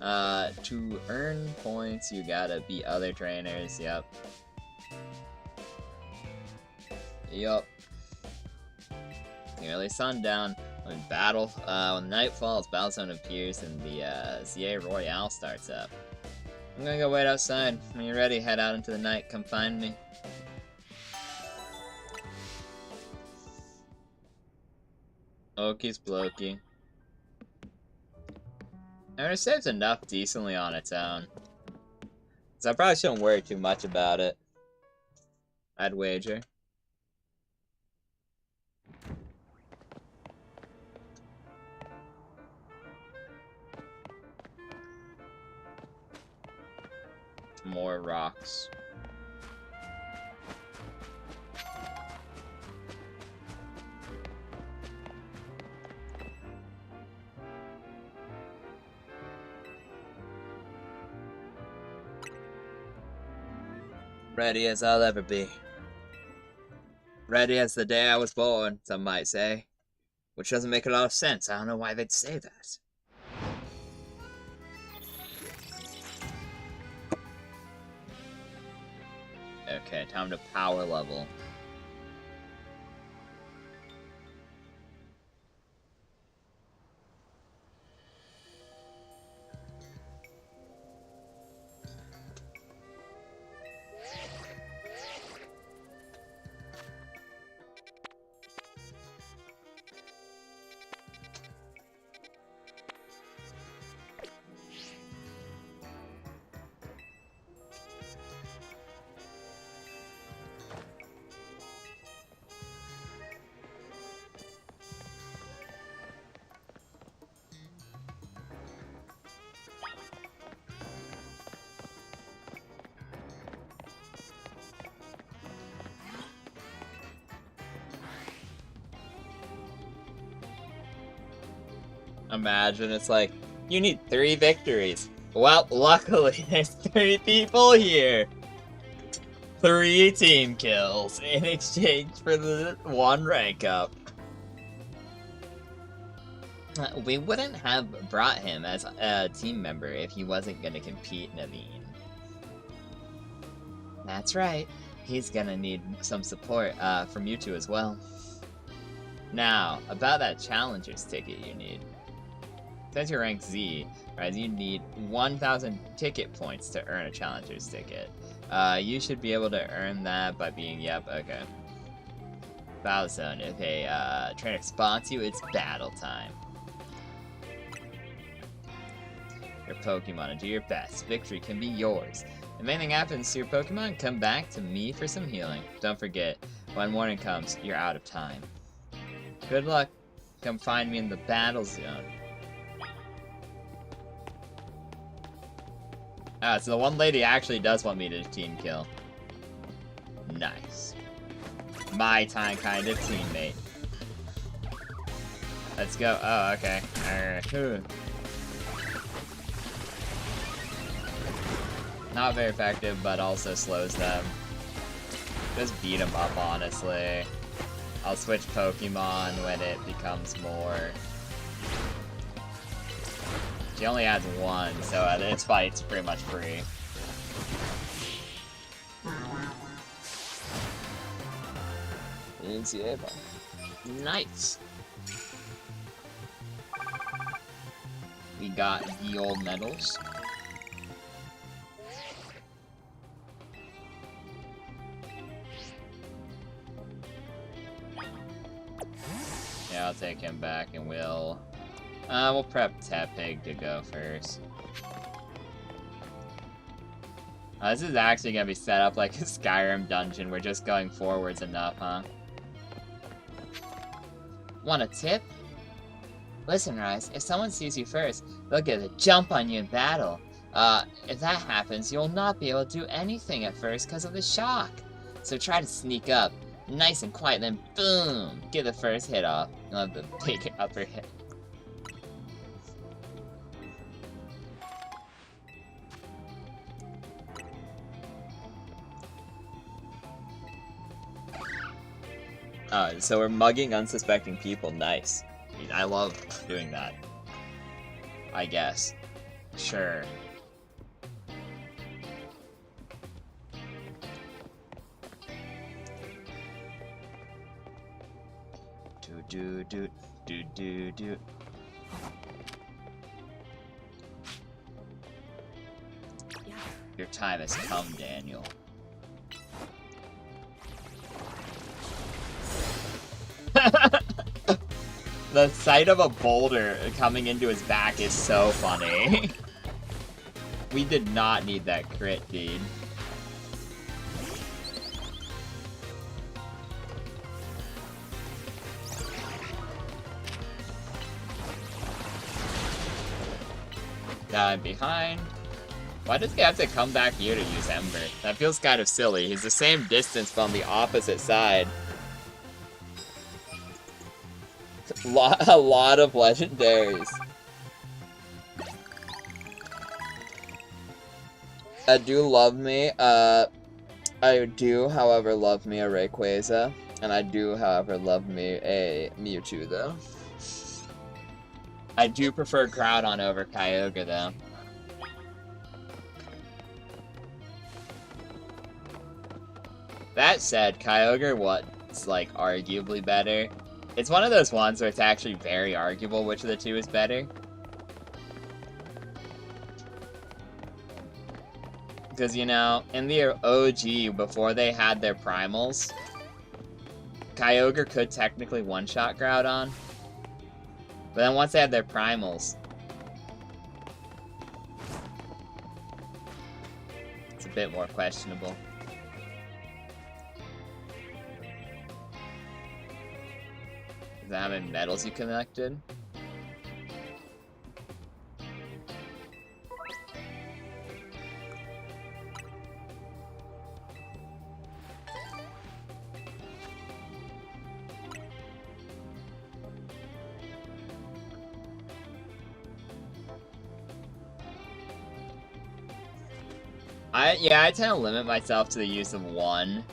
To earn points, you gotta beat other trainers, yep. Yup. Nearly sundown. When night falls, battle zone appears and the ZA Royale starts up. I'm gonna go wait outside. When you're ready, head out into the night. Come find me. Okies blokey. I mean, it saves enough decently on its own. So I probably shouldn't worry too much about it. I'd wager. More rocks. Ready as I'll ever be. Ready as the day I was born, some might say. Which doesn't make a lot of sense. I don't know why they'd say that. Okay, time to power level. Imagine it's like, you need 3 victories. Well, luckily there's 3 people here. 3 team kills in exchange for the 1 rank up. We wouldn't have brought him as a team member if he wasn't gonna compete, Naveen. That's right. He's gonna need some support from you two as well. Now, about that Challenger's ticket you need. Since you're rank Z, right, you need 1,000 ticket points to earn a Challenger's ticket. You should be able to earn that by being, yep, okay. Battle Zone. If a trainer spots you, it's battle time. Your Pokemon and do your best. Victory can be yours. If anything happens to your Pokemon, come back to me for some healing. Don't forget, when morning comes, you're out of time. Good luck. Come find me in the Battle Zone. Ah, so the one lady actually does want me to team kill. Nice. My kind of teammate. Let's go. Oh, okay. Alright. Not very effective, but also slows them. Just beat them up, honestly. I'll switch Pokemon when it becomes more. She only has 1, so this fight's pretty much free. Nice. We got the old medals. Yeah, I'll take him back and we'll prep Tepig to go first. This is actually gonna be set up like a Skyrim dungeon. We're just going forwards enough, huh? Want a tip? Listen, Rise, if someone sees you first, they'll get a jump on you in battle. If that happens, you'll not be able to do anything at first because of the shock. So try to sneak up, nice and quiet, then boom! Get the first hit off. You'll have the big upper hit. So we're mugging unsuspecting people. Nice. I love doing that. I guess. Sure. Do. Your time has come, Daniel. The sight of a boulder coming into his back is so funny. We did not need that crit, dude. Behind. Why does he have to come back here to use Ember? That feels kind of silly. He's the same distance but on the opposite side. A lot of legendaries. I do love me. I do, however, love me a Rayquaza. And I do, however, love me a Mewtwo, though. I do prefer Groudon over Kyogre, though. That said, Kyogre was, like, arguably better. It's one of those ones where it's actually very arguable which of the two is better. Because, you know, in the OG, before they had their primals, Kyogre could technically one-shot Groudon. But then once they had their primals, it's a bit more questionable. Is that how many medals you collected? I tend to limit myself to the use of one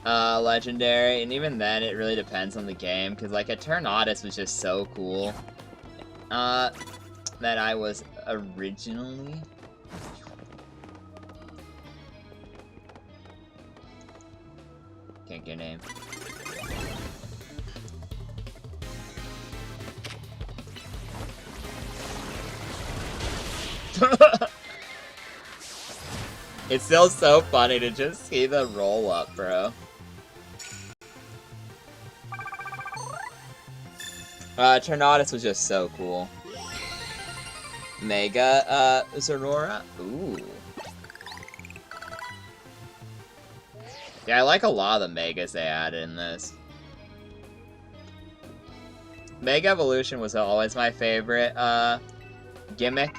legendary, and even then it really depends on the game, because like Eternatus was just so cool that I was originally... Can't get a name. It's still so funny to just see the roll up, bro. Eternatus was just so cool. Mega, Zorora? Ooh. Yeah, I like a lot of the Megas they added in this. Mega Evolution was always my favorite, gimmick.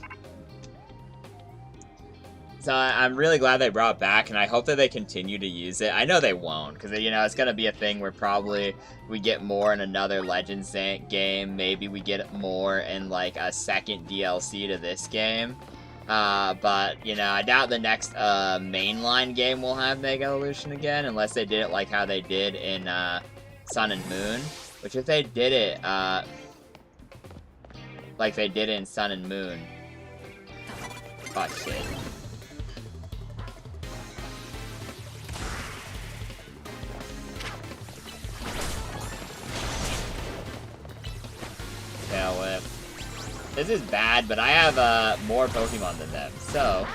So I'm really glad they brought it back, and I hope that they continue to use it. I know they won't, because, you know, it's going to be a thing where probably we get more in another Legends game. Maybe we get more in, like, a second DLC to this game. But, you know, I doubt the next mainline game will have Mega Evolution again, unless they did it like how they did in Sun and Moon. Which, if they did it like they did in Sun and Moon... Oh, shit. Tail Whip. This is bad, but I have more Pokemon than them, so...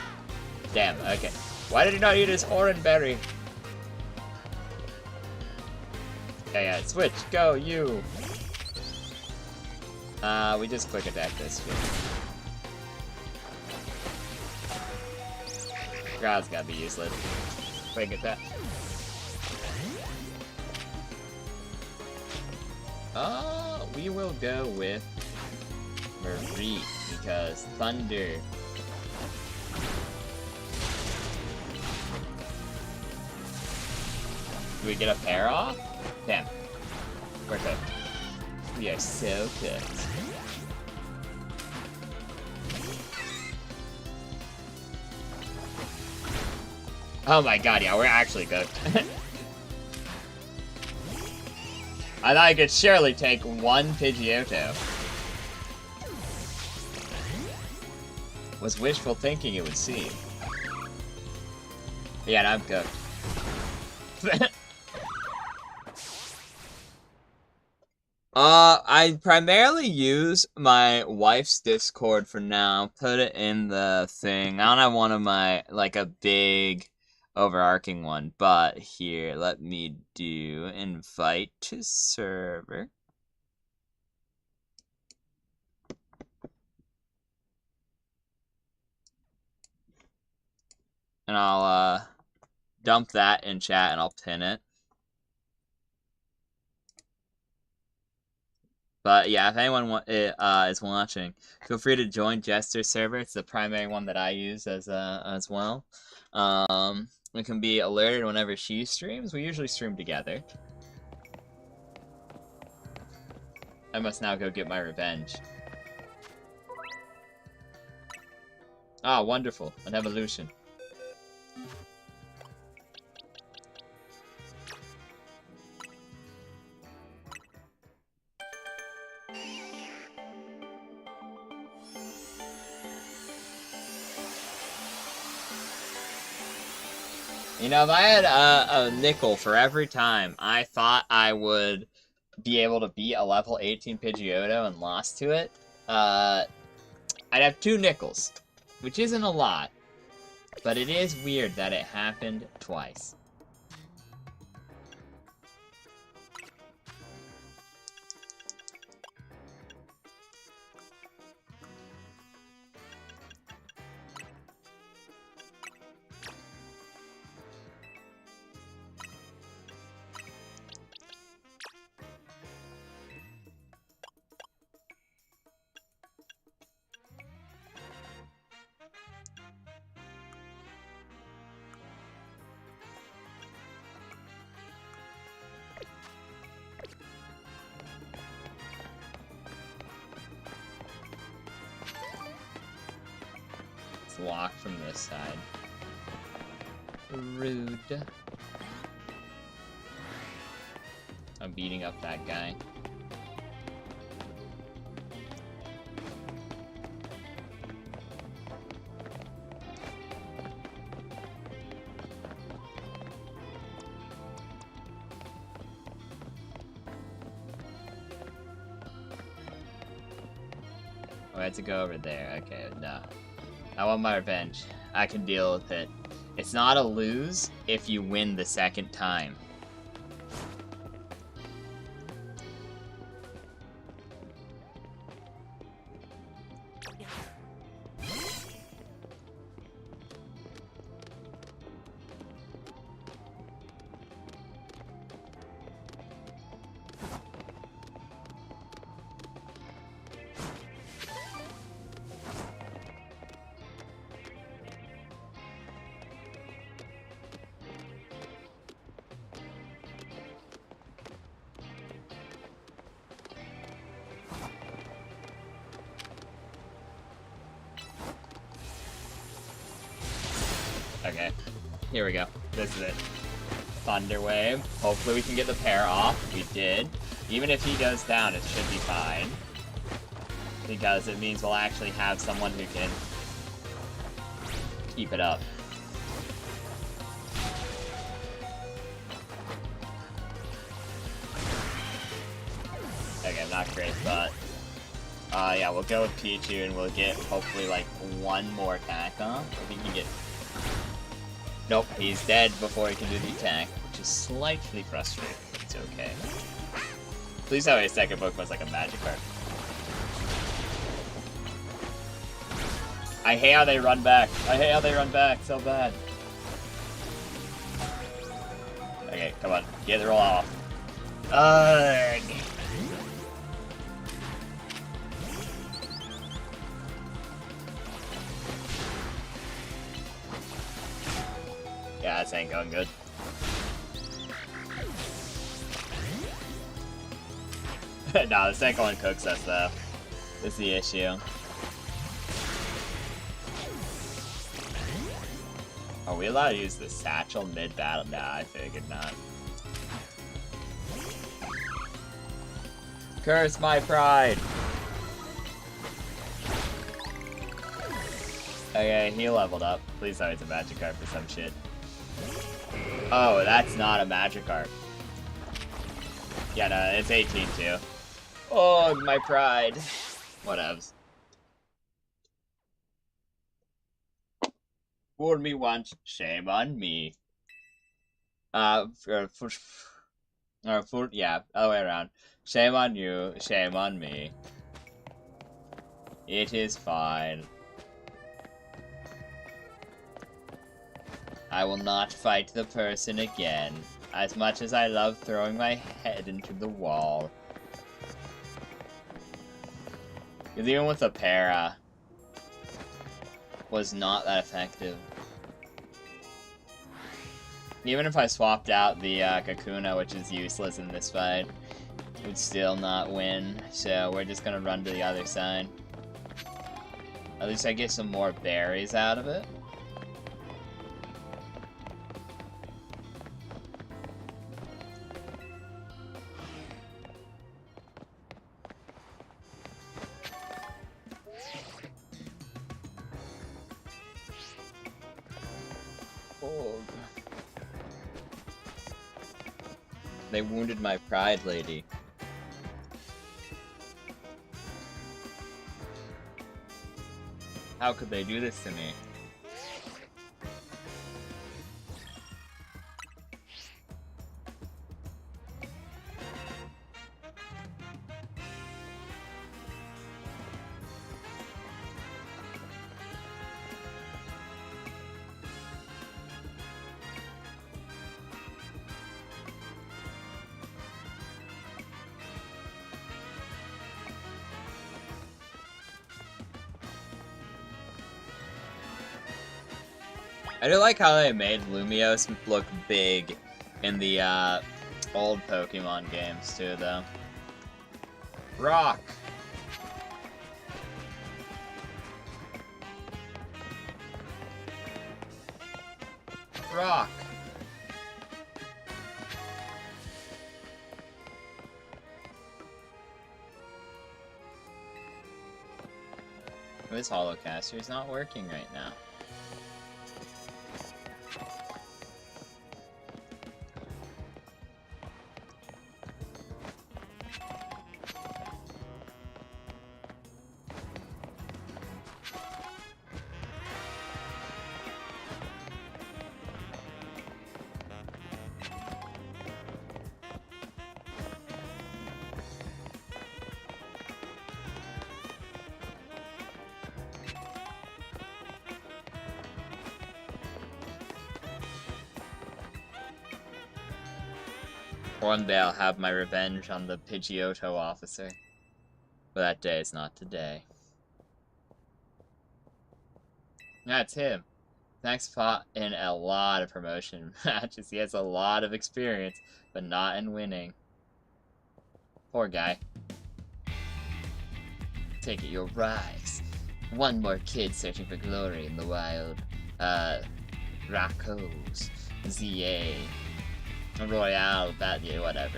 Damn, okay. Why did he not eat his Oran Berry? Yeah, switch, go, you! We just quick attack this shit. God's gotta be useless. Quick attack. We will go with Marie, because Thunder. Do we get a pair off? Damn. We're cooked. We are so cooked. Oh my god, yeah, we're actually cooked. I thought I could surely take one Pidgeotto. Was wishful thinking, it would seem. Yeah, and I'm cooked. I primarily use my wife's Discord for now. Put it in the thing. I don't have one of my, like, a big overarching one, but here, let me do invite to server. And I'll, dump that in chat and I'll pin it. But yeah, if anyone is watching, feel free to join Jester's server. It's the primary one that I use as well. We can be alerted whenever she streams. We usually stream together. I must now go get my revenge. Ah, wonderful. An evolution. You know, if I had a nickel for every time I thought I would be able to beat a level 18 Pidgeotto and lost to it, I'd have 2 nickels, which isn't a lot, but it is weird that it happened twice. Locked from this side. Rude. I'm beating up that guy. Oh, I had to go over there. Okay, no. I want my revenge. I can deal with it. It's not a lose if you win the second time. Okay, here we go. This is it. Thunder Wave. Hopefully we can get the pair off. We did. Even if he goes down, it should be fine. Because it means we'll actually have someone who can keep it up. Okay, not great, but... yeah, we'll go with Pichu and we'll get, hopefully, like, one more attack off. I think he can get... Nope, he's dead before he can do the attack, which is slightly frustrating, but it's okay. Please tell me his second Pokemon's like a Magikarp. I hate how they run back. I hate how they run back so bad. Okay, come on. Get the roll off. Ugh. Yeah, this ain't going good. Nah, the second one cooks us though. That's the issue. Are we allowed to use the satchel mid-battle? Nah, I figured not. Curse my pride! Okay, he leveled up. Please tell me it's a Magikarp for some shit. Oh, that's not a Magikarp. Yeah, no, it's 18 too. Oh, my pride. Whatevs. Fool me once, shame on me. Yeah, other way around. Shame on you, shame on me. It is fine. I will not fight the person again, as much as I love throwing my head into the wall. Because even with the para, was not that effective. Even if I swapped out the Kakuna, which is useless in this fight, would still not win, so we're just gonna run to the other side. At least I get some more berries out of it. They wounded my pride, lady. How could they do this to me? I do like how they made Lumiose look big in the old Pokemon games too, though. Rock! rock. This holocaster is not working right now. One day I'll have my revenge on the Pidgeotto officer. But that day is not today. That's him. Max fought in a lot of promotion matches. He has a lot of experience, but not in winning. Poor guy. Take it, you'll rise. One more kid searching for glory in the wild. Rakos. ZA. Royale, that, yeah, whatever.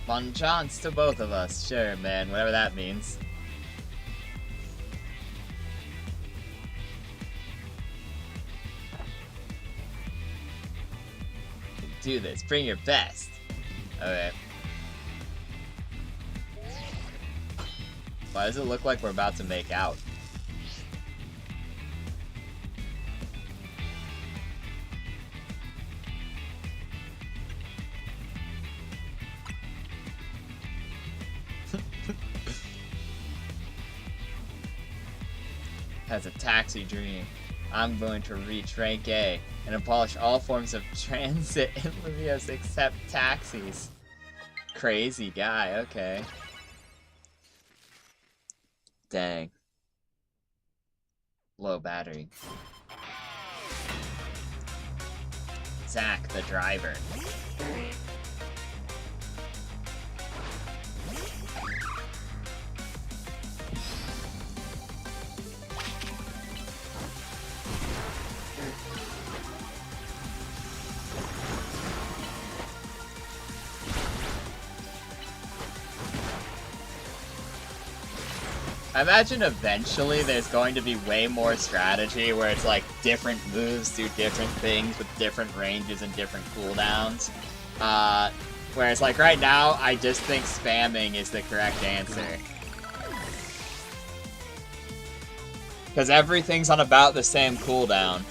One chance to both of us. Sure, man. Whatever that means. Do this. Bring your best. Okay. Why does it look like we're about to make out? Has a taxi dream. I'm going to reach rank A and abolish all forms of transit in Livios except taxis. Crazy guy, okay. Dang. Low battery. Zach, the driver. I imagine eventually there's going to be way more strategy where it's like different moves do different things with different ranges and different cooldowns. Whereas like right now, I just think spamming is the correct answer. Because everything's on about the same cooldown.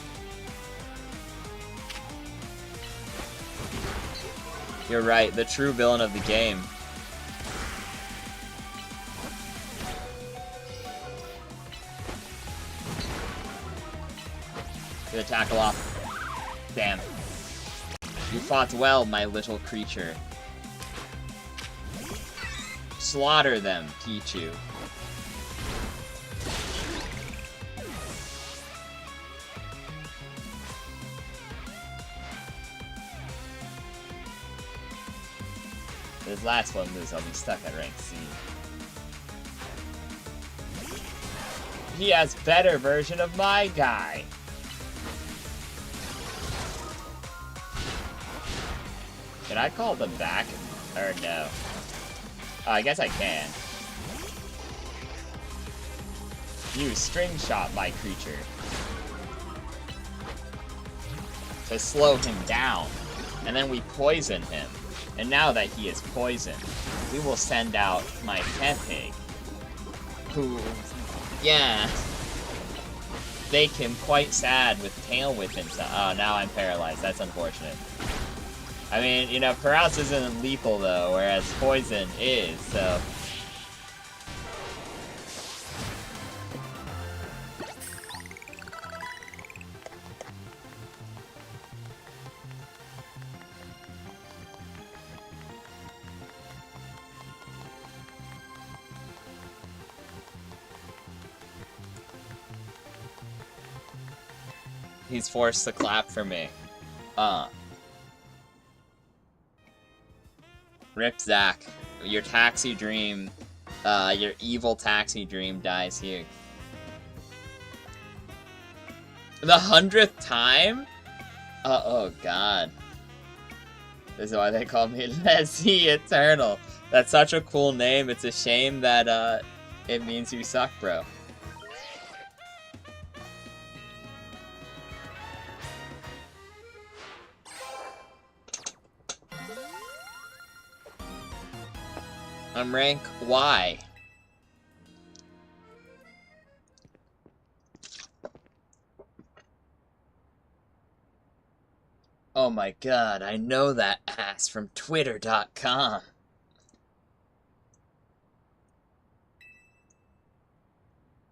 You're right, the true villain of the game. Get a tackle off. Damn. You fought well, my little creature. Slaughter them, Pichu. This last one moves, I'll be stuck at rank C. He has better version of my guy. Can I call them back? Or no? Oh, I guess I can. You string shot my creature. To slow him down. And then we poison him. And now that he is poisoned, we will send out my Tepig. Who, yeah, make him quite sad with Tail Whip and stuff. Oh, now I'm paralyzed. That's unfortunate. I mean, you know, paralysis isn't lethal though, whereas poison is, so. He's forced to clap for me. Rip Zach. your taxi dream, your evil taxi dream dies here. The 100th time? Oh god. This is why they call me Leslie Eternal. That's such a cool name. It's a shame that, it means you suck, bro. I'm rank Y. Oh my god, I know that ass from Twitter.com.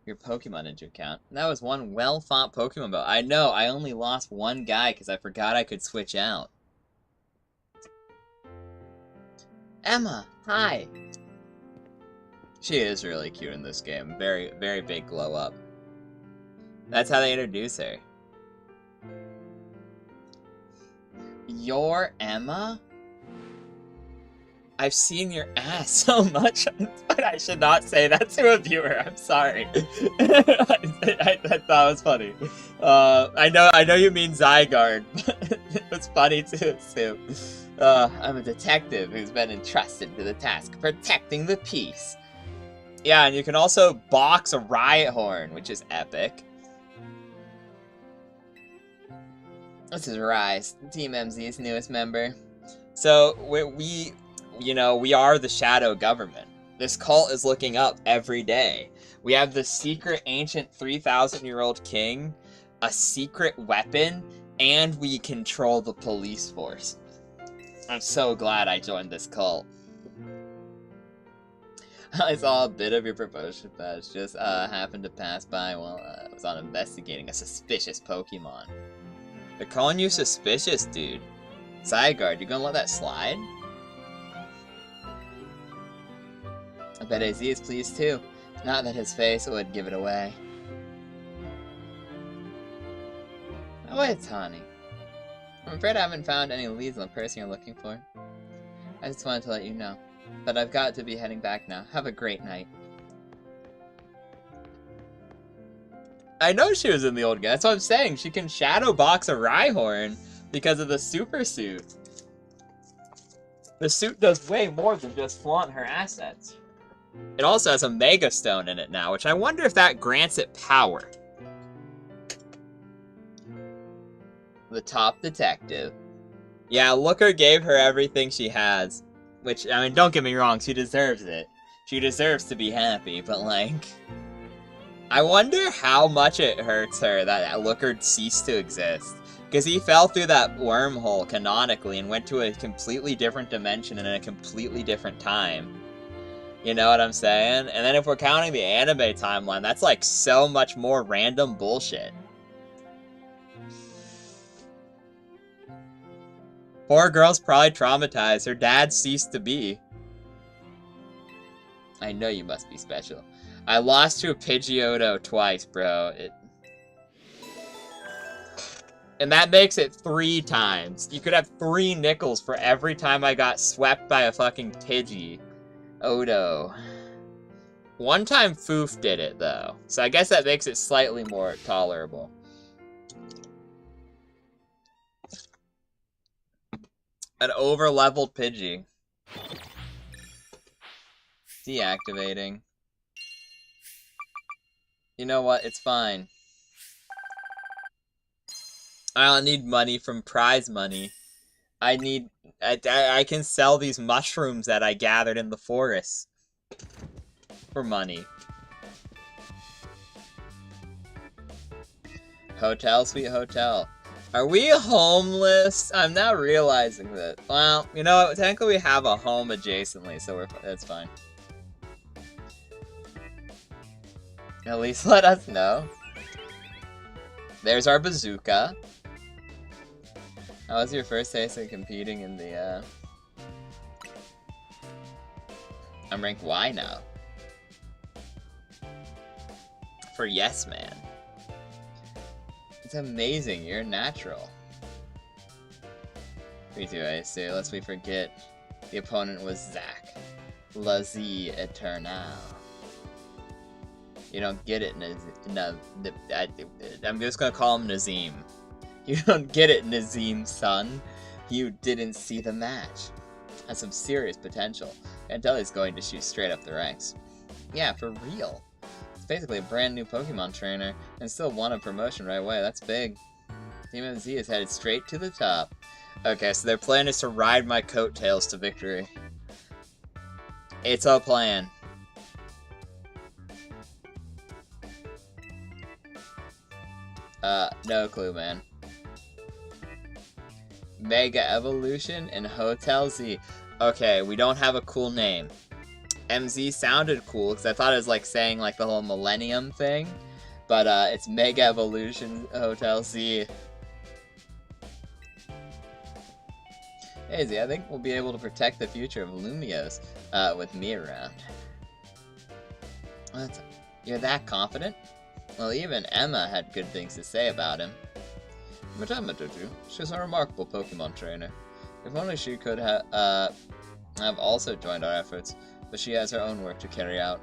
Your Pokemon Ninja account. That was one well-fought Pokemon battle. I know, I only lost one guy because I forgot I could switch out. Emma, hi! She is really cute in this game. Very, very big glow up. That's how they introduce her. You're Emma? I've seen your ass so much, but I should not say that to a viewer. I'm sorry. I thought it was funny. I know you mean Zygarde, but it's funny to assume. I'm a detective who's been entrusted to the task of protecting the peace. Yeah, and you can also box a riot horn, which is epic. This is Rise, Team MZ's newest member. So, we are the shadow government. This cult is looking up every day. We have the secret ancient 3,000-year-old king, a secret weapon, and we control the police force. I'm so glad I joined this cult. I saw a bit of your promotion badge, just happened to pass by while I was on investigating a suspicious Pokemon. They're calling you suspicious, dude. Zygarde, you gonna let that slide? I bet AZ is pleased too. Not that his face would give it away. Oh wait, Tawny. I'm afraid I haven't found any leads on the person you're looking for. I just wanted to let you know. But I've got to be heading back now. Have a great night. I know she was in the old game. That's what I'm saying. She can shadow box a Rhyhorn because of the super suit. The suit does way more than just flaunt her assets. It also has a Mega Stone in it now, which I wonder if that grants it power. The top detective. Yeah, Looker gave her everything she has. Which, I mean, don't get me wrong, she deserves it. She deserves to be happy, but like... I wonder how much it hurts her that Looker ceased to exist. Because he fell through that wormhole canonically and went to a completely different dimension in a completely different time. You know what I'm saying? And then if we're counting the anime timeline, that's like so much more random bullshit. Poor girl's probably traumatized. Her dad ceased to be. I know you must be special. I lost to a Pidgeotto twice, bro. And that makes it 3 times. You could have 3 nickels for every time I got swept by a fucking Pidgeotto. One time Foof did it, though. So I guess that makes it slightly more tolerable. An over-leveled Pidgey. Deactivating. You know what? It's fine. I don't need money from prize money. I can sell these mushrooms that I gathered in the forest. For money. Hotel, sweet hotel. Are we homeless? I'm now realizing that. Well, you know what? Technically we have a home adjacently, so that's fine. At least let us know. There's our bazooka. How was your first taste of competing in the, I'm rank Y now. For Yes Man. It's amazing, you're natural. 3-2 I see, lest we forget. The opponent was Zach. La Z Eternal. You don't get it, I'm just gonna call him Nazim. You don't get it, Nazim, son. You didn't see the match. Has some serious potential. I can tell he's going to shoot straight up the ranks. Yeah, for real. It's basically a brand new Pokemon trainer, and still won a promotion right away. That's big. Team MZ is headed straight to the top. Okay, so their plan is to ride my coattails to victory. It's a plan. No clue, man. Mega Evolution and Hotel Z. Okay, we don't have a cool name. MZ sounded cool, because I thought it was like saying like the whole Millennium thing. But it's Mega Evolution Hotel Z. Hey Z, I think we'll be able to protect the future of Lumiose with me around. What? You're that confident? Well, even Emma had good things to say about him. But Emma, she's a remarkable Pokemon trainer. If only she could have also joined our efforts, but she has her own work to carry out.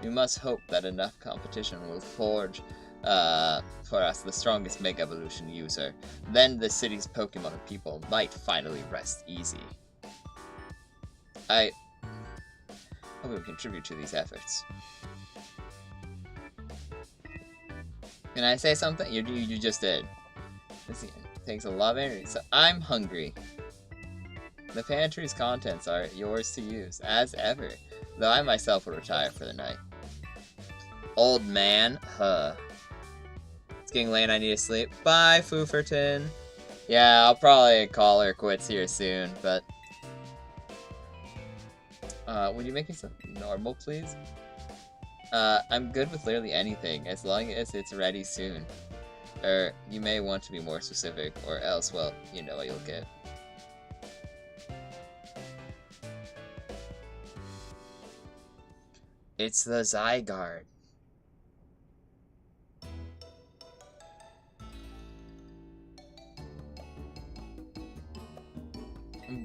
We must hope that enough competition will forge for us the strongest Mega Evolution user. Then the city's Pokemon and people might finally rest easy. I hope we contribute to these efforts. Can I say something? You just did. This takes a lot of energy, so I'm hungry. The pantry's contents are yours to use, as ever, though I myself will retire for the night. Old man, huh. It's getting late, I need to sleep. Bye, Fooferton. Yeah, I'll probably call her quits here soon, but... would you make me something normal, please? I'm good with literally anything, as long as it's ready soon. Or, you may want to be more specific, or else, well, you know what you'll get. It's the Zygarde.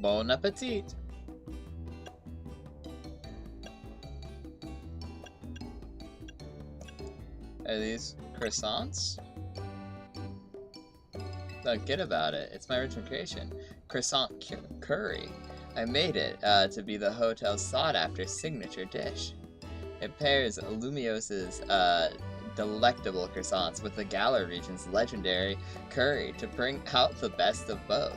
Bon appetit! Are these croissants? Forget about it. It's my original creation. Croissant curry. I made it to be the hotel's sought-after signature dish. It pairs Lumiose's delectable croissants with the Galar region's legendary curry to bring out the best of both.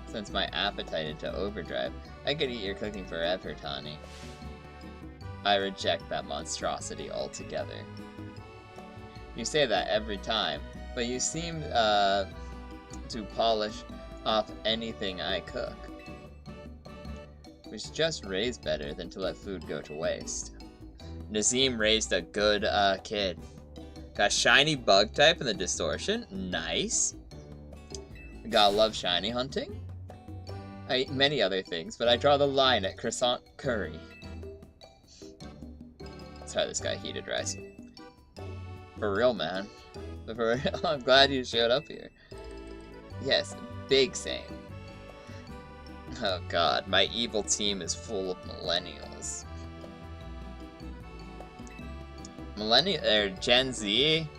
Since my appetite into overdrive, I could eat your cooking forever, Tani. I reject that monstrosity altogether. You say that every time, but you seem to polish off anything I cook. Which just raised better than to let food go to waste. Nazim raised a good kid. Got shiny bug type in the distortion. Nice. Gotta love shiny hunting. I eat many other things, but I draw the line at croissant curry. Try this guy heated rice. For real, man. For real, I'm glad you showed up here. Yes, big same. Oh god, my evil team is full of millennials. Gen Z?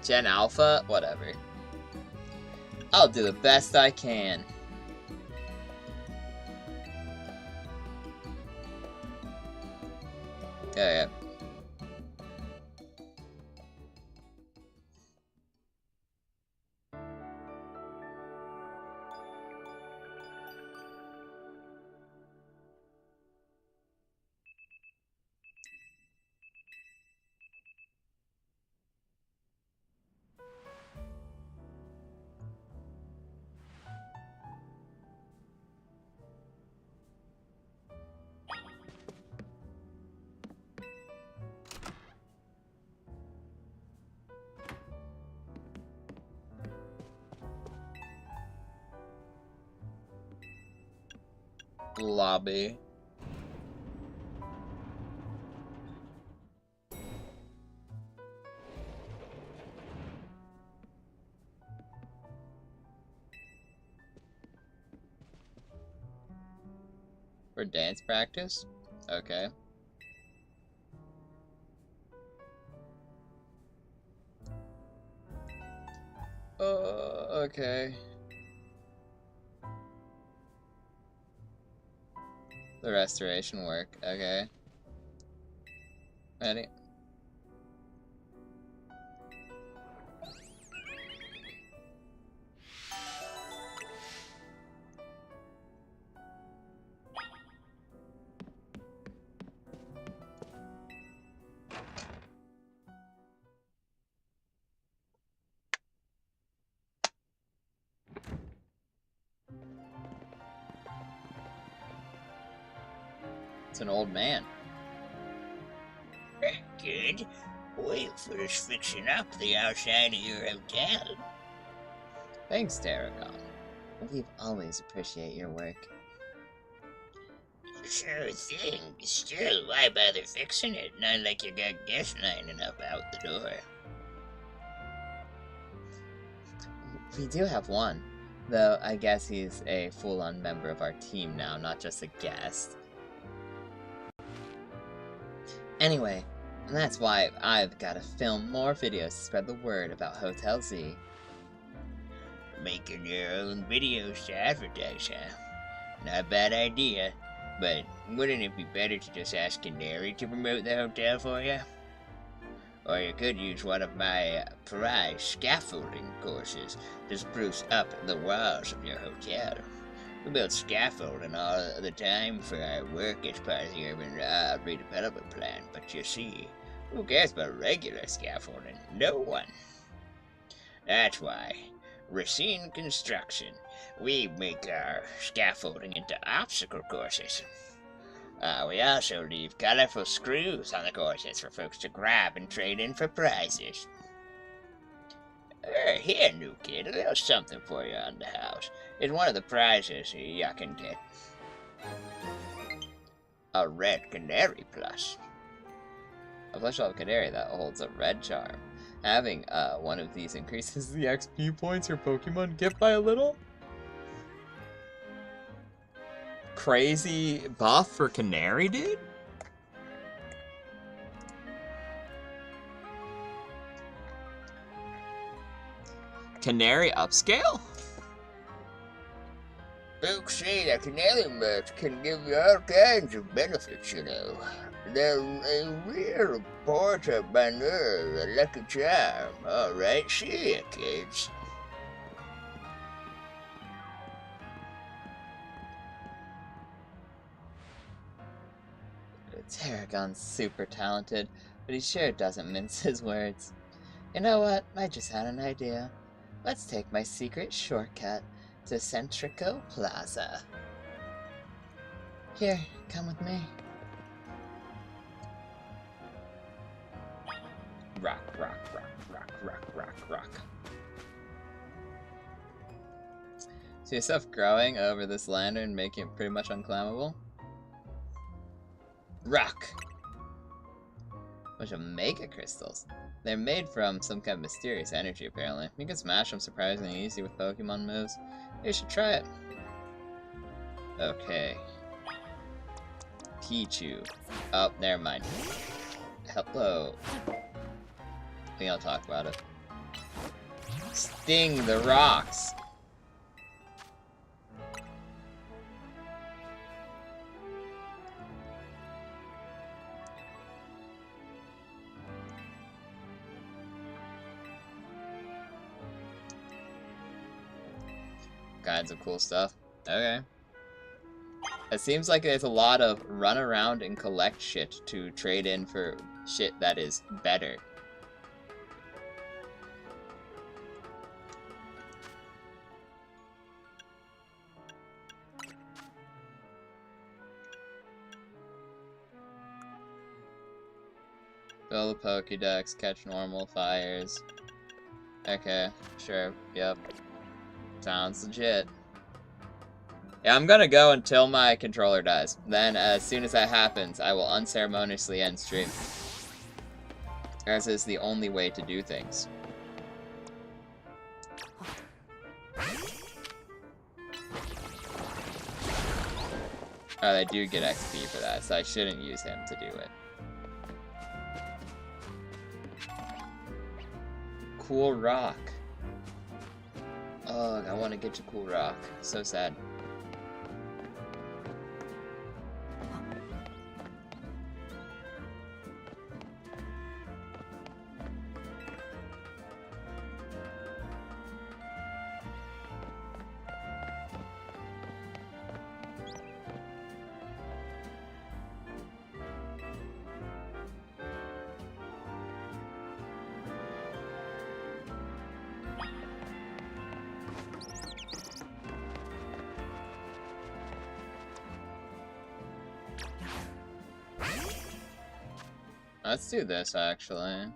Gen Alpha? Whatever. I'll do the best I can. Yeah. Lobby. For dance practice? Okay. Okay. The restoration work, okay. Ready? It's an old man. Good. We'll finish fixing up the outside of your hotel. Thanks, Tarragon. We've always appreciate your work. Sure thing. Still, why bother fixing it? Not like you got guests lining up out the door. We do have one, though I guess he's a full-on member of our team now, not just a guest. Anyway, that's why I've got to film more videos to spread the word about Hotel Z. Making your own videos to advertise, huh? Not a bad idea, but wouldn't it be better to just ask Canary to promote the hotel for you? Or you could use one of my prize scaffolding courses to spruce up the walls of your hotel. We build scaffolding all the time for our work as part of the urban redevelopment plan, but you see, who cares about regular scaffolding? No one. That's why, Racine Construction, we make our scaffolding into obstacle courses. We also leave colorful screws on the courses for folks to grab and trade in for prizes. Here, new kid, a little something for you on the house. It's one of the prizes you can get. A red canary plus. A flesh of canary that holds a red charm. Having one of these increases the XP points your Pokemon get by a little. Crazy buff for Canary, dude? Canary upscale? Folks say that canary merch can give you all kinds of benefits, you know. They're a real porta bonheur, a lucky charm. Alright, see ya, kids. Tarragon's super talented, but he sure doesn't mince his words. You know what? I just had an idea. Let's take my secret shortcut to Centrico Plaza. Here, come with me. Rock, rock, rock, rock, rock, rock, rock. See yourself growing over this lantern, making it pretty much unclimbable? Rock! Bunch of mega crystals. They're made from some kind of mysterious energy, apparently. You can smash them surprisingly easy with Pokemon moves. You should try it. Okay. Pichu. Oh, never mind. Hello. I think I'll talk about it. Sting the rocks! Kinds of cool stuff. Okay. It seems like there's a lot of run around and collect shit to trade in for shit that is better. Fill the Pokédex, catch normal fires. Okay, sure, yep. Sounds legit. Yeah, I'm gonna go until my controller dies. Then, as soon as that happens, I will unceremoniously end stream. As is the only way to do things. Oh, they do get XP for that, so I shouldn't use him to do it. Cool Rock. Oh, I want to get to Cool Rock. So sad. Let's do this, actually.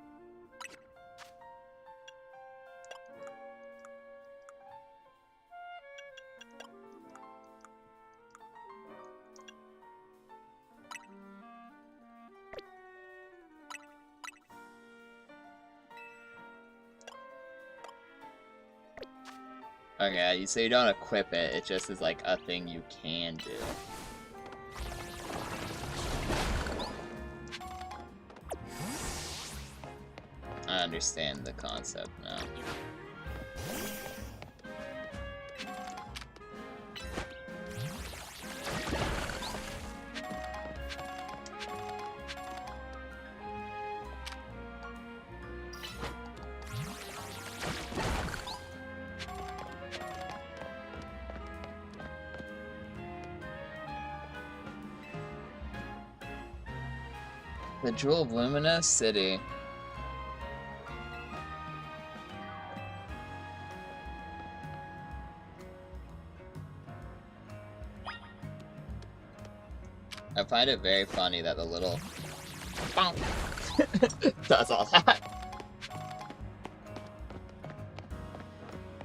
Okay, so you don't equip it, it just is like a thing you can do. I understand the concept now. The Jewel of Luminous City. I find it very funny that the little does all that.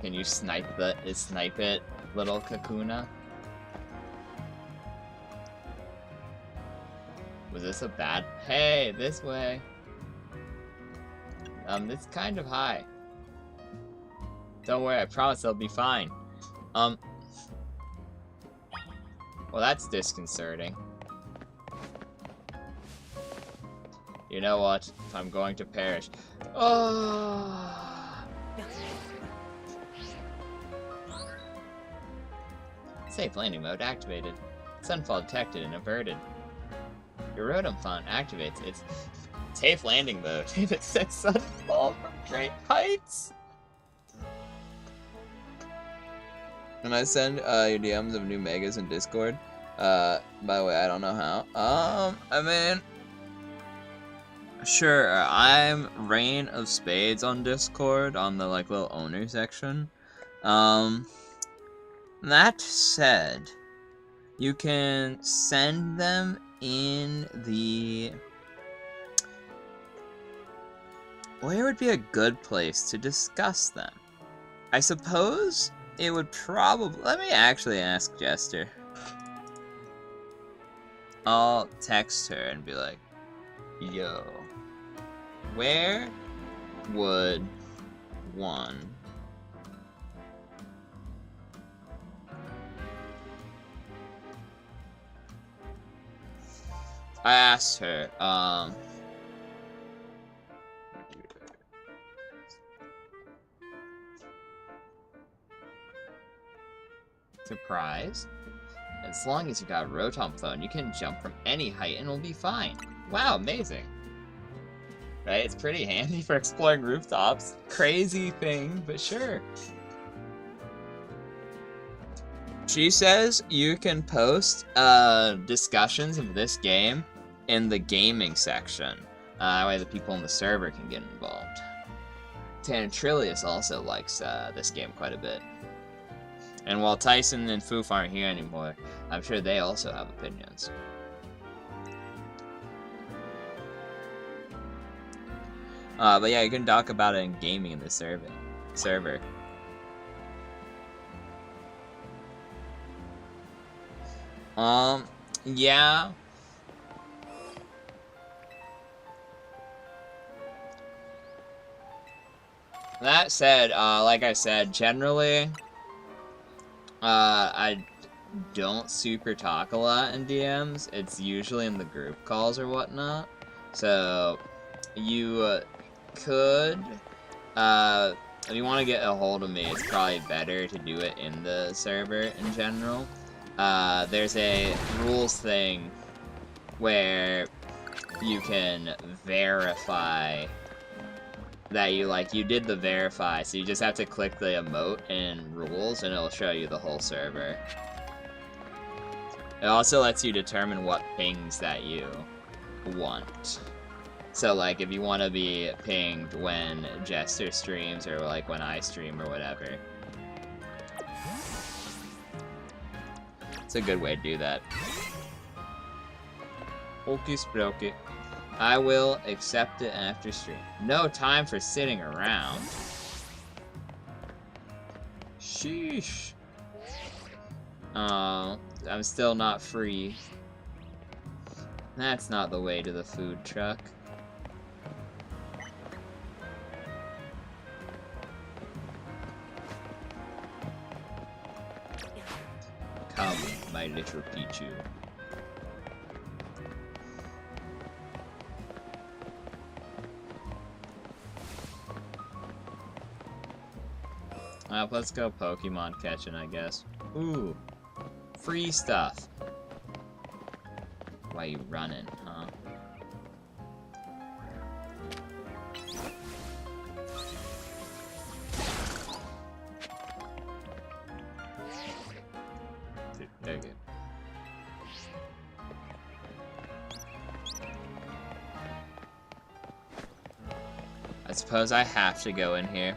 Can you snipe it, little Kakuna? Was this a bad? Hey, this way. It's kind of high. Don't worry, I promise it'll be fine. Well, that's disconcerting. You know what? If I'm going to perish. Oh. Safe landing mode activated. Sunfall detected and averted. Your Rotom font activates its safe landing mode if it says Sunfall from great heights. Can I send your DMs of new megas in Discord? By the way, I don't know how. I mean, sure. I'm Reign of Spades on Discord on the like little owner section. That said, you can send them in the... Where would be a good place to discuss them? I suppose it would probably... Let me actually ask Jester. I'll text her and be like, yo, where would one... I asked her, surprise. As long as you got a Rotom phone, you can jump from any height and it'll be fine. Wow, amazing. Right? It's pretty handy for exploring rooftops. Crazy thing, but sure. She says you can post discussions of this game in the gaming section. That way the people in the server can get involved. Tanatrilius also likes this game quite a bit. And while Tyson and Foof aren't here anymore, I'm sure they also have opinions. But yeah, you can talk about it in gaming in the server. Yeah. That said, like I said, generally, don't super talk a lot in DMs. It's usually in the group calls or whatnot. So you could, if you want to get a hold of me, it's probably better to do it in the server in general. There's a rules thing where you can verify that you did the verify, so you just have to click the emote in rules and it'll show you the whole server. It also lets you determine what pings that you want. So like if you want to be pinged when Jester streams or like when I stream or whatever. It's a good way to do that. Okie sprokie. I will accept it after stream. No time for sitting around. Sheesh. Oh, I'm still not free. That's not the way to the food truck. Come, my little Pichu. Let's go Pokemon catching, I guess. Ooh, free stuff. Why you running, huh? Okay. I suppose I have to go in here.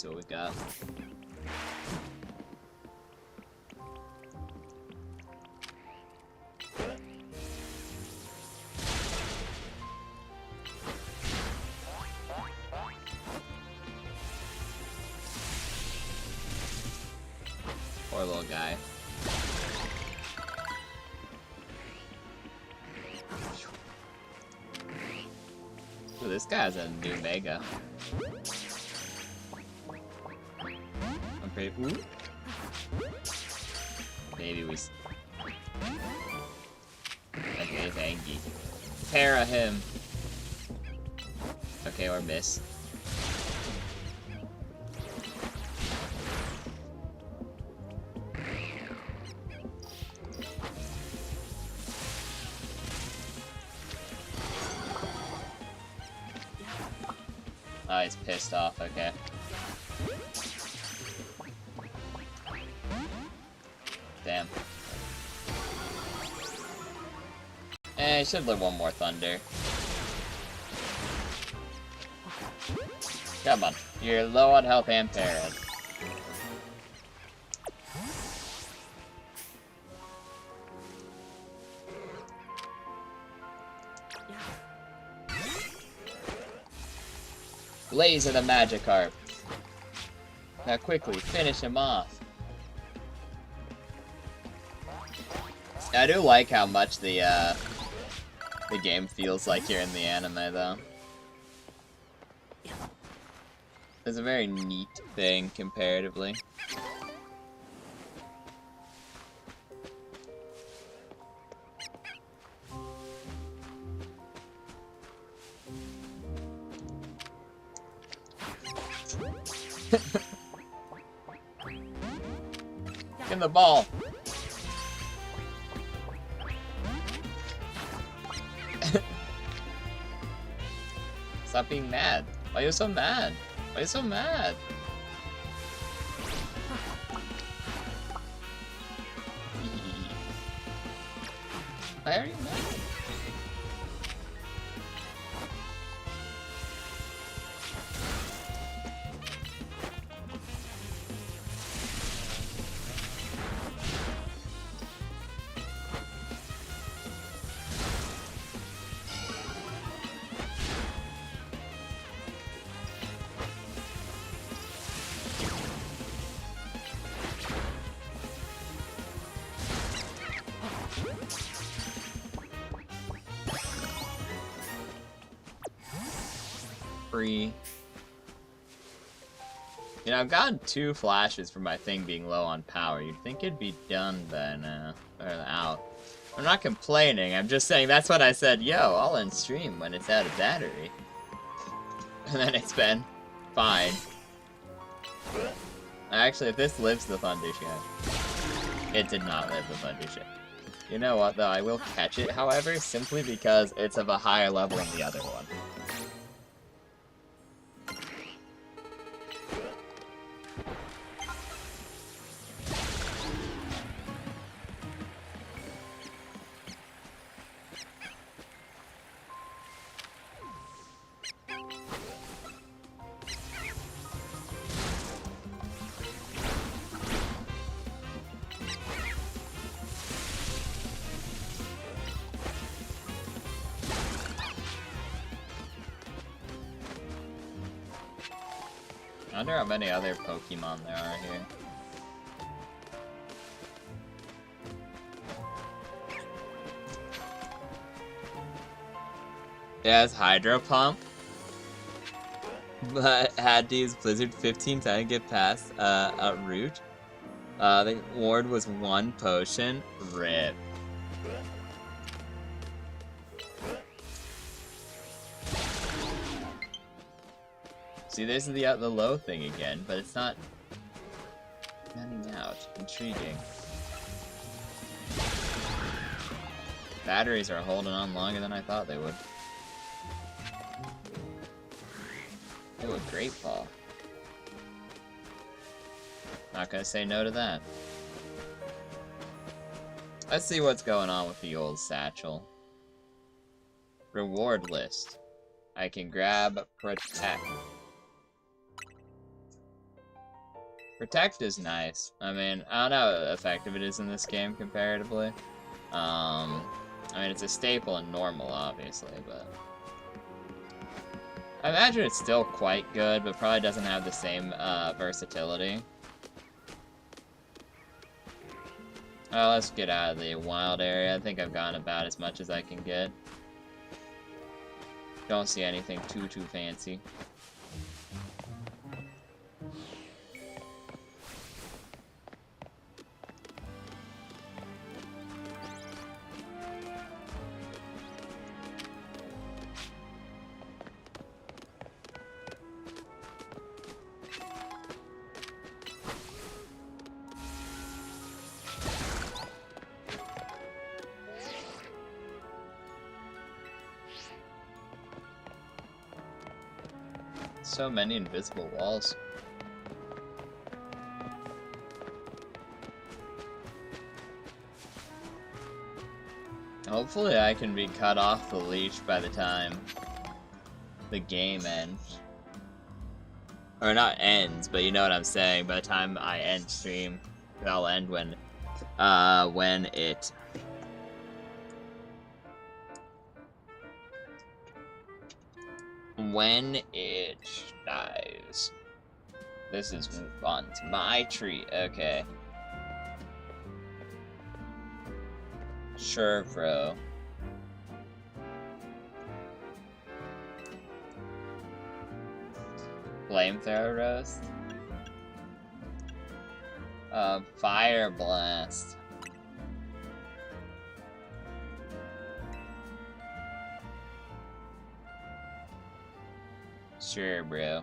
That's what we got. Poor little guy. Ooh, this guy has a new Mega. Okay, ooh. Maybe we... Okay, thank you. Para him. Okay, or miss. Oh, he's pissed off, okay. Damn. I should live one more thunder. Come on. You're low on health and parad. Blaze of the Magikarp. Now quickly, finish him off. I do like how much the game feels like you're in the anime, though. It's a very neat thing, comparatively. Get the ball! Stop being mad. Why are you so mad? Why are you so mad? Why are you mad? Free. You know, I've gotten 2 flashes from my thing being low on power. You'd think it'd be done by now. Or out. I'm not complaining, I'm just saying that's what I said, yo, I'll end stream when it's out of battery. And then it's been fine. Actually, if this lives the Thunder Show. It did not live the Thunder Show. You know what, though? I will catch it, however, simply because it's of a higher level than the other one. I wonder how many other Pokemon there are here. Yeah, it's Hydro Pump. But had to use Blizzard 15 times to get past a route. The ward was 1 potion. RIP. See, this is the low thing again, but it's not running out. Intriguing. Batteries are holding on longer than I thought they would. Oh, a Great Ball. Not gonna say no to that. Let's see what's going on with the old satchel. Reward list. I can grab Protect. Protect is nice. I mean, I don't know how effective it is in this game comparatively. I mean, it's a staple in normal, obviously, but... I imagine it's still quite good, but probably doesn't have the same versatility. Oh, let's get out of the wild area. I think I've gotten about as much as I can get. Don't see anything too fancy. So many invisible walls. Hopefully I can be cut off the leash by the time the game ends. Or not ends, but you know what I'm saying. By the time I end stream, that'll end when it... When it dies. This is fun. It's my treat. Okay. Sure, bro. Flamethrower roast. Fire blast. Sure, bro.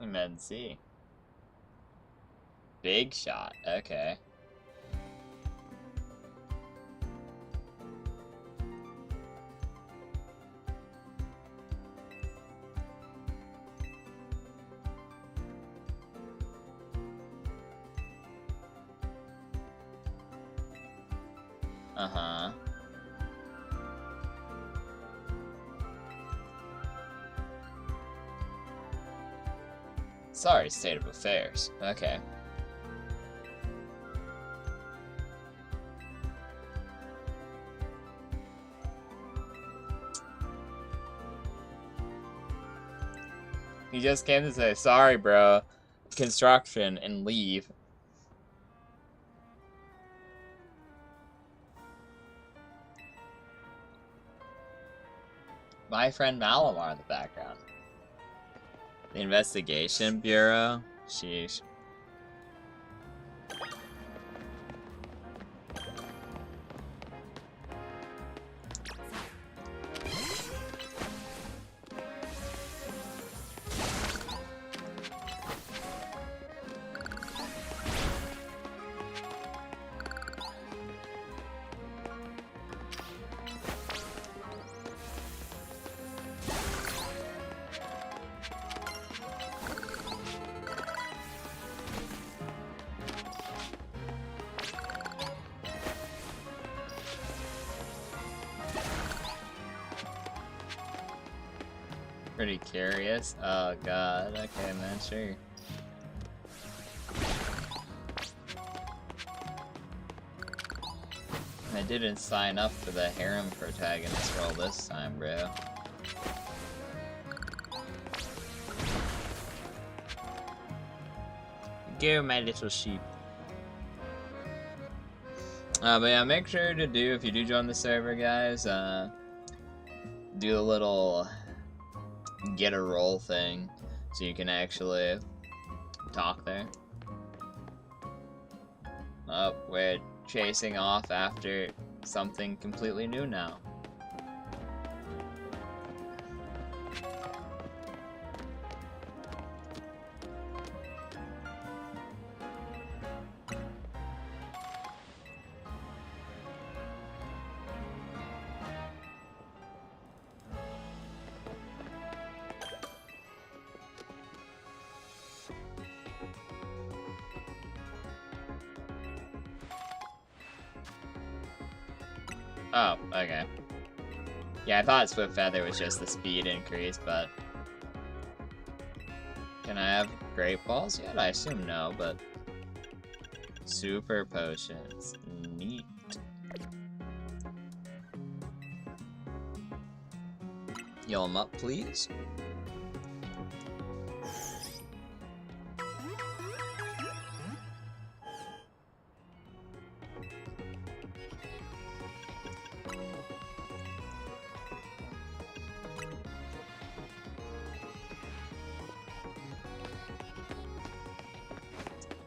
Med C. Big shot. Okay. Uh-huh. Sorry, state of affairs. Okay. He just came to say, sorry, bro. Construction, and leave. My friend Malamar in the background. The Investigation Bureau? Sheesh. Pretty curious. Oh god, okay man, sure. I didn't sign up for the harem protagonist role this time, bro. Go, my little sheep. But yeah, make sure to do, if you do join the server, guys, do a little get a role thing so you can actually talk there. Oh, we're chasing off after something completely new now. Oh, okay. Yeah, I thought Swift Feather was just the speed increase, but... Can I have Great Balls yet? I assume no, but... Super Potions. Neat. Heal him up, please.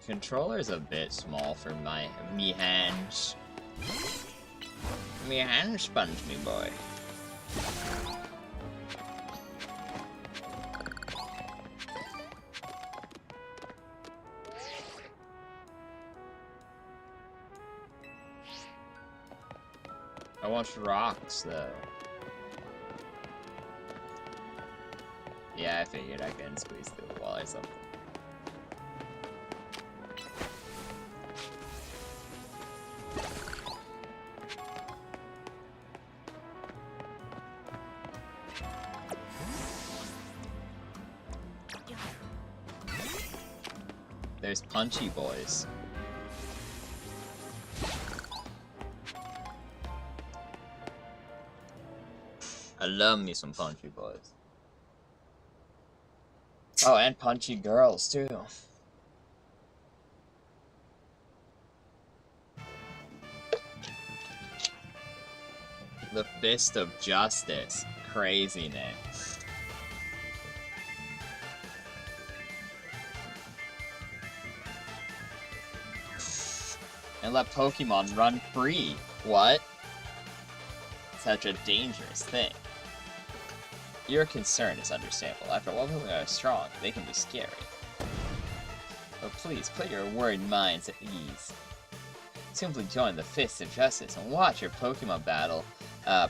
Controller's a bit small for me hands. Me hands sponge me, boy. I want rocks, though. Yeah, I figured I couldn't squeeze through the wall or something. There's Punchy Boys. I love me some Punchy Boys. Oh, and Punchy Girls, too. The Fist of Justice. Crazy name. And let Pokemon run free. What? Such a dangerous thing. Your concern is understandable. After all, Pokemon are strong, they can be scary. But please, put your worried minds at ease. Simply join the Fists of Justice and watch your Pokemon battle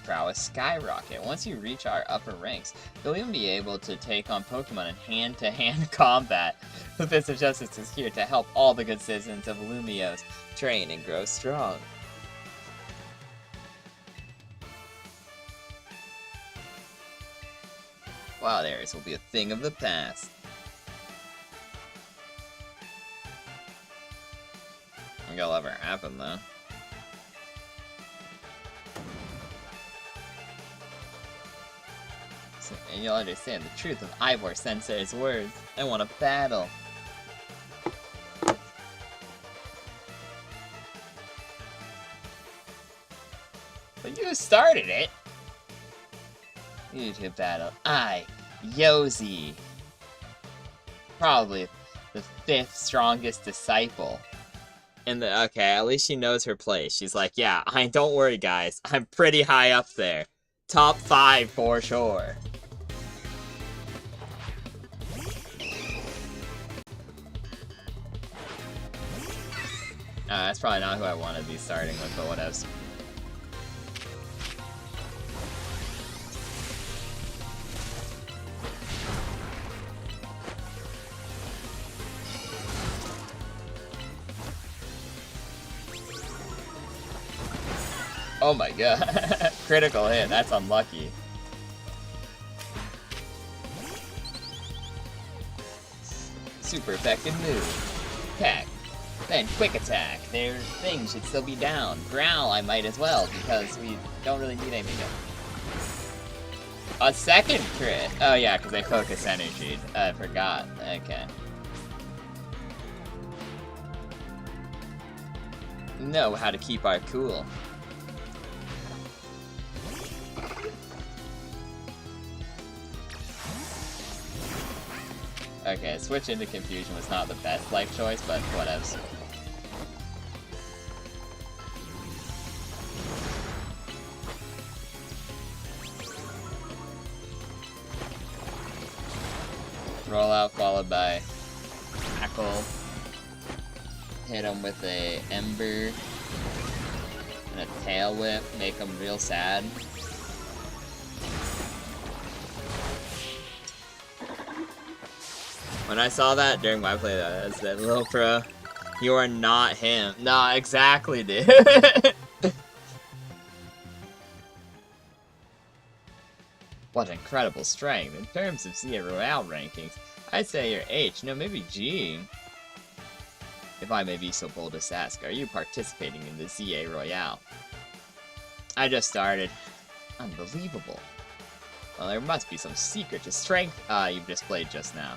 prowess skyrocket. Once you reach our upper ranks, you'll even be able to take on Pokemon in hand-to-hand combat. The Fists of Justice is here to help all the good citizens of Lumiose train and grow strong. Wild areas will be a thing of the past. I think it'll ever happen, though. And you'll understand the truth of Ivor Sensei's words. I want a battle. But you started it. You to battle Yozi. Probably the 5th strongest disciple. And okay, at least she knows her place. She's like, yeah, don't worry guys, I'm pretty high up there. Top 5 for sure. That's probably not who I want to be starting with, but whatevs. Oh my god. Critical hit, that's unlucky. Super effective move. Attack. Then quick attack. Their thing should still be down. Growl I might as well, because we don't really need anything else. A second crit! Oh yeah, because they focus energy. I forgot. Okay. Know how to keep our cool. Okay, switch into Confusion was not the best life choice, but whatevs. Roll out followed by Tackle. Hit him with a Ember and a Tail Whip, make him real sad. When I saw that during my play, I said, "Little Pro, you are not him." Nah, exactly, dude. What incredible strength. In terms of ZA Royale rankings, I'd say you're H, no, maybe G. If I may be so bold as to ask, are you participating in the ZA Royale? I just started. Unbelievable. Well, there must be some secret to strength you've displayed just now.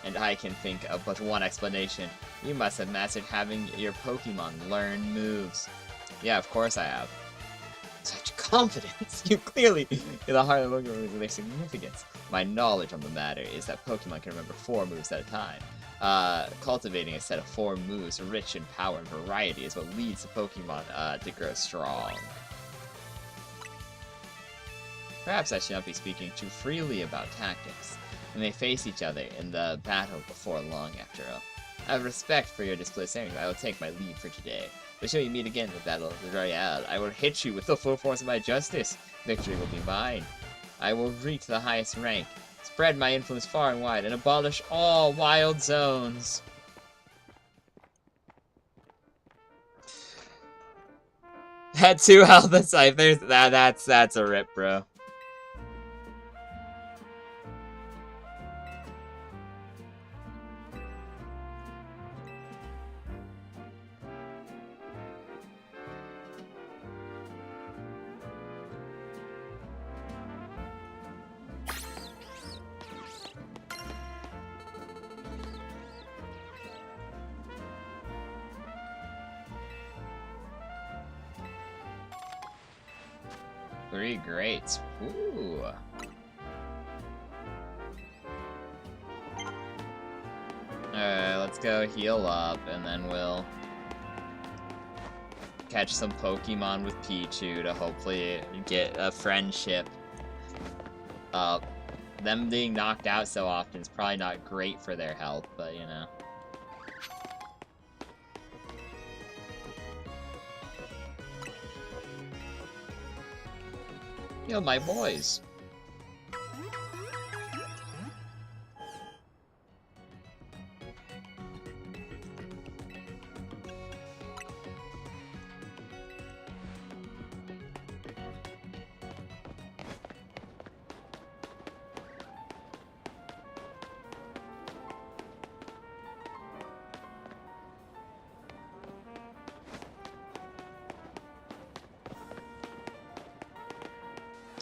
And I can think of but one explanation. You must have mastered having your Pokemon learn moves. Yeah, of course I have. Such confidence! You clearly in the heart of the Pokemon moves and their significance. My knowledge on the matter is that Pokemon can remember 4 moves at a time. Cultivating a set of 4 moves rich in power and variety is what leads the Pokemon to grow strong. Perhaps I should not be speaking too freely about tactics. We may face each other in the battle before long, after all. Out of respect for your displacement, I will take my leave for today. But shall we meet again in the Battle of the Royale, I will hit you with the full force of my justice. Victory will be mine. I will reach the highest rank, spread my influence far and wide, and abolish all wild zones. Had 2 health aside. There's that's a rip, bro. Three greats. Ooh. Alright, let's go heal up, and then we'll catch some Pokemon with Pichu to hopefully get a friendship up. them being knocked out so often is probably not great for their health, but you know. Yo, my boys.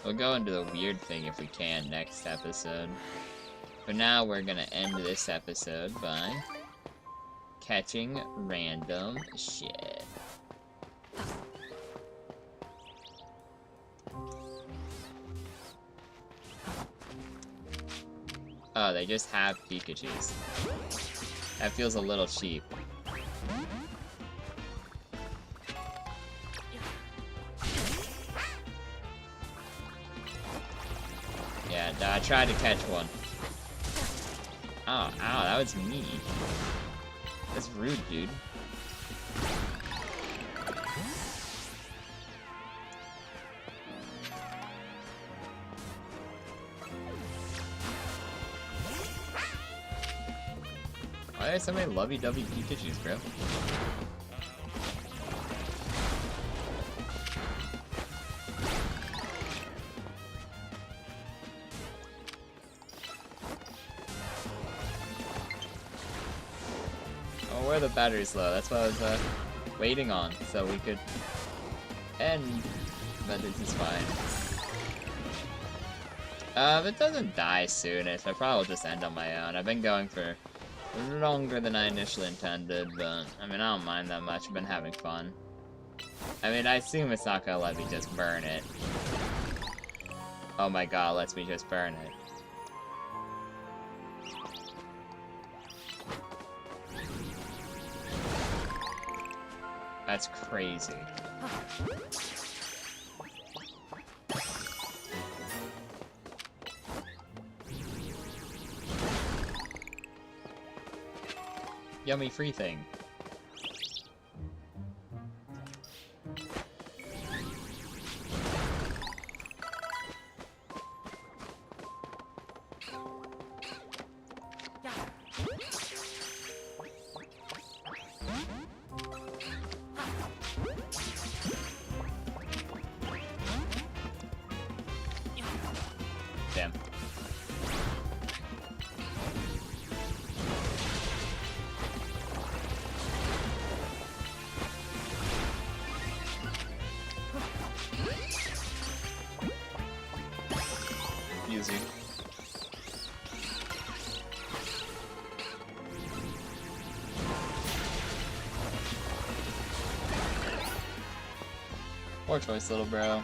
We'll go into the weird thing if we can next episode. For now, we're gonna end this episode by catching random shit. Oh, they just have Pikachus. That feels a little cheap. Yeah, I tried to catch one. Oh, ow, that was me. That's rude, dude. Why are so many lovey-dovey Pikachus, bro? Oh, where the battery's low. That's what I was waiting on, so we could end. But this is fine. If it doesn't die soonish, I probably will just end on my own. I've been going for longer than I initially intended, but I mean, I don't mind that much. I've been having fun. I mean, I assume it's not gonna let me just burn it. Oh my god, it lets me just burn it. That's crazy. Yummy free thing. Damn. Easy. Poor choice, little bro.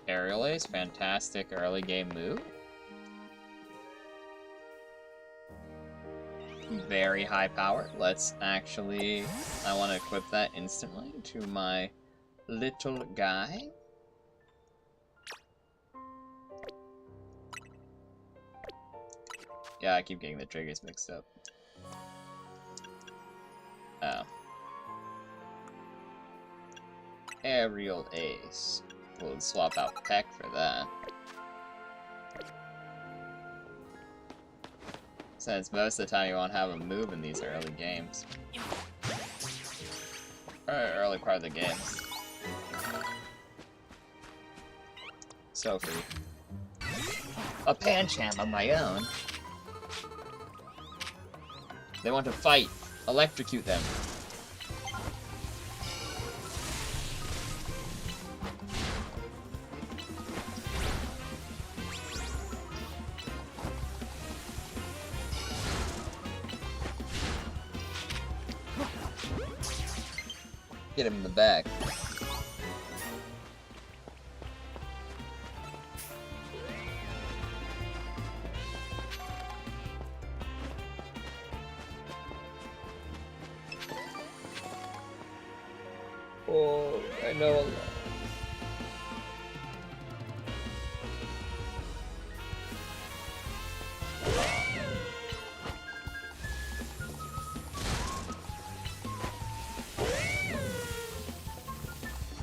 Aerial Ace, fantastic early game move. Very high power. Let's actually, I want to equip that instantly to my little guy. Yeah, I keep getting the triggers mixed up. Oh. Aerial Ace. We'll swap out Peck for that. Since most of the time you won't have a move in these early games. Or early part of the games. So free. A Pancham of my own. They want to fight. Electrocute them. Get him in the back. Oh, I know a lot.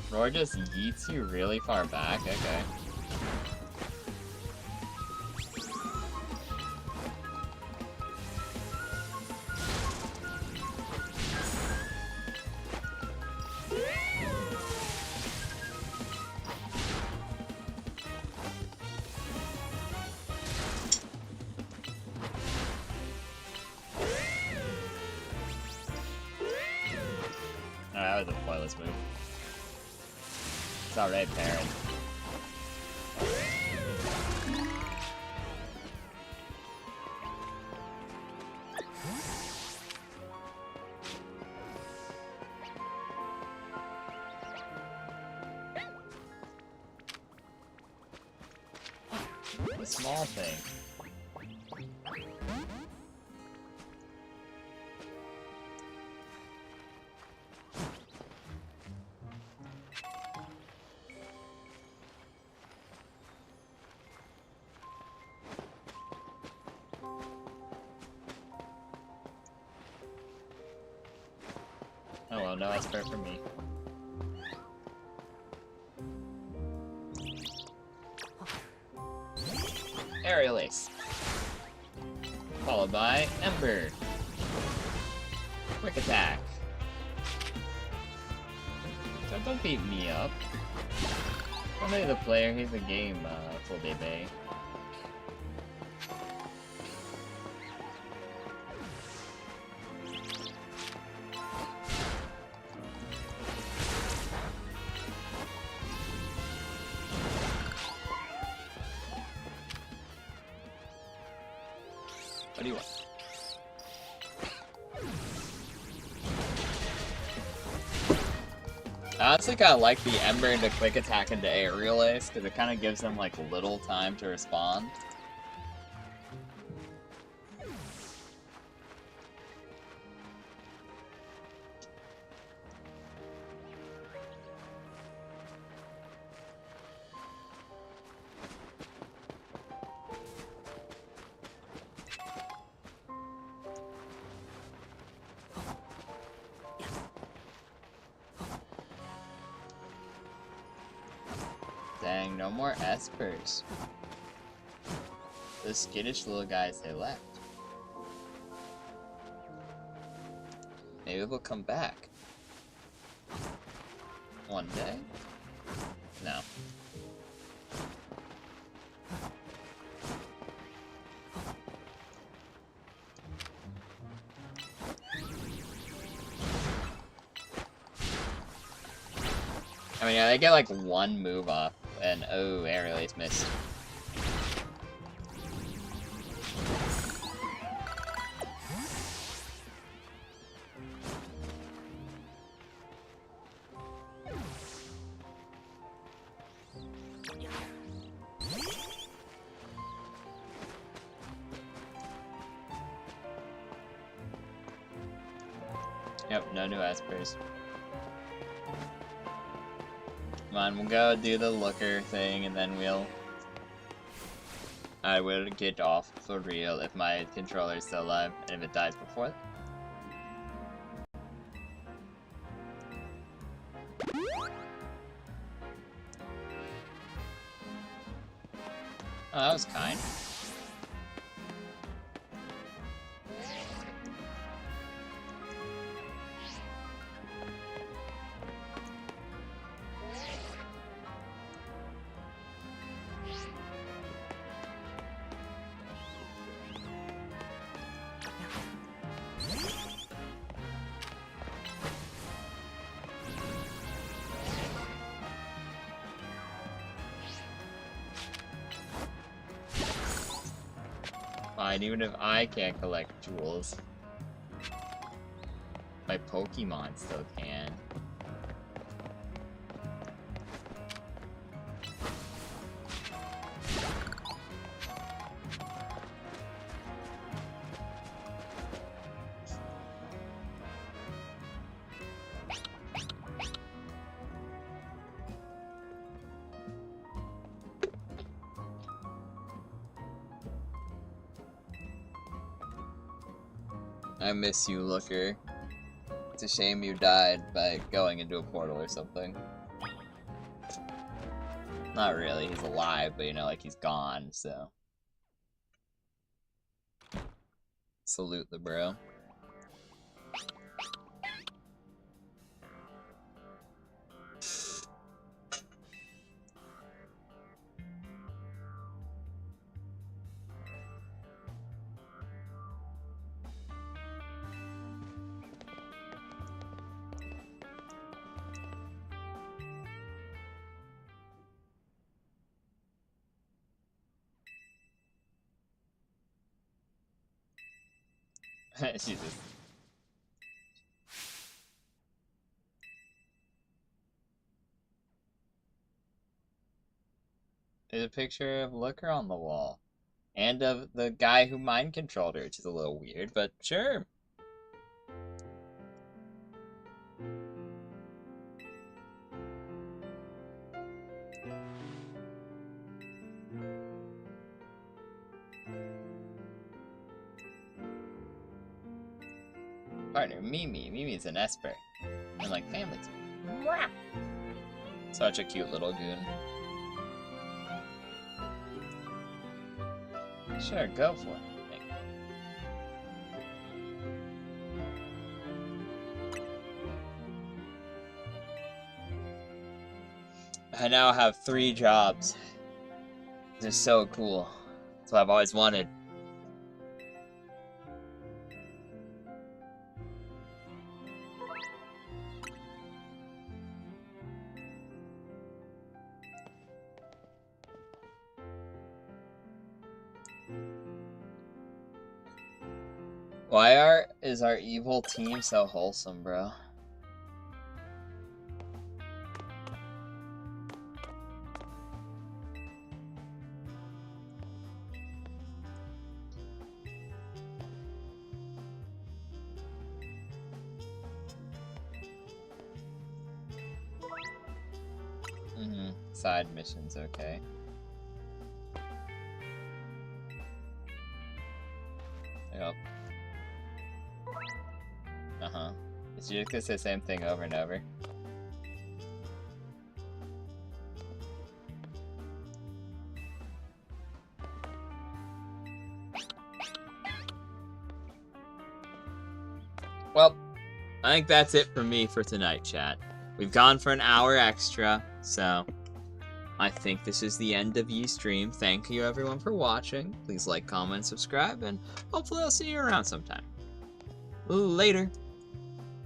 Roar just yeets you really far back, okay. Oh, that was a pointless move. It's alright, Baron. A small thing. Oh well, no Esper for me. Aerial Ace. Followed by Ember. Quick attack. Don't beat me up. I'm not the player, he's the game, full day bay. What do you want? I honestly kind of like the Ember into quick attack into Aerial Ace, because it kind of gives them like little time to respond. Dang, no more Espers. The skittish little guys they left. Maybe they'll come back. One day? No. I mean, yeah, they get like one move off, and oh, Aerial Ace missed. Yep, no new Espers. Come on, we'll go do the looker thing, and then I will get off for real if my controller is still alive, and if it dies before. Oh, that was kind. Fine, even if I can't collect jewels, my Pokemon still can. I miss you, Looker. It's a shame you died by going into a portal or something. Not really, he's alive, but you know, like he's gone, so. Salute the bro. Jesus. There's a picture of Looker on the wall. And of the guy who mind controlled her, which is a little weird, but sure. Partner, Mimi. Mimi's an Esper. And like family too. Such a cute little goon. Sure, go for it. I now have 3 jobs. This is so cool. That's what I've always wanted. Why is our evil team so wholesome, bro? Side missions, okay. Yep. Uh-huh. Is you just gonna say the same thing over and over? Well, I think that's it for me for tonight, chat. We've gone for an hour extra, so I think this is the end of Ye Stream. Thank you everyone for watching. Please like, comment, subscribe, and hopefully I'll see you around sometime. Later.